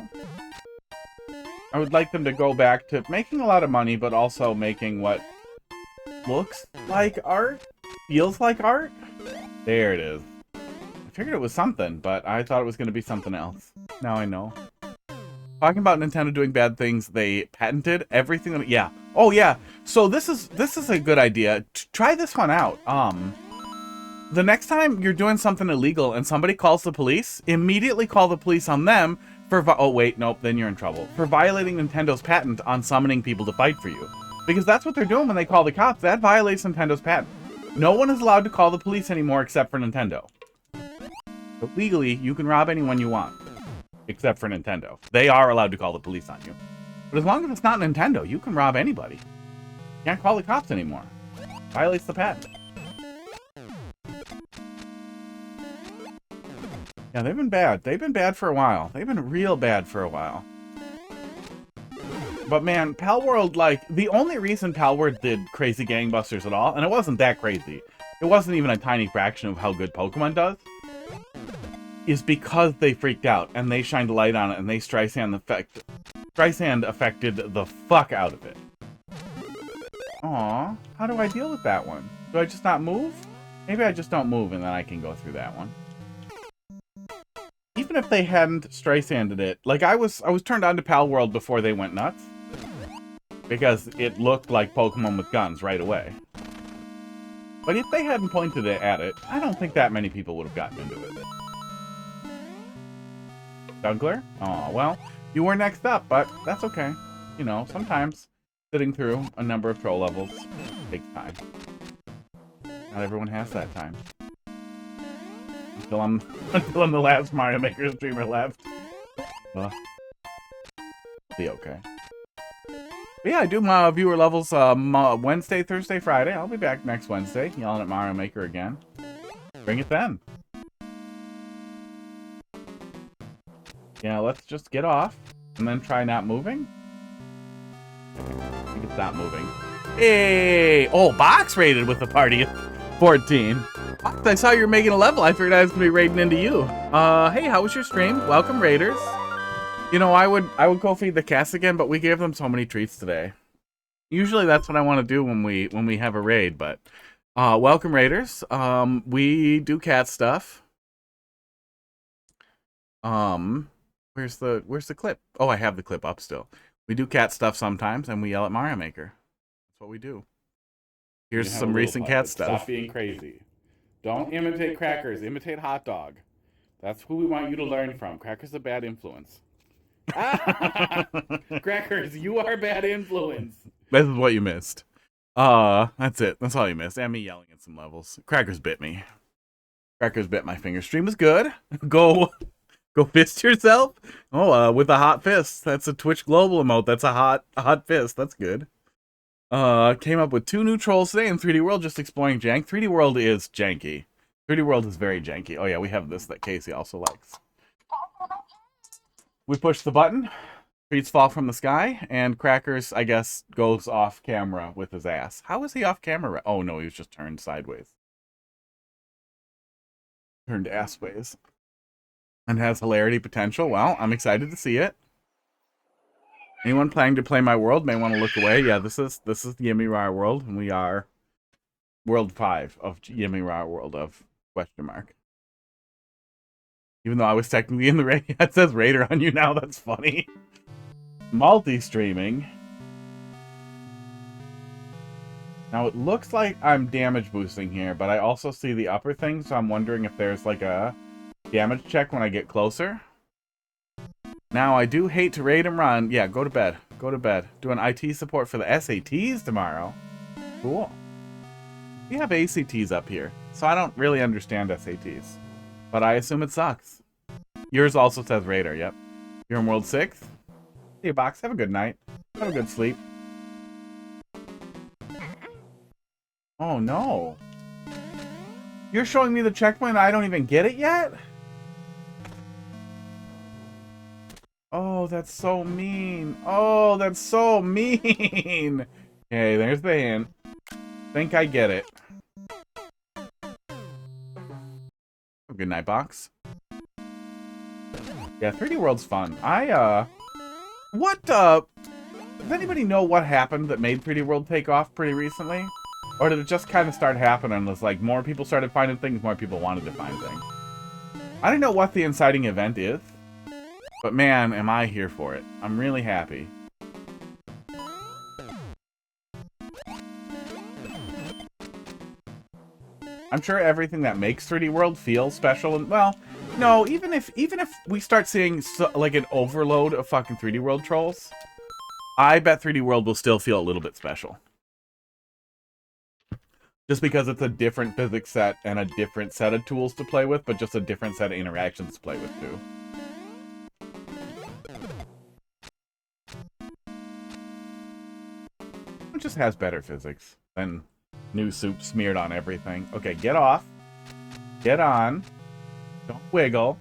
I would like them to go back to making a lot of money, but also making what looks like art, feels like art. There it is. I figured it was something, but I thought it was going to be something else. Now I know. Talking about Nintendo doing bad things, they patented everything that... Yeah. Oh, yeah. So this is a good idea. Try this one out. The next time you're doing something illegal and somebody calls the police, immediately call the police on them for... Oh, wait. Nope. Then you're in trouble. For violating Nintendo's patent on summoning people to fight for you. Because that's what they're doing when they call the cops. That violates Nintendo's patent. No one is allowed to call the police anymore except for Nintendo. But legally, you can rob anyone you want. Except for Nintendo. They are allowed to call the police on you. But as long as it's not Nintendo, you can rob anybody. You can't call the cops anymore. Violates the patent. Yeah, they've been bad. They've been bad for a while. They've been real bad for a while. But man, Palworld, like, the only reason Palworld did crazy gangbusters at all, and it wasn't that crazy. It wasn't even a tiny fraction of how good Pokemon does. Is because they freaked out, and they shined a light on it, and they Streisand affected the fuck out of it. Aw, how do I deal with that one? Do I just not move? Maybe I just don't move, and then I can go through that one. Even if they hadn't Streisanded it, like I was turned on to Palworld before they went nuts. Because it looked like Pokemon with guns right away. But if they hadn't pointed at it, I don't think that many people would have gotten into it. Juggler? Oh, well, you were next up, but that's okay. You know, sometimes sitting through a number of troll levels takes time. Not everyone has that time. Until I'm the last Mario Maker streamer left. Be okay. But yeah, I do my viewer levels Wednesday, Thursday, Friday. I'll be back next Wednesday, yelling at Mario Maker again. Bring it then. Yeah, let's just get off and then try not moving. I think it's not moving. Hey! Oh, Box raided with the party of 14. Box, I saw you were making a level. I figured I was going to be raiding into you. Hey, how was your stream? Welcome, raiders. You know, I would go feed the cats again, but we gave them so many treats today. Usually that's what I want to do when we have a raid, but welcome, raiders. We do cat stuff. Where's the clip? Oh, I have the clip up still. We do cat stuff sometimes, and we yell at Mario Maker. That's what we do. Here's some recent cat stuff. Stop being crazy. Don't imitate Crackers. Imitate Hot Dog. That's who we want you to learn from. Crackers a bad influence. Crackers, you are a bad influence. This is what you missed. That's it. That's all you missed. And me yelling at some levels. Crackers bit me. Crackers bit my finger. Stream was good. Go fist yourself. Oh, with a hot fist. That's a Twitch Global emote. That's a hot fist. That's good. Came up with 2 new trolls today in 3D World, just exploring jank. 3D World is janky. 3D World is very janky. Oh yeah, we have this that Casey also likes. We push the button, treats fall from the sky, and Crackers, I guess, goes off camera with his ass. How is he off camera? Oh no, he was just turned sideways. Turned assways. And has hilarity potential. Well, I'm excited to see it. Anyone planning to play my world may want to look away. Yeah, this is the YimmyRawr world, and we are World 5 of YimmyRawr world of question mark. Even though I was technically in the raid, it says Raider on you now. That's funny. Multi-streaming. Now it looks like I'm damage boosting here, but I also see the upper thing, so I'm wondering if there's like a damage check when I get closer. Now I do hate to raid and run. Yeah, go to bed. Go to bed. Doing IT support for the SATs tomorrow. Cool. We have ACTs up here, so I don't really understand SATs. But I assume it sucks. Yours also says Raider, yep. You're in World 6? See you, Box. Have a good night. Have a good sleep. Oh, no. You're showing me the checkpoint and I don't even get it yet? Oh, that's so mean. Oh, that's so mean. Okay, there's the hint. Think I get it. Good night, Box. Yeah, 3D World's fun. Does anybody know what happened that made 3D World take off pretty recently? Or did it just kind of start happening and was like more people started finding things, more people wanted to find things? I don't know what the inciting event is, but man, am I here for it. I'm really happy. I'm sure everything that makes 3D World feel special, and well, no, even if we start seeing like an overload of fucking 3D World trolls, I bet 3D World will still feel a little bit special. Just because it's a different physics set and a different set of tools to play with, but just a different set of interactions to play with too. It just has better physics than new soup smeared on everything. Okay, get off. Get on. Don't wiggle.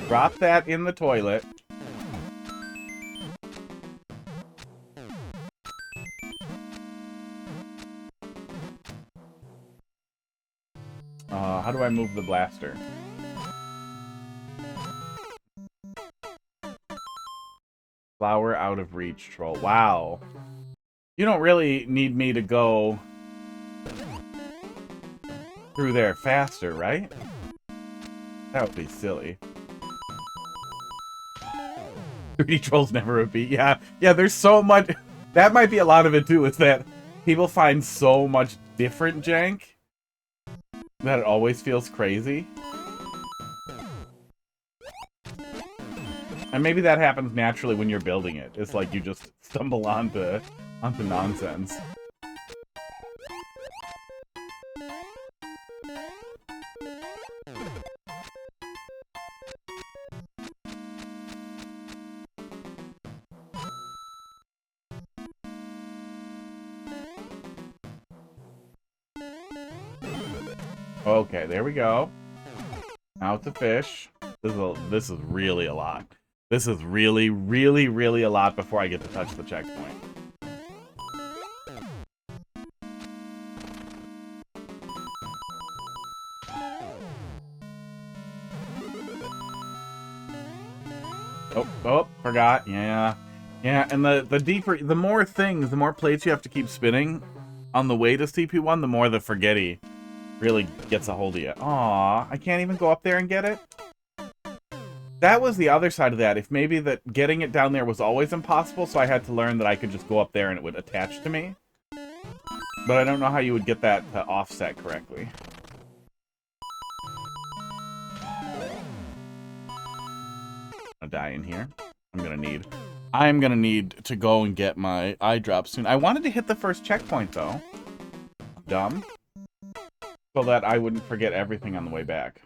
Drop that in the toilet. How do I move the blaster? Flower out of reach, troll. Wow. You don't really need me to go through there faster, right? That would be silly. 3D trolls never repeat. Yeah, there's so much. That might be a lot of it too, is that people find so much different jank that it always feels crazy. And maybe that happens naturally when you're building it. It's like you just stumble onto nonsense. Okay, there we go. Now it's a fish. This is really a lot. This is really, really, really a lot before I get to touch the checkpoint. Oh, forgot. Yeah. Yeah, and the more things, the more plates you have to keep spinning on the way to CP1, the more the forgetty really gets a hold of you. Aw, I can't even go up there and get it? That was the other side of that. If maybe that getting it down there was always impossible, so I had to learn that I could just go up there and it would attach to me. But I don't know how you would get that to offset correctly. I'll die in here. I'm gonna need to go and get my eye drop soon. I wanted to hit the first checkpoint though. Dumb. So that I wouldn't forget everything on the way back.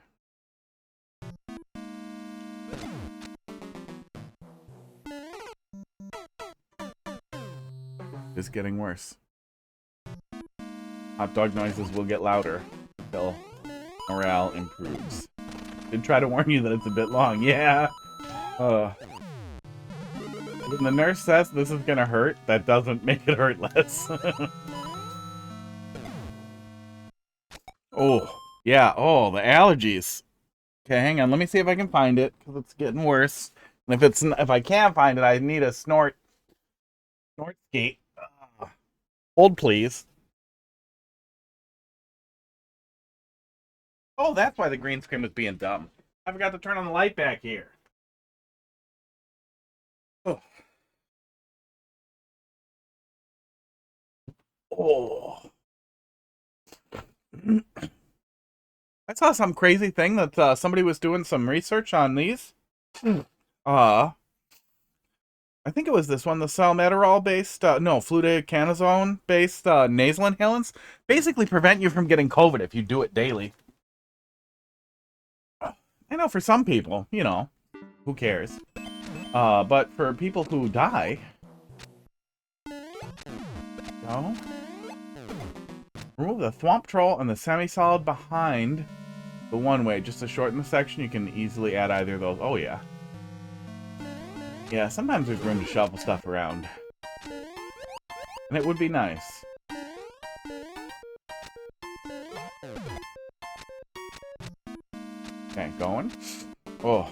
It's getting worse. Hot dog noises will get louder until morale improves. Did try to warn you that it's a bit long. Yeah. When the nurse says this is gonna hurt, that doesn't make it hurt less. Oh, yeah. Oh, the allergies. Okay, hang on. Let me see if I can find it, because it's getting worse. And if I can't find it, I need a snort skate. Hold, please. Oh, that's why the green screen was being dumb. I forgot to turn on the light back here. Oh. Oh. I saw some crazy thing that somebody was doing some research on these. I think it was this one, the salmeterol-based, fluticasone-based nasal inhalants. Basically prevent you from getting COVID if you do it daily. I know for some people, you know, who cares? But for people who die... No? Remove the thwomp troll and the semi-solid behind the one-way. Just to shorten the section, you can easily add either of those. Oh, yeah. Yeah, sometimes there's room to shuffle stuff around. And it would be nice. Okay, going. Oh.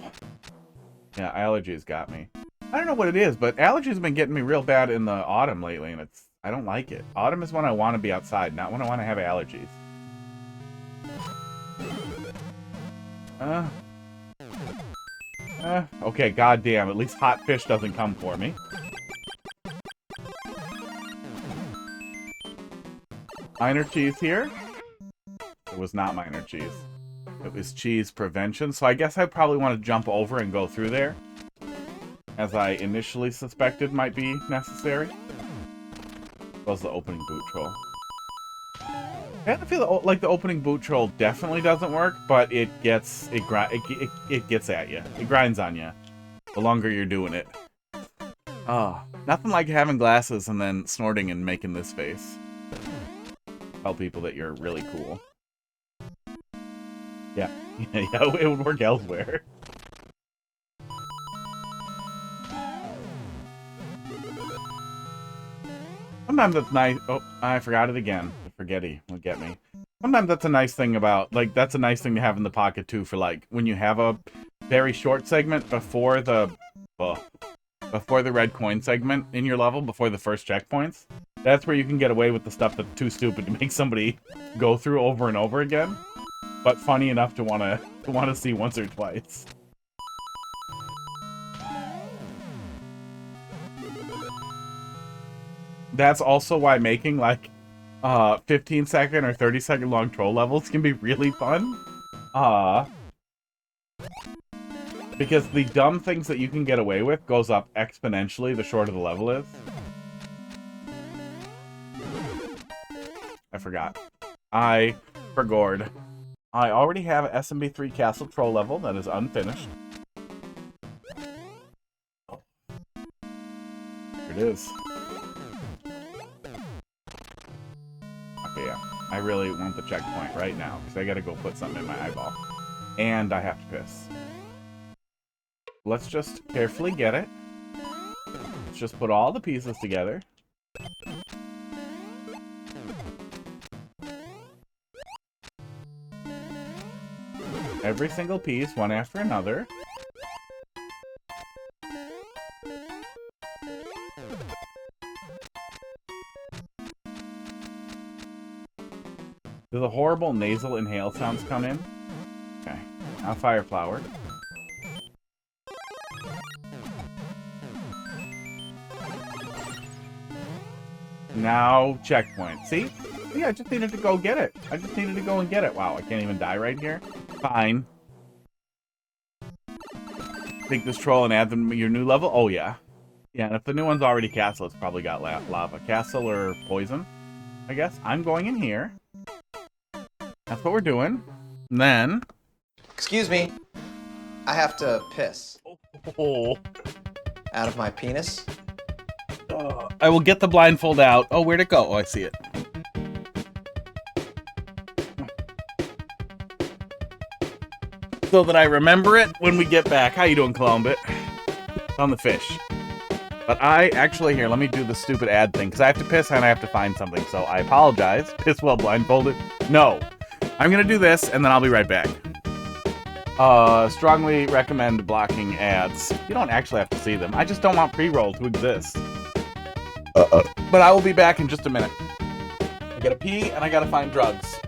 Yeah, allergies got me. I don't know what it is, but allergies have been getting me real bad in the autumn lately, and I don't like it. Autumn is when I want to be outside, not when I want to have allergies. Okay, goddamn. At least hot fish doesn't come for me. Minor cheese here. It was not minor cheese. It was cheese prevention, so I guess I probably want to jump over and go through there, as I initially suspected might be necessary. Was the opening boot troll. I have to feel like the opening boot troll definitely doesn't work, but it gets at you. It grinds on you the longer you're doing it. Oh, nothing like having glasses and then snorting and making this face. Tell people that you're really cool. Yeah, yeah, it would work elsewhere. Sometimes that's nice. Oh, I forgot it again. The forgetty will get me. Sometimes that's a nice thing about, like, that's a nice thing to have in the pocket, too, for, like, when you have a very short segment before the red coin segment in your level, before the first checkpoints. That's where you can get away with the stuff that's too stupid to make somebody go through over and over again, but funny enough to want to see once or twice. That's also why making, like, 15-second or 30-second long troll levels can be really fun. Because the dumb things that you can get away with goes up exponentially the shorter the level is. I forgot. I forgored. I already have an SMB3 Castle Troll level that is unfinished. Here it is. Okay, yeah. I really want the checkpoint right now, because I gotta go put something in my eyeball. And I have to piss. Let's just carefully get it. Let's just put all the pieces together. Every single piece, one after another. Do the horrible nasal inhale sounds come in? Okay. Now fire flower. Now checkpoint. See? Yeah, I just needed to go get it. I just needed to go and get it. Wow, I can't even die right here. Fine. Take this troll and add them to your new level? Oh, yeah. Yeah, and if the new one's already castle, it's probably got lava. Castle or poison, I guess. I'm going in here. That's what we're doing. And then... Excuse me. I have to piss. Oh. Out of my penis? I will get the blindfold out. Oh, where'd it go? Oh, I see it. So that I remember it when we get back. How you doing, Columbit? On the fish. But I actually, here, let me do the stupid ad thing, because I have to piss and I have to find something, so I apologize. Piss while blindfolded? No. I'm gonna do this, and then I'll be right back. Strongly recommend blocking ads. You don't actually have to see them. I just don't want pre-roll to exist. But I will be back in just a minute. I gotta pee, and I gotta find drugs.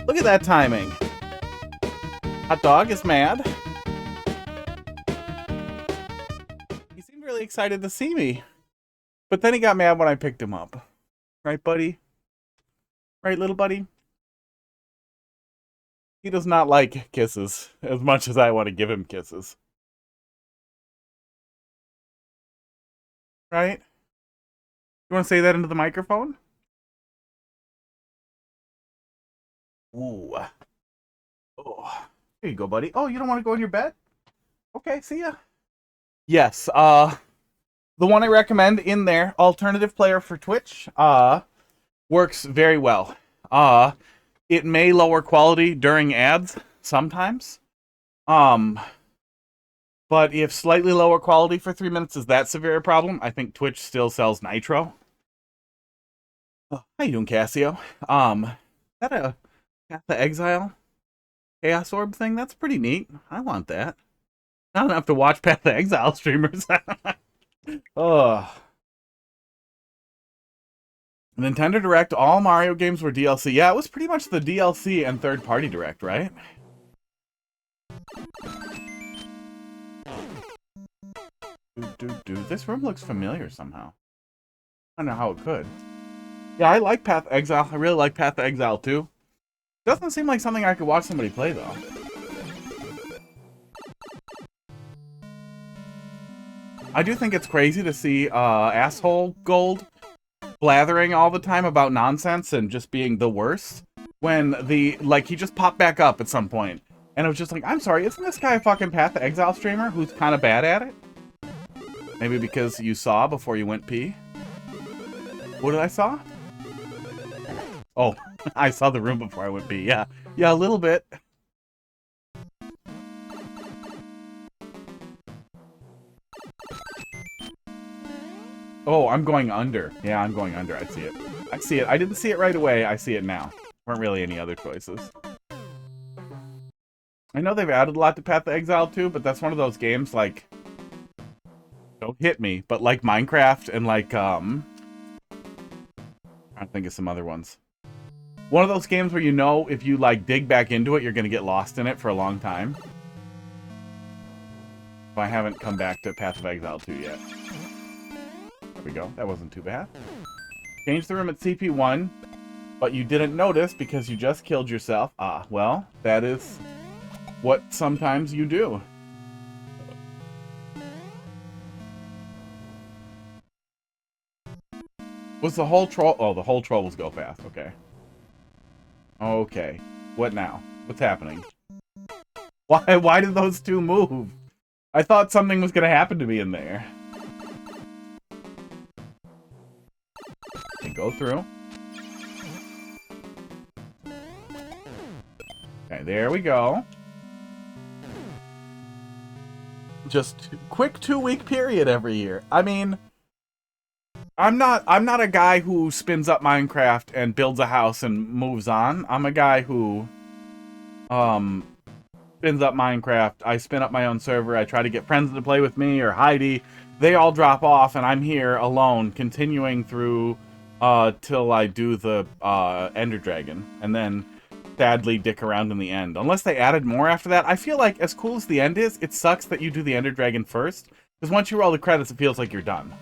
Look at that timing. Hot dog is mad. really excited to see me. But then he got mad when I picked him up. Right, buddy? Right, little buddy? He does not like kisses as much as I want to give him kisses. Right? You want to say that into the microphone? Ooh. Oh. Here you go, buddy. Oh, you don't want to go in your bed? Okay, see ya. Yes, the one I recommend in there, alternative player for Twitch, works very well. It may lower quality during ads sometimes. But if slightly lower quality for 3 minutes is that severe a problem, I think Twitch still sells Nitro. Oh, how you doing, Cassio? Is that a Path of Exile Chaos Orb thing? That's pretty neat. I want that. I don't have to watch Path of Exile streamers. Ugh. Nintendo Direct, all Mario games were DLC. Yeah, it was pretty much the DLC and third-party Direct, right? This room looks familiar somehow. I don't know how it could. Yeah, I like Path of Exile. I really like Path of Exile too. Doesn't seem like something I could watch somebody play though. I do think it's crazy to see asshole Gold blathering all the time about nonsense and just being the worst. When he just popped back up at some point. And it was just like, I'm sorry, isn't this guy a fucking Path of Exile streamer who's kind of bad at it? Maybe because you saw before you went pee? What did I saw? Oh, I saw the room before I went pee. Yeah, a little bit. Oh, I'm going under. Yeah, I'm going under. I see it. I see it. I didn't see it right away. I see it now. Weren't really any other choices. I know they've added a lot to Path of Exile too, but that's one of those games like... Don't hit me, but like Minecraft and like, I'm trying to think of some other ones. One of those games where you know if you like dig back into it, you're gonna get lost in it for a long time. But I haven't come back to Path of Exile 2 yet. There we go. That wasn't too bad. Change the room at CP1, but you didn't notice because you just killed yourself. Ah, well, that is what sometimes you do. Was the whole troll... Oh, the whole troll was go fast. Okay. Okay. What now? What's happening? Why did those two move? I thought something was going to happen to me in there. Okay, go through. Okay, there we go. Just quick 2-week period every year. I mean... I'm not a guy who spins up Minecraft and builds a house and moves on. I'm a guy who spins up Minecraft. I spin up my own server. I try to get friends to play with me or Heidi. They all drop off and I'm here alone, continuing through till I do the Ender Dragon and then sadly dick around in the end. Unless they added more after that. I feel like as cool as the end is, it sucks that you do the Ender Dragon first because once you roll the credits, it feels like you're done.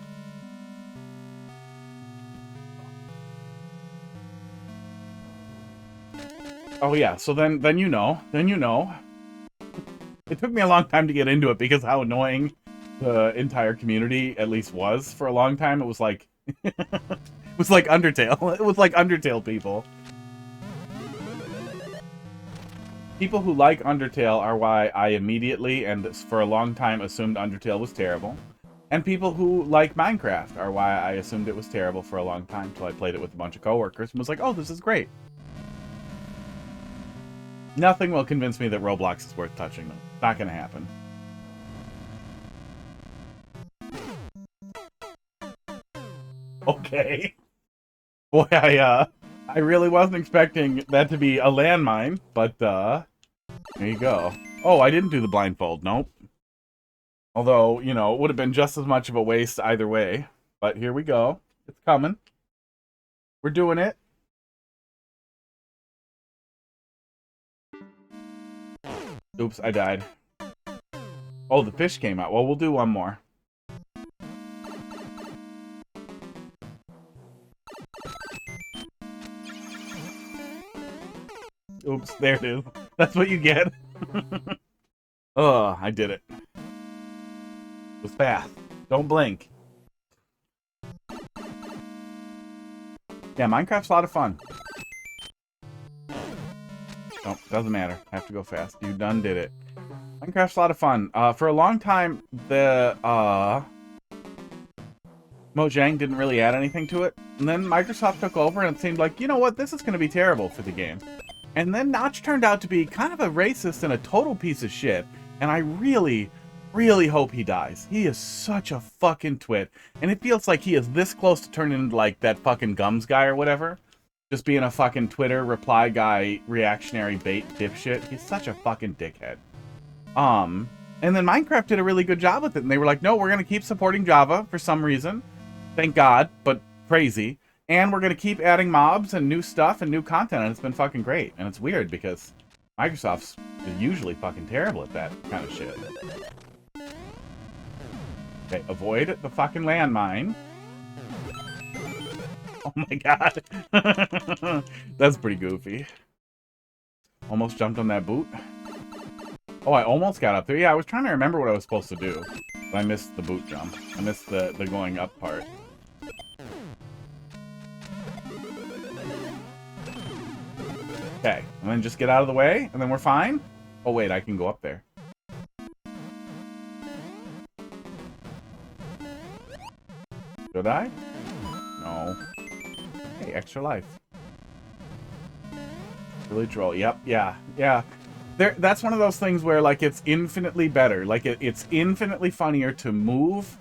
Oh yeah, so then you know. It took me a long time to get into it because how annoying the entire community at least was for a long time. It was like it was like Undertale. It was like Undertale people. People who like Undertale are why I immediately and for a long time assumed Undertale was terrible. And people who like Minecraft are why I assumed it was terrible for a long time until I played it with a bunch of coworkers and was like, oh, this is great. Nothing will convince me that Roblox is worth touching them. Not gonna happen. Okay. Boy, I really wasn't expecting that to be a landmine, but, there you go. Oh, I didn't do the blindfold, nope. Although, you know, it would have been just as much of a waste either way. But here we go. It's coming. We're doing it. Oops, I died. Oh, the fish came out. Well, we'll do one more. Oops, there it is. That's what you get. Oh, I did it. It was fast. Don't blink. Yeah, Minecraft's a lot of fun. Nope, doesn't matter. I have to go fast. You done did it. Minecraft's a lot of fun. For a long time, the Mojang didn't really add anything to it. And then Microsoft took over and it seemed like, you know what, this is going to be terrible for the game. And then Notch turned out to be kind of a racist and a total piece of shit. And I really, really hope he dies. He is such a fucking twit. And it feels like he is this close to turning into like that fucking Gums guy or whatever. Just being a fucking Twitter reply guy, reactionary bait dipshit. He's such a fucking dickhead. And then Minecraft did a really good job with it. And they were like, no, we're going to keep supporting Java for some reason. Thank God, but crazy. And we're going to keep adding mobs and new stuff and new content. And it's been fucking great. And it's weird because Microsoft's usually fucking terrible at that kind of shit. Okay, avoid the fucking landmine. Oh my god. That's pretty goofy. Almost jumped on that boot. Oh, I almost got up there. Yeah, I was trying to remember what I was supposed to do. But I missed the boot jump. I missed the going up part. Okay, and then just get out of the way, and then we're fine. Oh wait, I can go up there. Should I? No. Hey, extra life. Really troll. Yep, yeah. That's one of those things where, like, it's infinitely better. Like, it's infinitely funnier to move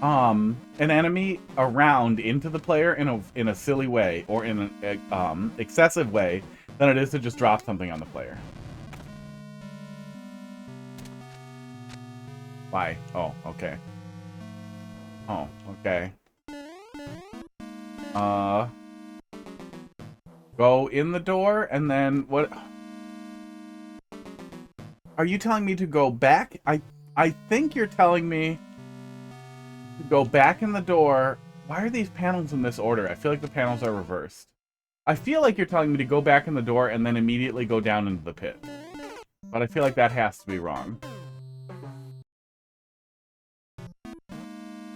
an enemy around into the player in a silly way or in an excessive way than it is to just drop something on the player. Why? Oh, okay. Oh, okay. Go in the door and then what? Are you telling me to go back? I think you're telling me to go back in the door. Why are these panels in this order? I feel like the panels are reversed. I feel like you're telling me to go back in the door and then immediately go down into the pit. But I feel like that has to be wrong.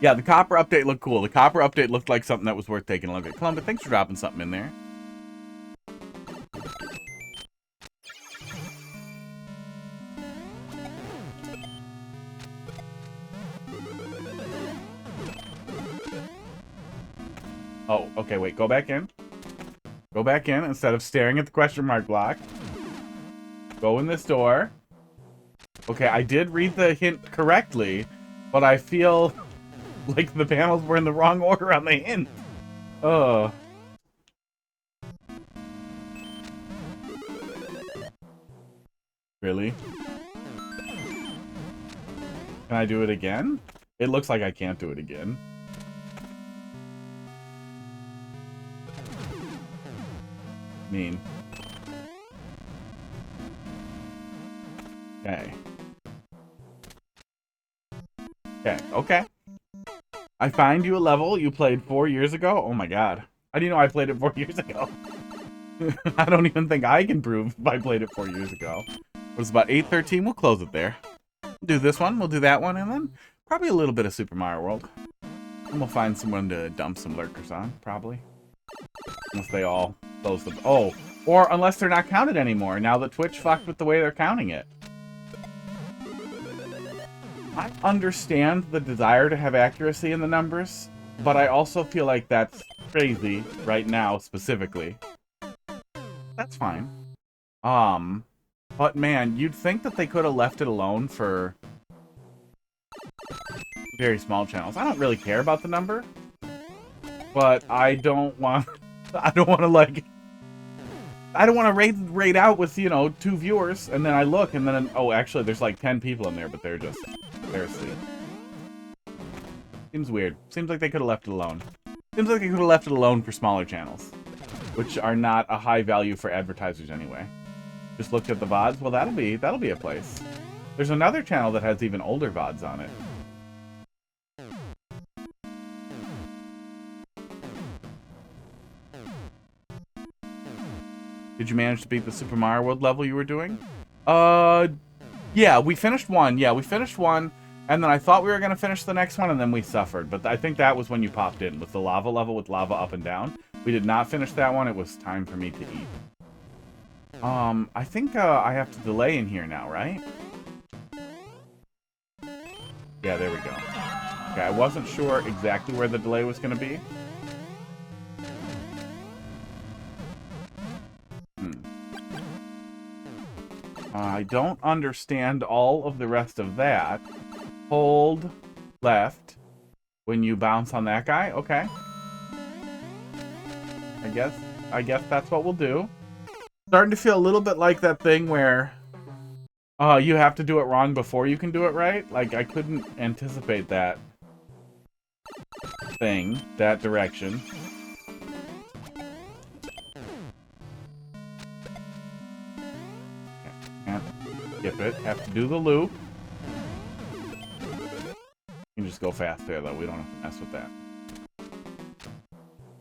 Yeah, the copper update looked cool. The copper update looked like something that was worth taking a look at. Columbus, thanks for dropping something in there. Oh, okay, wait, go back in. Go back in instead of staring at the question mark block. Go in this door. Okay, I did read the hint correctly, but I feel like the panels were in the wrong order on the hint. Oh. Really? Can I do it again? It looks like I can't do it again. Mean. Okay. Okay. I find you a level you played 4 years ago? Oh my god. How do you know I played it 4 years ago? I don't even think I can prove if I played it 4 years ago. But it's about 8:13. We'll close it there. We'll do this one, we'll do that one, and then probably a little bit of Super Mario World. And we'll find someone to dump some lurkers on, probably. Unless they all close the... Oh, or unless they're not counted anymore, now that Twitch fucked with the way they're counting it. I understand the desire to have accuracy in the numbers, but I also feel like that's crazy right now, specifically. That's fine. But man, you'd think that they could have left it alone for very small channels. I don't really care about the number, but I don't want to raid out with, you know, 2 viewers, and then I look, and then, oh, actually, there's like 10 people in there, but they're asleep. Seems weird. Seems like they could have left it alone. Seems like they could have left it alone for smaller channels, which are not a high value for advertisers anyway. Just looked at the VODs. Well, that'll be a place. There's another channel that has even older VODs on it. Did you manage to beat the Super Mario World level you were doing? Yeah, we finished one. Yeah, we finished one. And then I thought we were going to finish the next one, and then we suffered. But I think that was when you popped in, with the lava level with lava up and down. We did not finish that one. It was time for me to eat. I think I have to delay in here now, right? Yeah, there we go. Okay, I wasn't sure exactly where the delay was going to be. I don't understand all of the rest of that. Hold left when you bounce on that guy. Okay. I guess that's what we'll do. Starting to feel a little bit like that thing where you have to do it wrong before you can do it right. Like, I couldn't anticipate that thing, that direction. Can't skip it. Have to do the loop. You can just go fast there, though. We don't have to mess with that.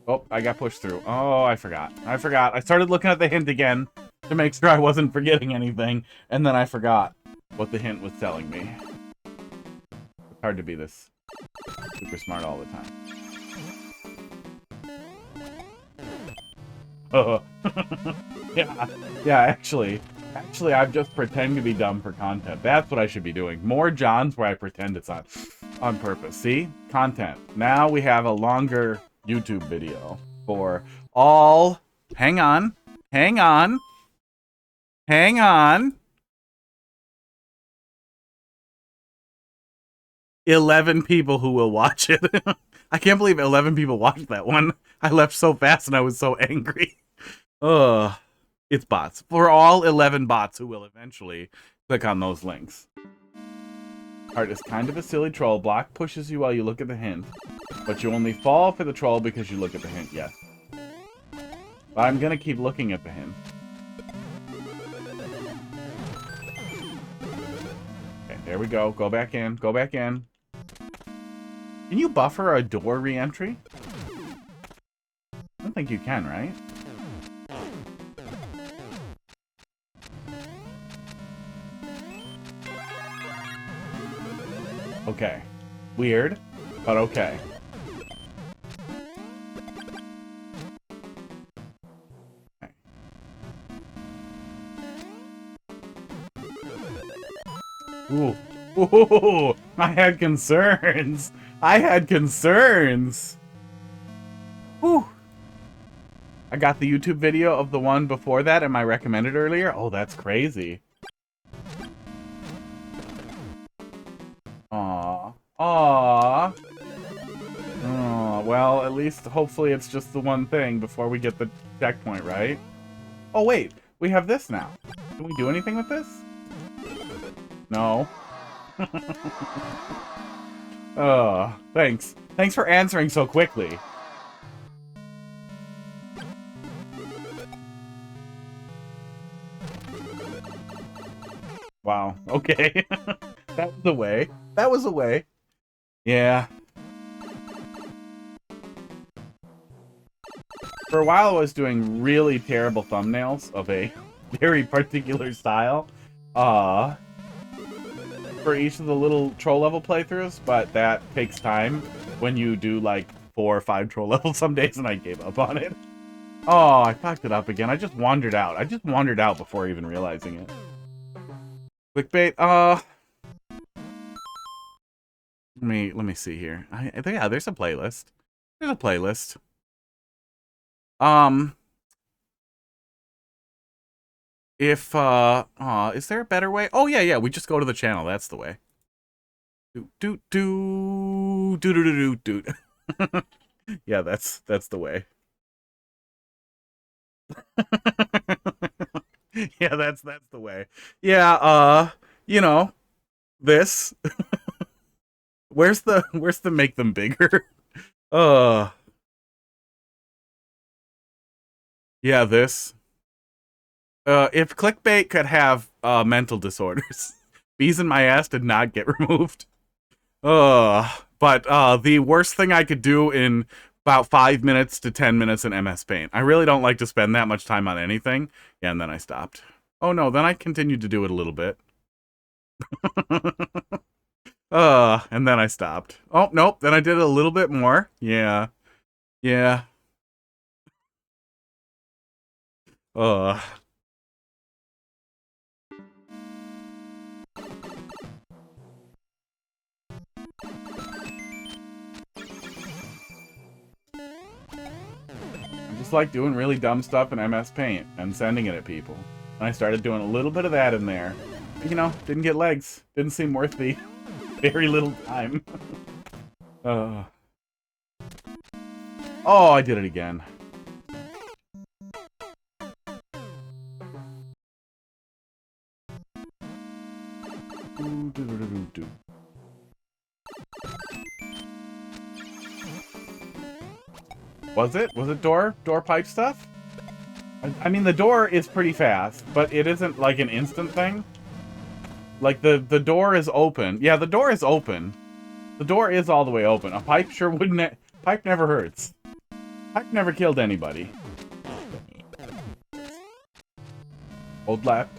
Oh, I got pushed through. Oh, I forgot. I started looking at the hint again to make sure I wasn't forgetting anything, and then I forgot what the hint was telling me. It's hard to be this super smart all the time. Oh. Yeah, actually, I've just pretend to be dumb for content. That's what I should be doing. More Johns where I pretend it's on purpose. See? Content. Now we have a longer YouTube video for all... Hang on. 11 people who will watch it. I can't believe 11 people watched that one. I left so fast and I was so angry. Ugh. It's bots. For all 11 bots who will eventually click on those links. Heart is kind of a silly troll. Block pushes you while you look at the hint. But you only fall for the troll because you look at the hint, yes. But I'm gonna keep looking at the hint. Okay, there we go. Go back in. Can you buffer a door re-entry? I don't think you can, right? Okay. Weird, but okay. Ooh. Ooh, I had concerns. Whew. I got the YouTube video of the one before that and my recommended earlier. Oh, that's crazy. Aww. Oh, well, at least hopefully it's just the one thing before we get the checkpoint, right? Oh, wait. We have this now. Can we do anything with this? No. Oh, thanks. Thanks for answering so quickly. Wow. Okay. That was a way. Yeah. For a while I was doing really terrible thumbnails of a very particular style. For each of the little troll level playthroughs, but that takes time when you do like 4 or 5 troll levels some days, and I gave up on it. Oh, I fucked it up again. I just wandered out. Before even realizing it. Clickbait. Let me see here. Yeah, there's a playlist. If, is there a better way? Oh, yeah, we just go to the channel. That's the way. Doot. Yeah, that's the way. Yeah, that's the way. Yeah, you know, this. Where's the make them bigger? Yeah, this. If clickbait could have mental disorders, bees in my ass did not get removed. But the worst thing I could do in about 5 minutes to 10 minutes in MS Paint. I really don't like to spend that much time on anything. Yeah, and then I stopped. Oh no, then I continued to do it a little bit. And then I stopped. Oh, nope, then I did it a little bit more. Yeah. Yeah. I just like doing really dumb stuff in MS Paint and sending it at people. And I started doing a little bit of that in there. You know, didn't get legs. Didn't seem worth the very little time. Oh, I did it again. Was it? Was it door pipe stuff? I mean, the door is pretty fast, but it isn't like an instant thing. Like, the door is open. Yeah, the door is open. The door is all the way open. A pipe sure wouldn't... Pipe never hurts. Pipe never killed anybody. Hold left.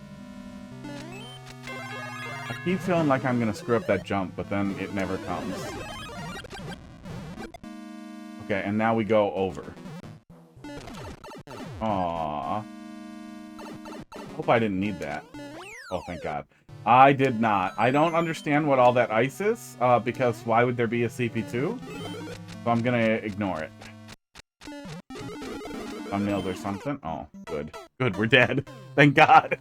I keep feeling like I'm gonna screw up that jump, but then it never comes. Okay, and now we go over. Aww. Hope I didn't need that. Oh, thank God. I did not. I don't understand what all that ice is, because why would there be a CP2? So I'm gonna ignore it. Thumbnails or something? Oh, good. Good, we're dead. Thank God.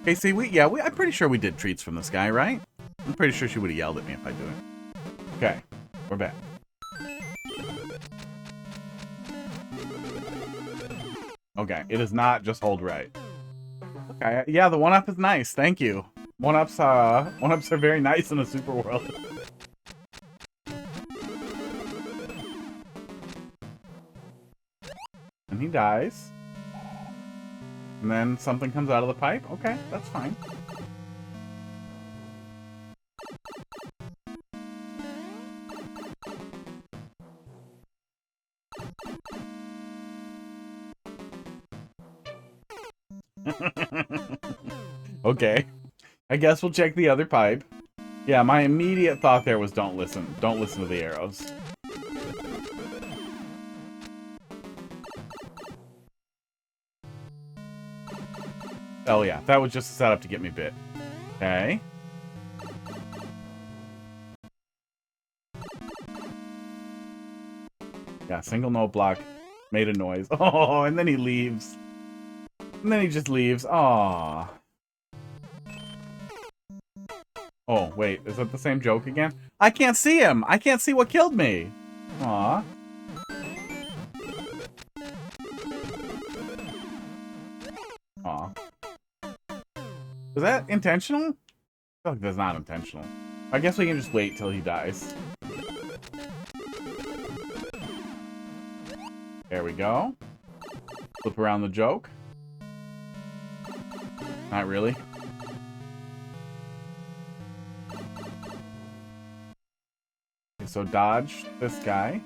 Okay, see, I'm pretty sure we did treats from this guy, right? I'm pretty sure she would have yelled at me if I do it. Okay, we're back. Okay, it is not just hold right. Okay, yeah, the 1-up is nice, thank you. 1-ups are very nice in the super world. And he dies. And then something comes out of the pipe. Okay, that's fine. Okay. I guess we'll check the other pipe. Yeah, my immediate thought there was don't listen. Don't listen to the arrows. Oh yeah, that was just a setup to get me bit. Okay. Yeah, single note block made a noise. Oh, and then he leaves. And then he just leaves. Aww. Oh, wait, is that the same joke again? I can't see him! I can't see what killed me! Aww. Aw. Was that intentional? I feel like that's not intentional. I guess we can just wait till he dies. There we go. Flip around the joke. Not really. Okay, so dodge this guy.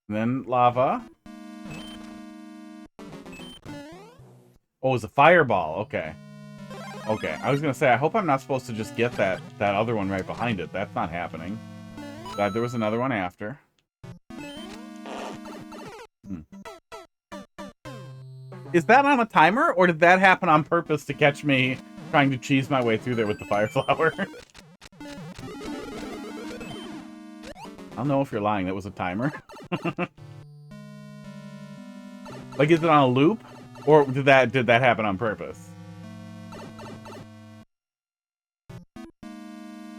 And then lava. Oh, it's a fireball. Okay. Okay, I was gonna say, I hope I'm not supposed to just get that other one right behind it. That's not happening. Glad there was another one after. Is that on a timer, or did that happen on purpose to catch me trying to cheese my way through there with the fire flower? I'll know if you're lying. That was a timer. Like, is it on a loop? Or did that happen on purpose?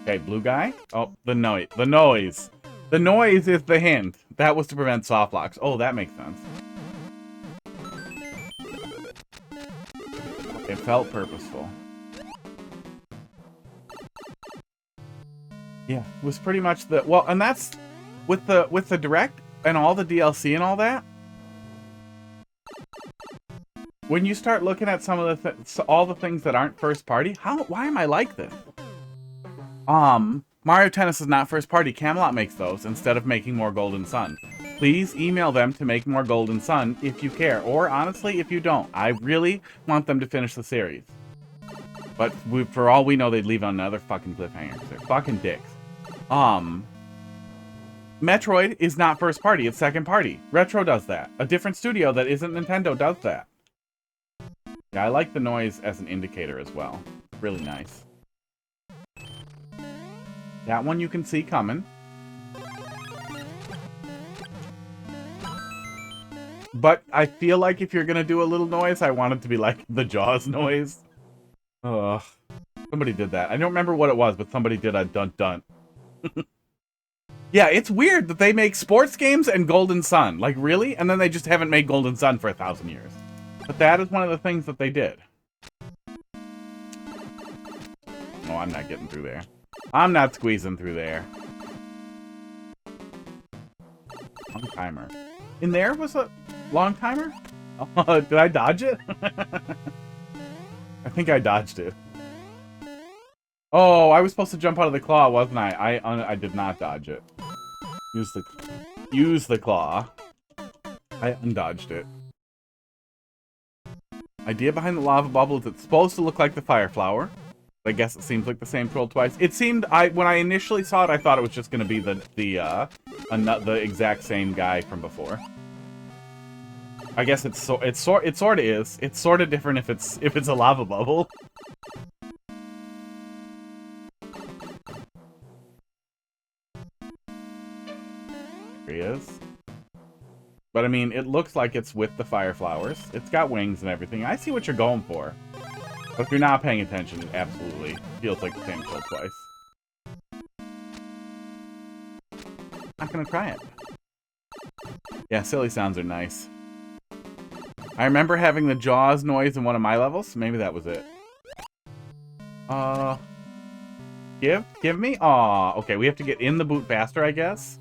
Okay, blue guy. Oh, the noise. The noise. The noise is the hint. That was to prevent soft locks. Oh, that makes sense. It felt purposeful. Yeah, it was pretty much the... Well, and that's... With the direct and all the DLC and all that... When you start looking at some of the all the things that aren't first party, why am I like this? Mario Tennis is not first party. Camelot makes those instead of making more Golden Sun. Please email them to make more Golden Sun if you care. Or, honestly, if you don't. I really want them to finish the series. But for all we know, they'd leave on another fucking cliffhanger. They're fucking dicks. Metroid is not first party. It's second party. Retro does that. A different studio that isn't Nintendo does that. Yeah, I like the noise as an indicator as well. Really nice. That one you can see coming. But I feel like if you're gonna do a little noise, I want it to be like the Jaws noise. Ugh. Somebody did that. I don't remember what it was, but somebody did a dun-dun. Yeah, it's weird that they make sports games and Golden Sun. Like, really? And then they just haven't made Golden Sun for 1,000 years. But that is one of the things that they did. Oh, I'm not getting through there. I'm not squeezing through there. Long timer. In there was a long timer? Oh, did I dodge it? I think I dodged it. Oh, I was supposed to jump out of the claw, wasn't I? I did not dodge it. Use the claw. I undodged it. Idea behind the lava bubble is it's supposed to look like the fire flower. I guess it seems like the same troll twice. It seemed when I initially saw it, I thought it was just going to be the exact same guy from before. I guess it sort of is. It's sort of different if it's a lava bubble. There he is. But I mean, it looks like it's with the fire flowers. It's got wings and everything. I see what you're going for. But if you're not paying attention, it absolutely feels like the same troll twice. Not gonna try it. Yeah, silly sounds are nice. I remember having the Jaws noise in one of my levels. Maybe that was it. Give me? Aw, okay, we have to get in the boot faster, I guess.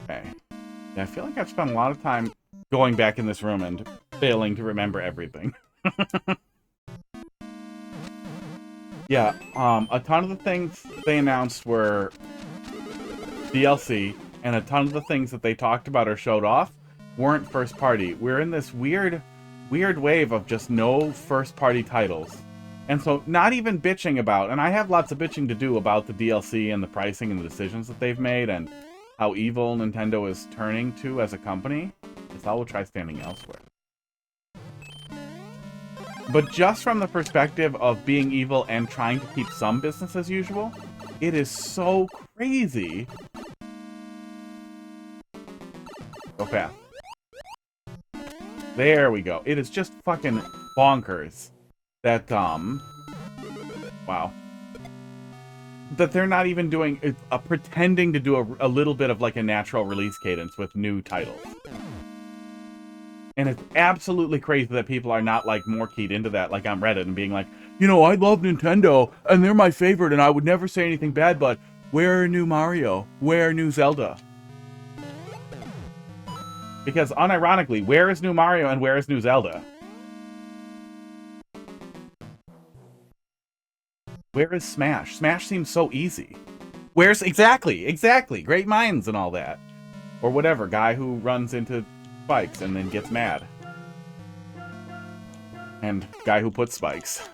Okay. Yeah, I feel like I've spent a lot of time going back in this room and failing to remember everything. Yeah, a ton of the things they announced were DLC, and a ton of the things that they talked about or showed off weren't first party. We're in this weird wave of just no first party titles. And so not even bitching about, and I have lots of bitching to do about the DLC and the pricing and the decisions that they've made and how evil Nintendo is turning to as a company. I will try standing elsewhere. But just from the perspective of being evil and trying to keep some business as usual, it is so crazy. Go fast. There we go. It is just fucking bonkers that, wow. That they're not even doing, pretending to do a little bit of like a natural release cadence with new titles. And it's absolutely crazy that people are not like more keyed into that, like on Reddit, and being like, you know, I love Nintendo and they're my favorite and I would never say anything bad, but where new Mario? Where new Zelda? Because unironically, where is new Mario and where is new Zelda? Where is Smash? Smash seems so easy. Where's exactly, great minds and all that. Or whatever, guy who runs into spikes and then gets mad. And guy who puts spikes.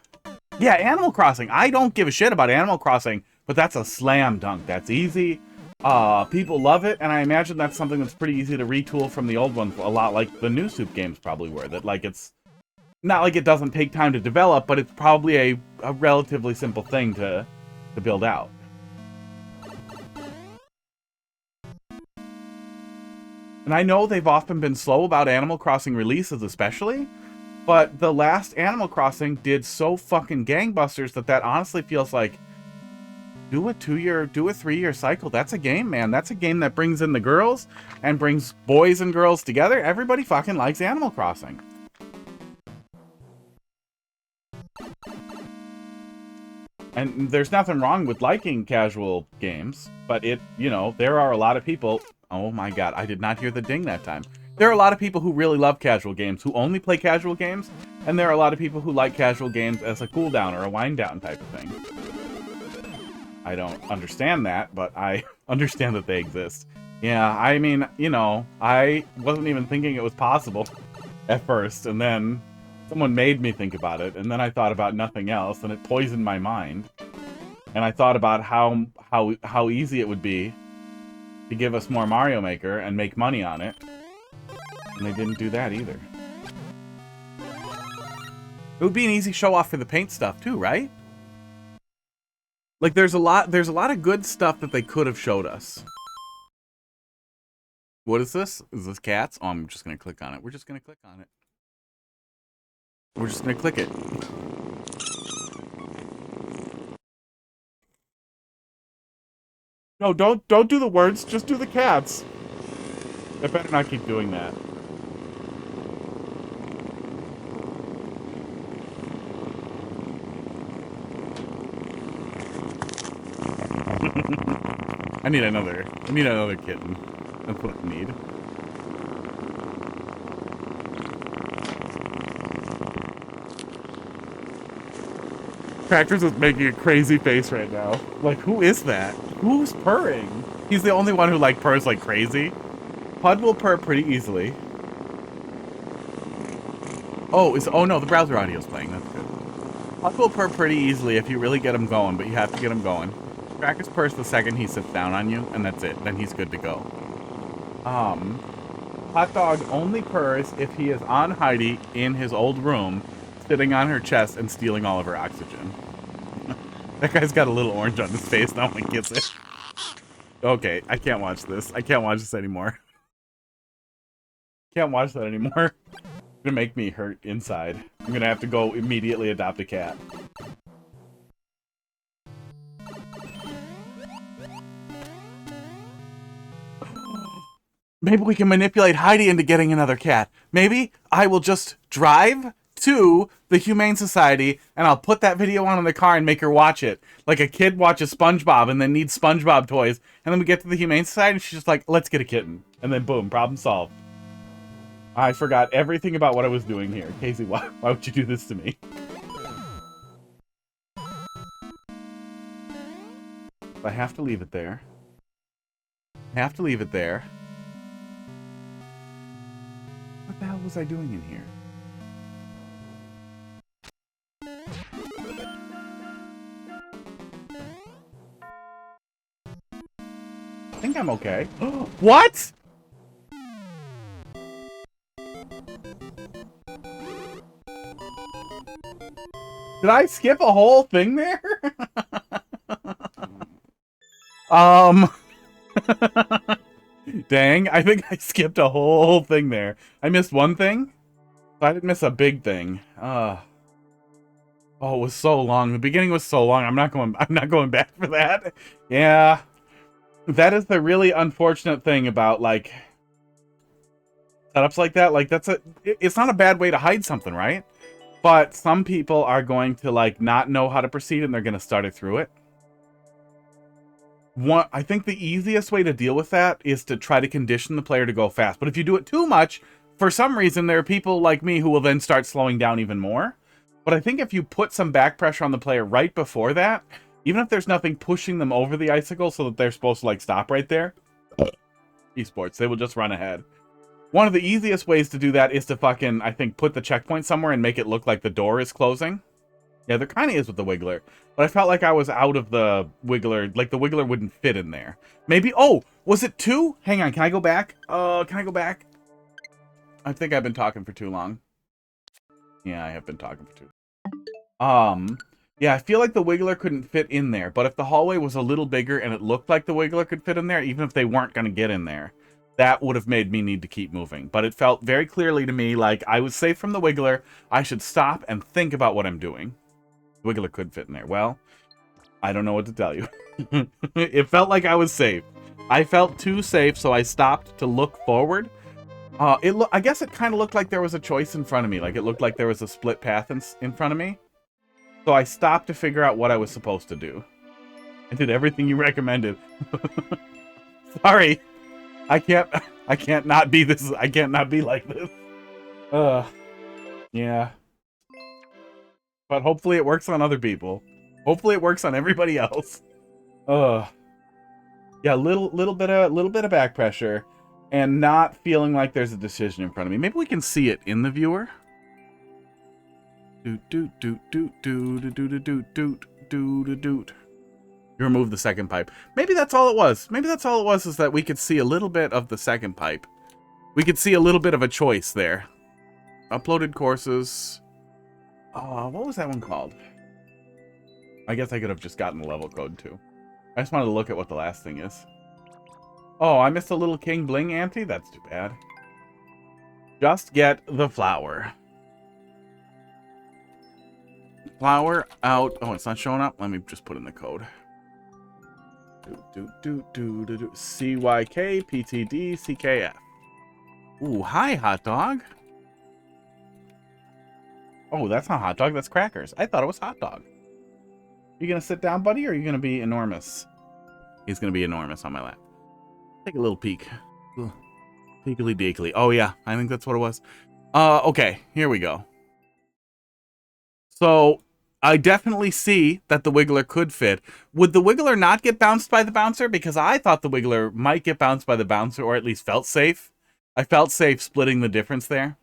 Yeah, Animal Crossing. I don't give a shit about Animal Crossing, but that's a slam dunk. That's easy. People love it, and I imagine that's something that's pretty easy to retool from the old one, a lot like the new Soup games probably were. That, like, it's not like it doesn't take time to develop, but it's probably a relatively simple thing to build out. And I know they've often been slow about Animal Crossing releases especially, but the last Animal Crossing did so fucking gangbusters that honestly feels like, do a 3-year cycle. That's a game, man. That's a game that brings in the girls and brings boys and girls together. Everybody fucking likes Animal Crossing. And there's nothing wrong with liking casual games, but there are a lot of people. Oh my god, I did not hear the ding that time. There are a lot of people who really love casual games, who only play casual games, and there are a lot of people who like casual games as a cool down or a wind down type of thing. I don't understand that, but I understand that they exist. Yeah, I mean, I wasn't even thinking it was possible at first, and then someone made me think about it, and then I thought about nothing else, and it poisoned my mind. And I thought about how easy it would be to give us more Mario Maker and make money on it. And they didn't do that either. It would be an easy show-off for the paint stuff too, right? Like there's a lot of good stuff that they could have showed us. What is this? Is this cats? Oh, I'm just gonna click on it. We're just gonna click on it. We're just gonna click it. No, don't do the words, just do the cats. I better not keep doing that. I need another kitten. That's what I need. Tractors is making a crazy face right now. Like, who is that? Who's purring? He's the only one who, like, purrs like crazy. Pud will purr pretty easily. Oh no, the browser audio's playing. That's good. Pud will purr pretty easily if you really get him going, but you have to get him going. Trackers purrs the second he sits down on you, and that's it. Then he's good to go. Hot Dog only purrs if he is on Heidi in his old room, sitting on her chest and stealing all of her oxygen. That guy's got a little orange on his face now when he gets it. Okay, I can't watch this. I can't watch this anymore. Can't watch that anymore. It's gonna make me hurt inside. I'm gonna have to go immediately adopt a cat. Maybe we can manipulate Heidi into getting another cat. Maybe I will just drive to the Humane Society and I'll put that video on in the car and make her watch it. Like a kid watches SpongeBob and then needs SpongeBob toys. And then we get to the Humane Society and she's just like, let's get a kitten. And then boom, problem solved. I forgot everything about what I was doing here. Casey, why would you do this to me? I have to leave it there. I have to leave it there. What the hell was I doing in here? I think I'm okay. What? Did I skip a whole thing there? Dang, I think I skipped a whole thing there. I missed one thing, but I didn't miss a big thing. Oh, it was so long. The beginning was so long. I'm not going back for that. Yeah. That is the really unfortunate thing about, like, setups like that. Like, it's not a bad way to hide something, right? But some people are going to, like, not know how to proceed and they're going to start it through it. I think the easiest way to deal with that is to try to condition the player to go fast. But if you do it too much, for some reason, there are people like me who will then start slowing down even more. But I think if you put some back pressure on the player right before that, even if there's nothing pushing them over the icicle so that they're supposed to, like, stop right there, esports, they will just run ahead. One of the easiest ways to do that is to fucking, I think, put the checkpoint somewhere and make it look like the door is closing. Yeah, there kind of is with the Wiggler. But I felt like I was out of the Wiggler. Like, the Wiggler wouldn't fit in there. Maybe... Oh! Was it 2? Hang on, can I go back? Can I go back? I think I've been talking for too long. Yeah, I have been talking for too long. Yeah, I feel like the Wiggler couldn't fit in there. But if the hallway was a little bigger and it looked like the Wiggler could fit in there, even if they weren't going to get in there, that would have made me need to keep moving. But it felt very clearly to me like I was safe from the Wiggler. I should stop and think about what I'm doing. Wiggler could fit in there. Well, I don't know what to tell you. It felt like I was safe. I felt too safe, so I stopped to look forward. I guess it kind of looked like there was a choice in front of me. Like, it looked like there was a split path in front of me. So I stopped to figure out what I was supposed to do. I did everything you recommended. Sorry. I can't not be this. I can't not be like this. Yeah. But hopefully it works on other people. Hopefully it works on everybody else. Yeah, little bit of back pressure and not feeling like there's a decision in front of me. Maybe we can see it in the viewer. Doot doot doot doot doot doot doot doot doot doot. You remove the second pipe. Maybe that's all it was. Maybe that's all it was, is that we could see a little bit of the second pipe. We could see a little bit of a choice there. Uploaded courses. What was that one called? I guess I could have just gotten the level code too. I just wanted to look at what the last thing is. Oh, I missed a little King Bling ante? That's too bad. Just get the flower. Flower out. Oh, it's not showing up? Let me just put in the code. CYKPTDCKF. Ooh, hi, hot dog. Oh, that's not hot dog. That's crackers. I thought it was hot dog. You gonna sit down, buddy, or are you gonna be enormous? He's gonna be enormous on my lap. Take a little peek. Peekly deekly. Oh yeah, I think that's what it was. Okay, here we go. So I definitely see that the Wiggler could fit. Would the Wiggler not get bounced by the bouncer? Because I thought the Wiggler might get bounced by the bouncer, or at least felt safe. I felt safe splitting the difference there.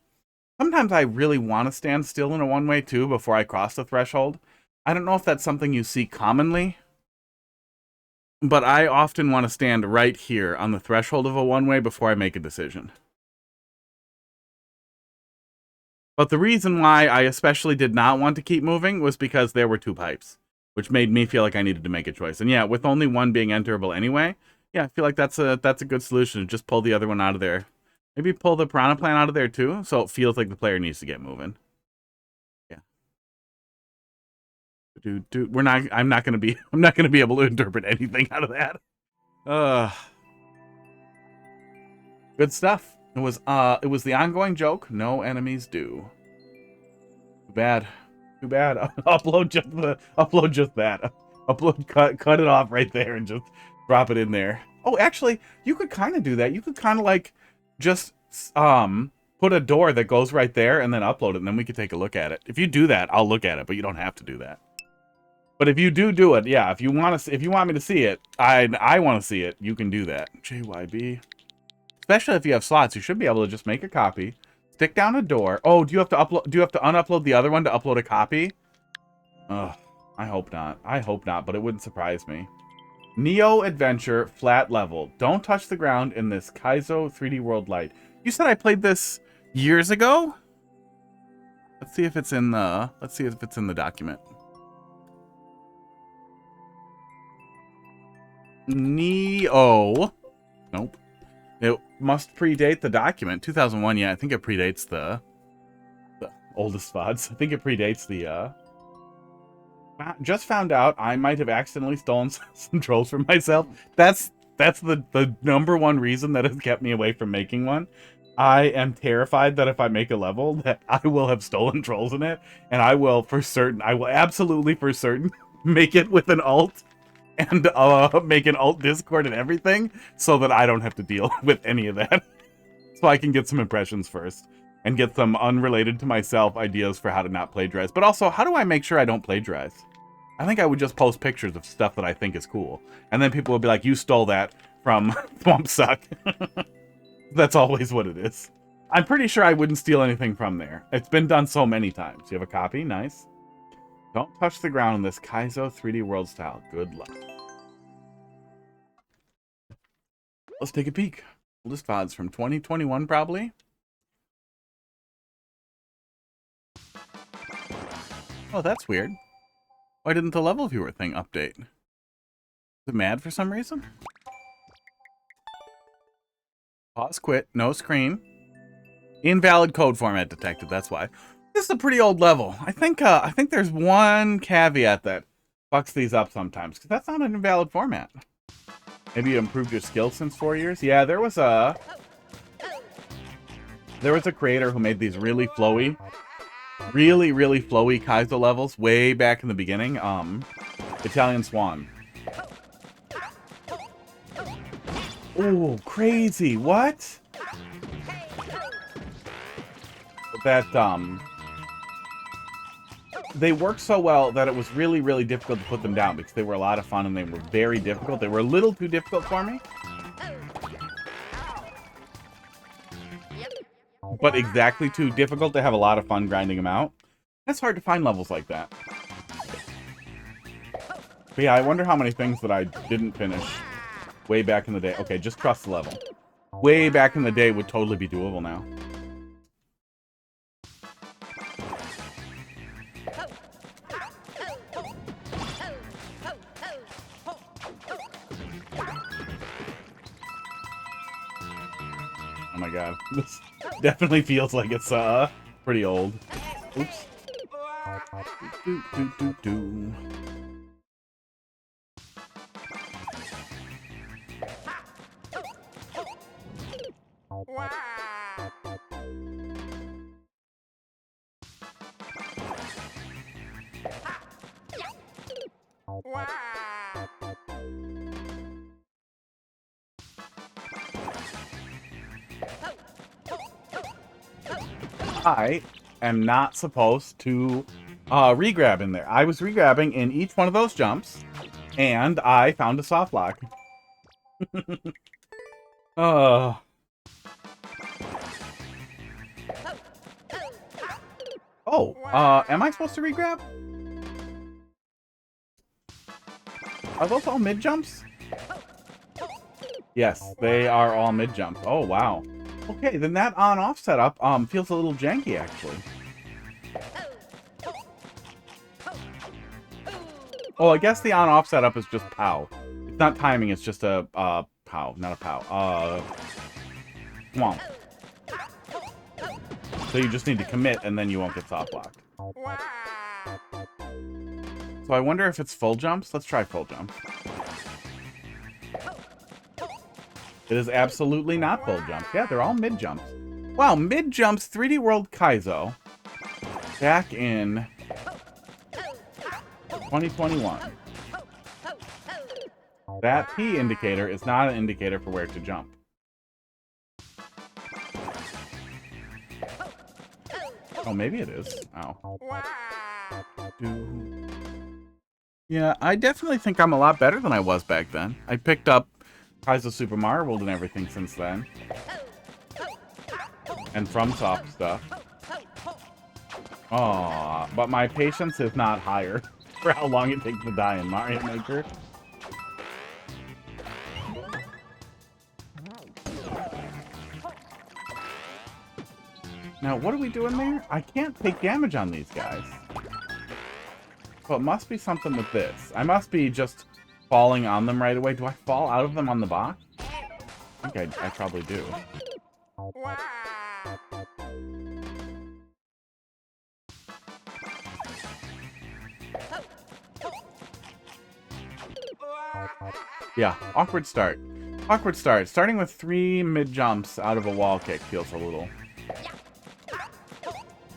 Sometimes I really want to stand still in a one-way too before I cross the threshold. I don't know if that's something you see commonly, but I often want to stand right here on the threshold of a one-way before I make a decision. But the reason why I especially did not want to keep moving was because there were two pipes, which made me feel like I needed to make a choice. And yeah, with only one being enterable anyway, yeah, I feel like that's a good solution. Just pull the other one out of there. Maybe pull the piranha plant out of there too, so it feels like the player needs to get moving. Yeah. Dude, I'm not gonna be able to interpret anything out of that. Good stuff. It was the ongoing joke. No enemies do. Too bad. Upload just that. Cut it off right there and just drop it in there. Oh, actually, you could kind of do that. You could kind of like just put a door that goes right there and then upload it, and then we could take a look at it. If you do that, I'll look at it, but you don't have to do that. But if you do it, yeah, if you want me to see it, I want to see it, you can do that. JYB. Especially if you have slots, you should be able to just make a copy, stick down a door. Oh, do you have to unupload the other one to upload a copy? Ugh, I hope not. But it wouldn't surprise me. Neo Adventure flat level. Don't touch the ground in this Kaizo 3D World Light. You said I played this years ago? Let's see if it's in the document. Neo. Nope. It must predate the document. 2001, yeah, I think it predates the oldest VODs. I think it predates the, just found out I might have accidentally stolen some trolls for myself. That's the number one reason that has kept me away from making one. I am terrified that if I make a level that I will have stolen trolls in it, and I will absolutely for certain make it with an alt. And make an alt Discord and everything so that I don't have to deal with any of that. So I can get some impressions first and get some unrelated to myself ideas for how to not plagiarize. But also, how do I make sure I don't plagiarize? I think I would just post pictures of stuff that I think is cool. And then people will be like, you stole that from Thwompsuck. That's always what it is. I'm pretty sure I wouldn't steal anything from there. It's been done so many times. You have a copy? Nice. Don't touch the ground in this Kaizo 3D World style. Good luck. Let's take a peek. Oldest VODs from 2021, probably. Oh, that's weird. Why didn't the level viewer thing update? Is it mad for some reason? Pause, quit, no screen. Invalid code format detected, that's why. This is a pretty old level. I think there's one caveat that fucks these up sometimes, because that's not an invalid format. Maybe you improved your skills since 4 years? Yeah, there was a creator who made these really flowy really, really flowy Kaizo levels way back in the beginning. Italian Swan. Oh, crazy. What? That, they worked so well that it was really, really difficult to put them down because they were a lot of fun and they were very difficult. They were a little too difficult for me. But exactly too difficult to have a lot of fun grinding them out. It's hard to find levels like that. But yeah, I wonder how many things that I didn't finish way back in the day. Okay, just trust the level. Way back in the day would totally be doable now. Oh my god. This definitely feels like it's pretty old. Oops. Do. I am not supposed to regrab in there. I was regrabbing in each one of those jumps, and I found a soft lock. Oh, am I supposed to regrab? Are those all mid jumps? Yes, they are all mid jumps. Oh, wow. Okay, then that on-off setup feels a little janky, actually. Oh, I guess the on-off setup is just POW. It's not timing, it's just a POW, not a POW. Come on. So you just need to commit, and then you won't get soft locked. So I wonder if it's full jumps. Let's try full jumps. It is absolutely not full jumps. Yeah, they're all mid jumps. Wow, mid jumps 3D World Kaizo back in 2021. That P indicator is not an indicator for where to jump. Oh, maybe it is. Oh. Yeah, I definitely think I'm a lot better than I was back then. I picked up Kaizo Super Mario World and everything since then. And FromSoft stuff. Aw, but my patience is not higher for how long it takes to die in Mario Maker. Now, what are we doing there? I can't take damage on these guys. So it must be something with this. I must be just falling on them right away. Do I fall out of them on the box? I think I probably do. Yeah, awkward start. Awkward start. Starting with 3 mid-jumps out of a wall kick feels a little...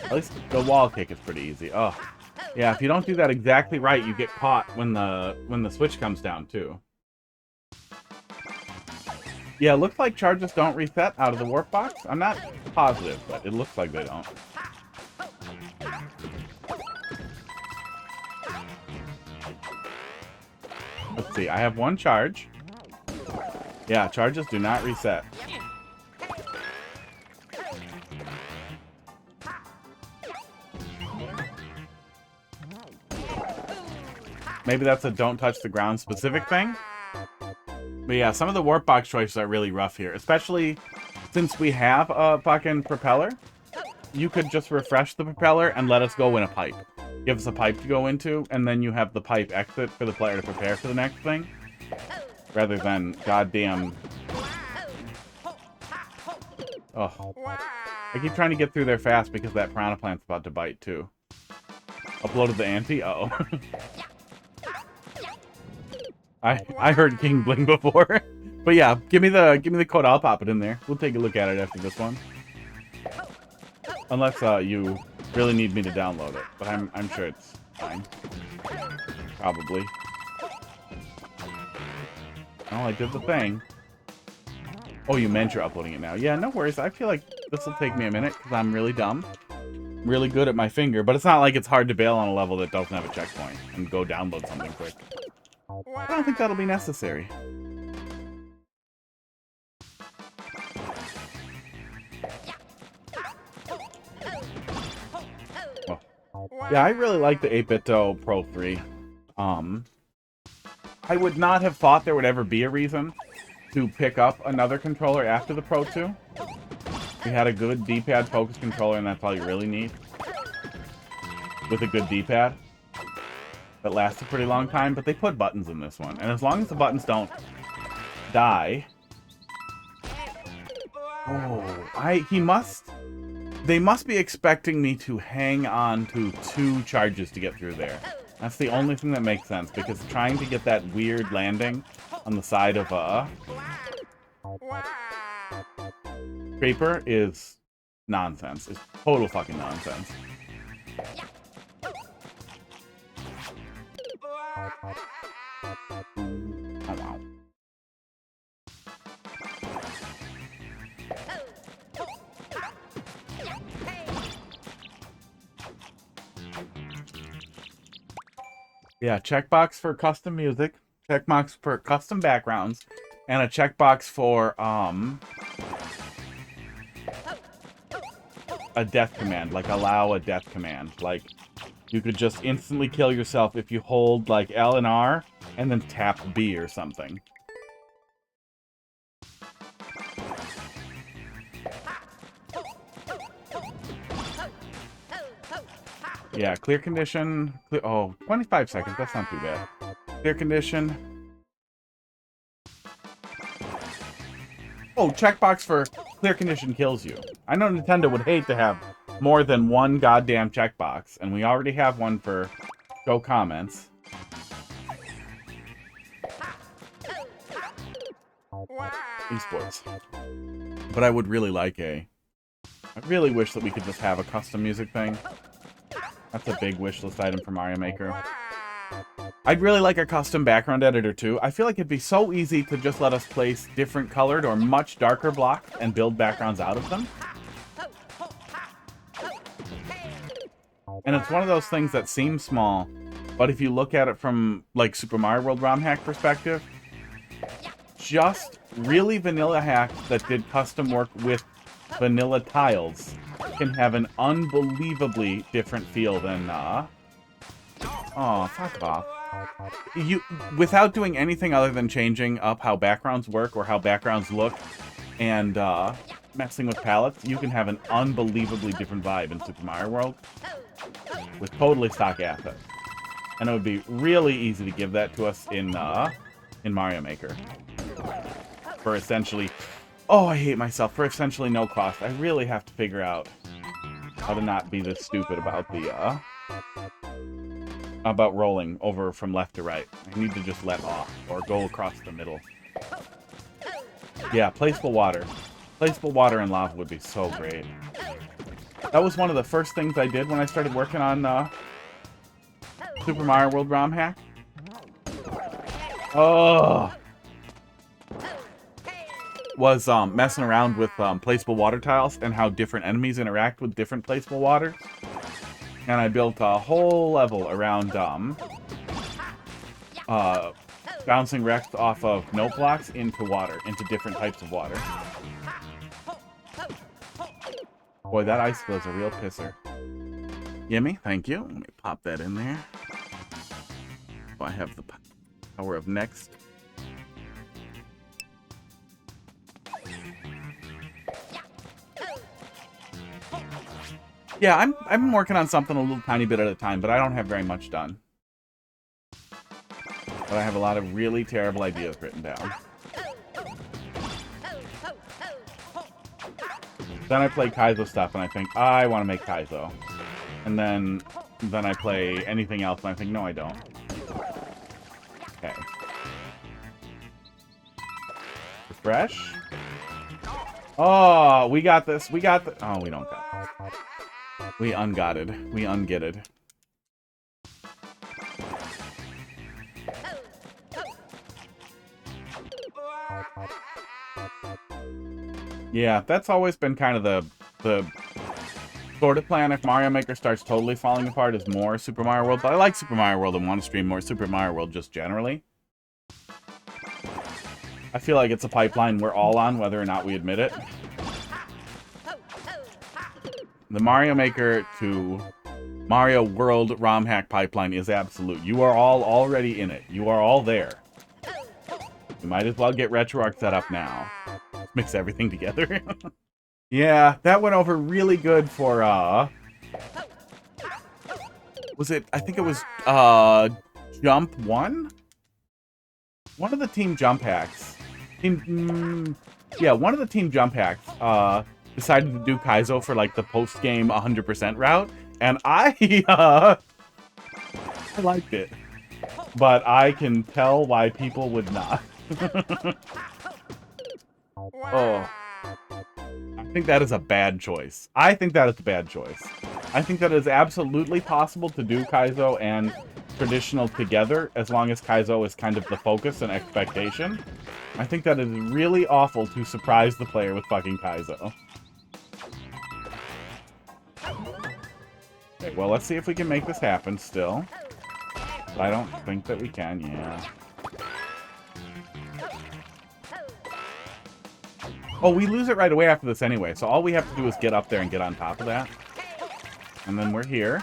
At least the wall kick is pretty easy. Oh. Yeah, if you don't do that exactly right, you get caught when the switch comes down, too. Yeah, it looks like charges don't reset out of the warp box. I'm not positive, but it looks like they don't. Let's see, I have 1 charge. Yeah, charges do not reset. Maybe that's a don't touch the ground specific thing. But yeah, some of the warp box choices are really rough here, especially since we have a fucking propeller. You could just refresh the propeller and let us go in a pipe. Give us a pipe to go into, and then you have the pipe exit for the player to prepare for the next thing. Rather than goddamn... Oh. I keep trying to get through there fast because that piranha plant's about to bite, too. Uploaded the ante? Uh-oh. I heard King Bling before. But yeah, give me the code, I'll pop it in there. We'll take a look at it after this one. Unless you Really need me to download it, but I'm sure it's fine. Probably. Oh, I did the thing. Oh, you meant you're uploading it now. Yeah, no worries. I feel like this will take me a minute because I'm really dumb. Really good at my finger, but it's not like it's hard to bail on a level that doesn't have a checkpoint and go download something quick. I don't think that'll be necessary. Oh. Yeah, I really like the 8BitDo Pro 3. I would not have thought there would ever be a reason to pick up another controller after the Pro 2. We had a good D-pad focus controller, and that's all you really need. With a good D-pad. That lasts a pretty long time, but they put buttons in this one. And as long as the buttons don't die... Oh, they must be expecting me to hang on to 2 charges to get through there. That's the only thing that makes sense, because trying to get that weird landing on the side of a creeper is nonsense. It's total fucking nonsense. Oh, wow. Yeah, checkbox for custom music, checkbox for custom backgrounds, and a checkbox for, a death command, like allow a death command. Like, you could just instantly kill yourself if you hold, like, L and R, and then tap B or something. Yeah, clear condition. Oh, 25 seconds. That's not too bad. Clear condition. Oh, checkbox for clear condition kills you. I know Nintendo would hate to have more than one goddamn checkbox, and we already have one for show comments. Esports. But I would really like I really wish that we could just have a custom music thing. That's a big wishlist item for Mario Maker. I'd really like a custom background editor too. I feel like it'd be so easy to just let us place different colored or much darker blocks and build backgrounds out of them. And it's one of those things that seems small, but if you look at it from like Super Mario World ROM hack perspective, just really vanilla hack that did custom work with vanilla tiles can have an unbelievably different feel than oh, fuck off. Without doing anything other than changing up how backgrounds work or how backgrounds look and messing with palettes, you can have an unbelievably different vibe in Super Mario World with totally stock assets. And it would be really easy to give that to us in Mario Maker. For essentially... Oh, I hate myself. For essentially no cost. I really have to figure out how to not be this stupid about the, about rolling over from left to right. I need to just let off, or go across the middle. Yeah, placeable water. Placeable water and lava would be so great. That was one of the first things I did when I started working on, Super Mario World ROM hack. Oh! Was messing around with placeable water tiles and how different enemies interact with different placeable water. And I built a whole level around bouncing wrecks off of note blocks into water, into different types of water. Boy, that icicle is a real pisser. Yimmy, thank you. Let me pop that in there. Oh, I have the power of next. Yeah, I'm working on something a little tiny bit at a time, but I don't have very much done. But I have a lot of really terrible ideas written down. Then I play Kaizo stuff, and I think, I want to make Kaizo. And then I play anything else, and I think, no, I don't. Okay. Refresh. Oh, we got this. We got the... Oh, we don't got this. We ungotted. We ungitted. Yeah, that's always been kind of the sort of plan if Mario Maker starts totally falling apart is more Super Mario World. But I like Super Mario World and want to stream more Super Mario World just generally. I feel like it's a pipeline we're all on, whether or not we admit it. The Mario Maker to Mario World ROM hack pipeline is absolute. You are all already in it. You are all there. You might as well get RetroArch set up now. Mix everything together. Yeah, that went over really good for, was it, I think it was, Jump 1? One of the Team Jump hacks. Yeah, one of the Team Jump hacks, decided to do Kaizo for, like, the post-game 100% route, and I liked it. But I can tell why people would not. Oh. I think that is a bad choice. I think that is a bad choice. I think that it is absolutely possible to do Kaizo and traditional together, as long as Kaizo is kind of the focus and expectation. I think that it is really awful to surprise the player with fucking Kaizo. Okay, well, let's see if we can make this happen still. I don't think that we can, yeah. Oh, we lose it right away after this anyway, so all we have to do is get up there and get on top of that. And then we're here.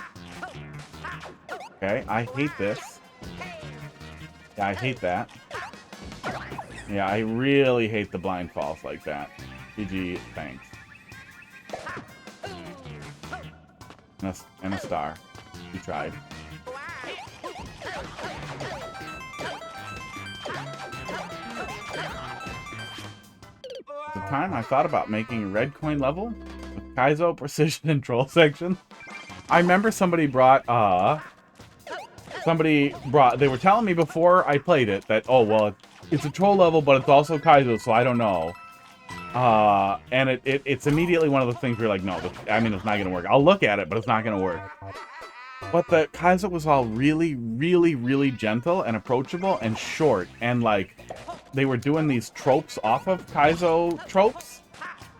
Okay, I hate this. Yeah, I hate that. Yeah, I really hate the blind falls like that. GG, thanks. And a star. You tried. At the time, I thought about making a red coin level with Kaizo, precision, and troll section. I remember somebody brought, they were telling me before I played it that, oh, well, it's a troll level, but it's also Kaizo, so I don't know. And it's immediately one of those things where you're like, no, I mean, it's not going to work. I'll look at it, but it's not going to work. But the Kaizo was all really, really, really gentle and approachable and short. And, like, they were doing these tropes off of Kaizo tropes.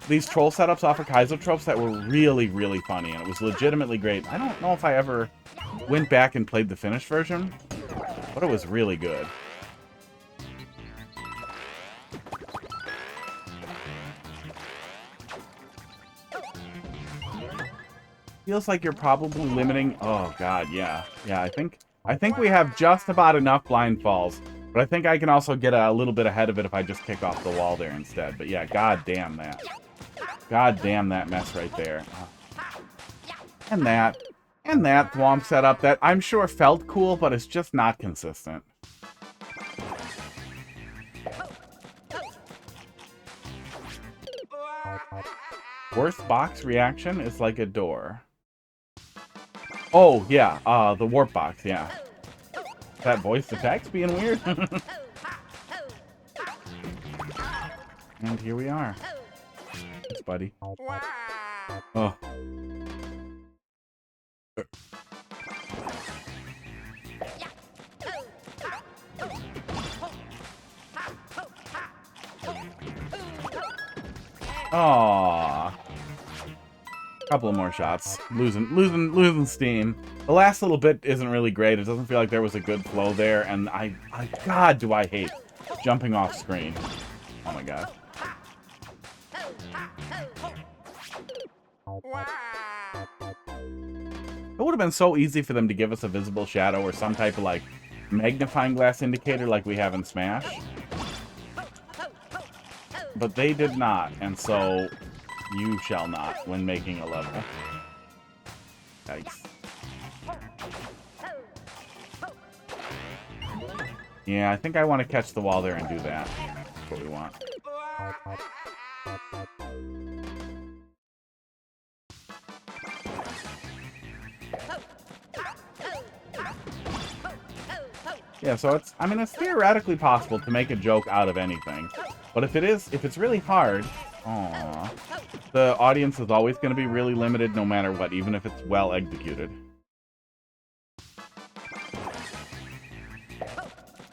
These troll setups off of Kaizo tropes that were really, really funny. And it was legitimately great. I don't know if I ever went back and played the finished version, but it was really good. Feels like you're probably limiting. Oh god, yeah. Yeah, I think we have just about enough blind falls, but I think I can also get a little bit ahead of it if I just kick off the wall there instead. But yeah, god damn that. God damn that mess right there. And that Thwomp setup that I'm sure felt cool, but it's just not consistent. Worst box reaction is like a door. Oh, yeah, the warp box, yeah. That voice attack's being weird. And here we are. Thanks, buddy. Oh. Aww. Couple of more shots. Losing steam. The last little bit isn't really great. It doesn't feel like there was a good flow there, and God, do I hate jumping off screen. Oh my god. It would have been so easy for them to give us a visible shadow or some type of, like, magnifying glass indicator like we have in Smash. But they did not, and so you shall not when making a level. Yikes. Yeah, I think I want to catch the wall there and do that. That's what we want. Yeah, so it's, I mean, it's theoretically possible to make a joke out of anything. But if it's really hard, Aww. The audience is always going to be really limited no matter what, even if it's well executed.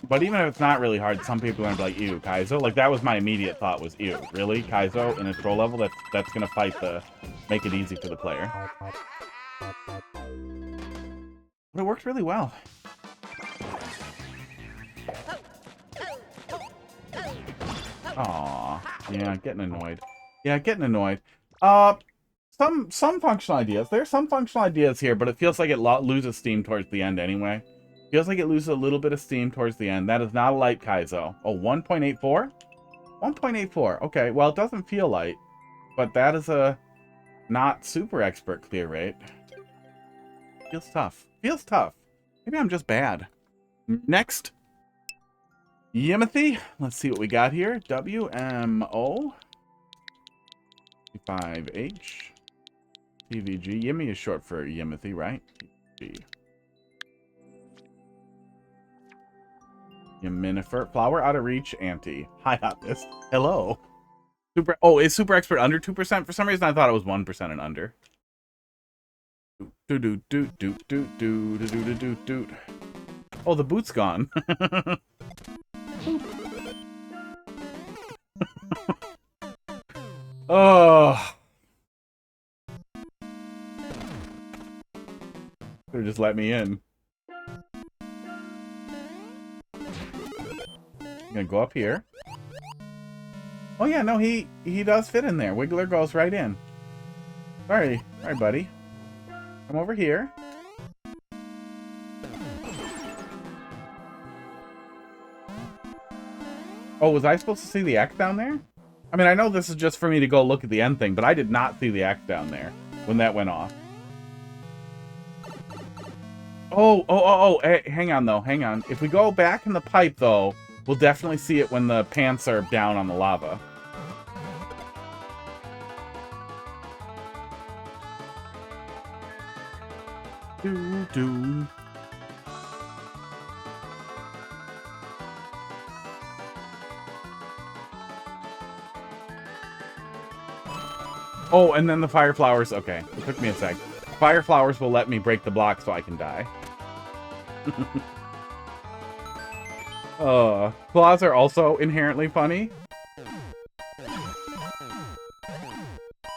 But even if it's not really hard, some people are going to be like, ew, Kaizo? Like, that was my immediate thought was, ew, really? Kaizo in a troll level? That's going to fight the... make it easy for the player. But it worked really well. Aww. Yeah, getting annoyed. Yeah, getting annoyed. Some functional ideas. There's some functional ideas here, but it feels like it loses steam towards the end anyway. Feels like it loses a little bit of steam towards the end. That is not a light Kaizo. Oh, 1.84? 1.84. Okay, well, it doesn't feel light, but that is a not super expert clear rate. Feels tough. Feels tough. Maybe I'm just bad. Next. Yimothy. Let's see what we got here. WMO. 5H. TVG. Yimmy is short for Yimothy, right? TVG. Yaminifer. Flower out of reach. Anti. Hi, hotness. Hello. Super. Oh, is super expert under 2%? For some reason, I thought it was 1% and under. Do do do do do do do do do do. Oh, the boot's gone. Oh. They just let me in. I'm gonna go up here. Oh yeah, no, he does fit in there. Wiggler goes right in. Sorry, buddy. Come over here. Oh, was I supposed to see the X down there? I mean, I know this is just for me to go look at the end thing, but I did not see the X down there when that went off. Oh, hey, hang on, though. Hang on. If we go back in the pipe, though, we'll definitely see it when the pants are down on the lava. Do. Oh, and then the fire flowers. Okay, it took me a sec. Fire flowers will let me break the block so I can die. Claws are also inherently funny.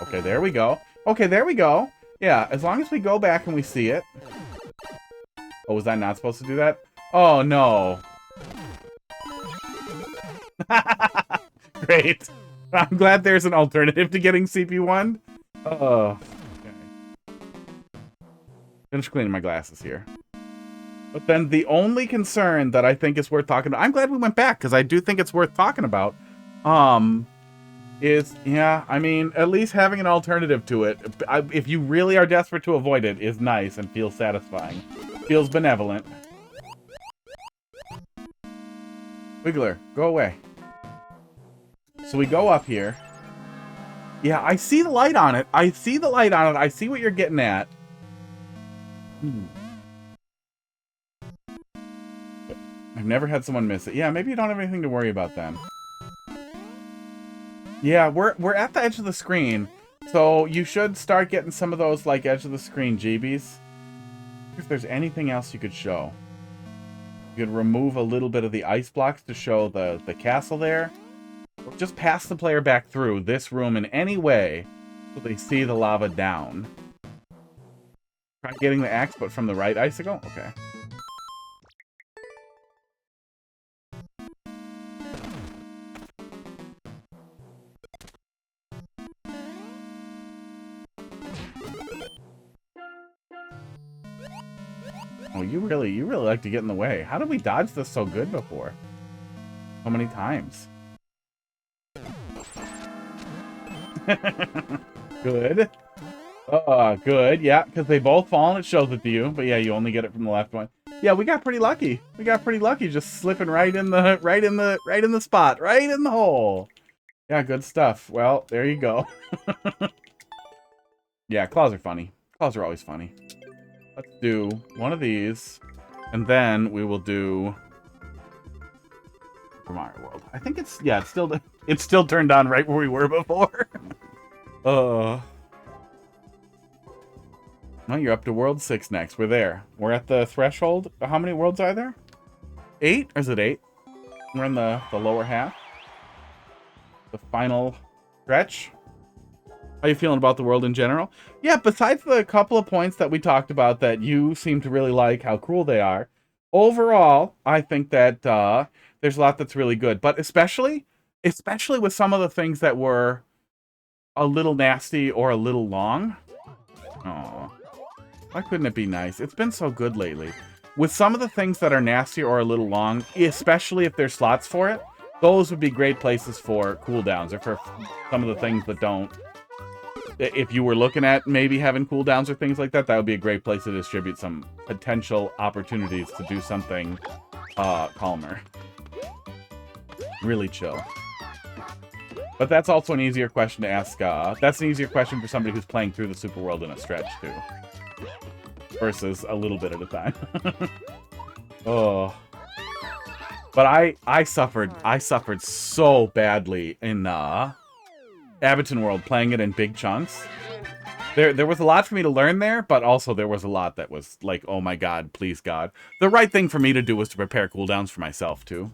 Okay, there we go. Okay, there we go. Yeah, as long as we go back and we see it. Oh, was I not supposed to do that? Oh, no. Great. I'm glad there's an alternative to getting CP1. Oh. Okay. Finish cleaning my glasses here. But then the only concern that I think is worth talking about... I'm glad we went back, because I do think it's worth talking about. Is, yeah, I mean, at least having an alternative to it, if you really are desperate to avoid it, is nice and feels satisfying. Feels benevolent. Wiggler, go away. So we go up here. Yeah, I see the light on it. I see the light on it. I see what you're getting at. I've never had someone miss it. Yeah, maybe you don't have anything to worry about then. Yeah, we're at the edge of the screen, so you should start getting some of those, like, edge of the screen GBs. If there's anything else you could show. You could remove a little bit of the ice blocks to show the castle there. Or just pass the player back through this room in any way so they see the lava down. Try getting the axe, but from the right icicle? Okay. Oh, you really like to get in the way. How did we dodge this so good before? So many times. Good. Good. Yeah, because they both fall and it shows it to you. But yeah, you only get it from the left one. Yeah, we got pretty lucky. We got pretty lucky, just slipping right in the spot, right in the hole. Yeah, good stuff. Well, there you go. Yeah, claws are funny. Claws are always funny. Let's do one of these, and then we will do Super Mario World. I think it's, yeah, it's It's still turned on right where we were before. Well, you're up to World 6 next. We're there. We're at the threshold. How many worlds are there? 8? Or is it 8? We're in the lower half. The final stretch. How are you feeling about the world in general? Yeah, besides the couple of points that we talked about that you seem to really like how cruel they are, overall, I think that there's a lot that's really good. But especially with some of the things that were a little nasty or a little long. Oh, why couldn't it be nice? It's been so good lately. With some of the things that are nasty or a little long, especially if there's slots for it, those would be great places for cooldowns, or for some of the things that don't. If you were looking at maybe having cooldowns or things like that, that would be a great place to distribute some potential opportunities to do something calmer. Really chill. But that's also an easier question to ask. That's an easier question for somebody who's playing through the Super World in a stretch, too. Versus a little bit at a time. Oh. But I suffered so badly in Abington World, playing it in big chunks. There was a lot for me to learn there, but also there was a lot that was like, oh my god, please god. The right thing for me to do was to prepare cooldowns for myself, too.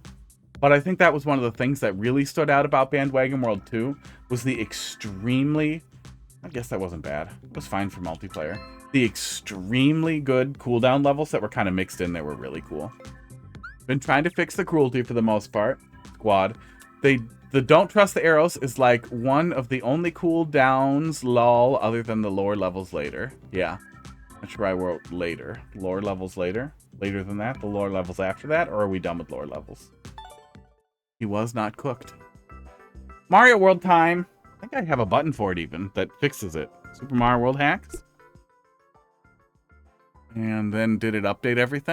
But I think that was one of the things that really stood out about Bandwagon World 2, was the extremely... I guess that wasn't bad. It was fine for multiplayer. The extremely good cooldown levels that were kind of mixed in there were really cool. Been trying to fix the cruelty for the most part. Squad. The don't trust the arrows is like one of the only cooldowns, lol, other than the lower levels later. Yeah. Not sure I wrote later. Lower levels later? Later than that? The lower levels after that? Or are we done with lower levels? He was not cooked. Mario World time. I think I have a button for it even that fixes it. Super Mario World hacks. And then did it update everything?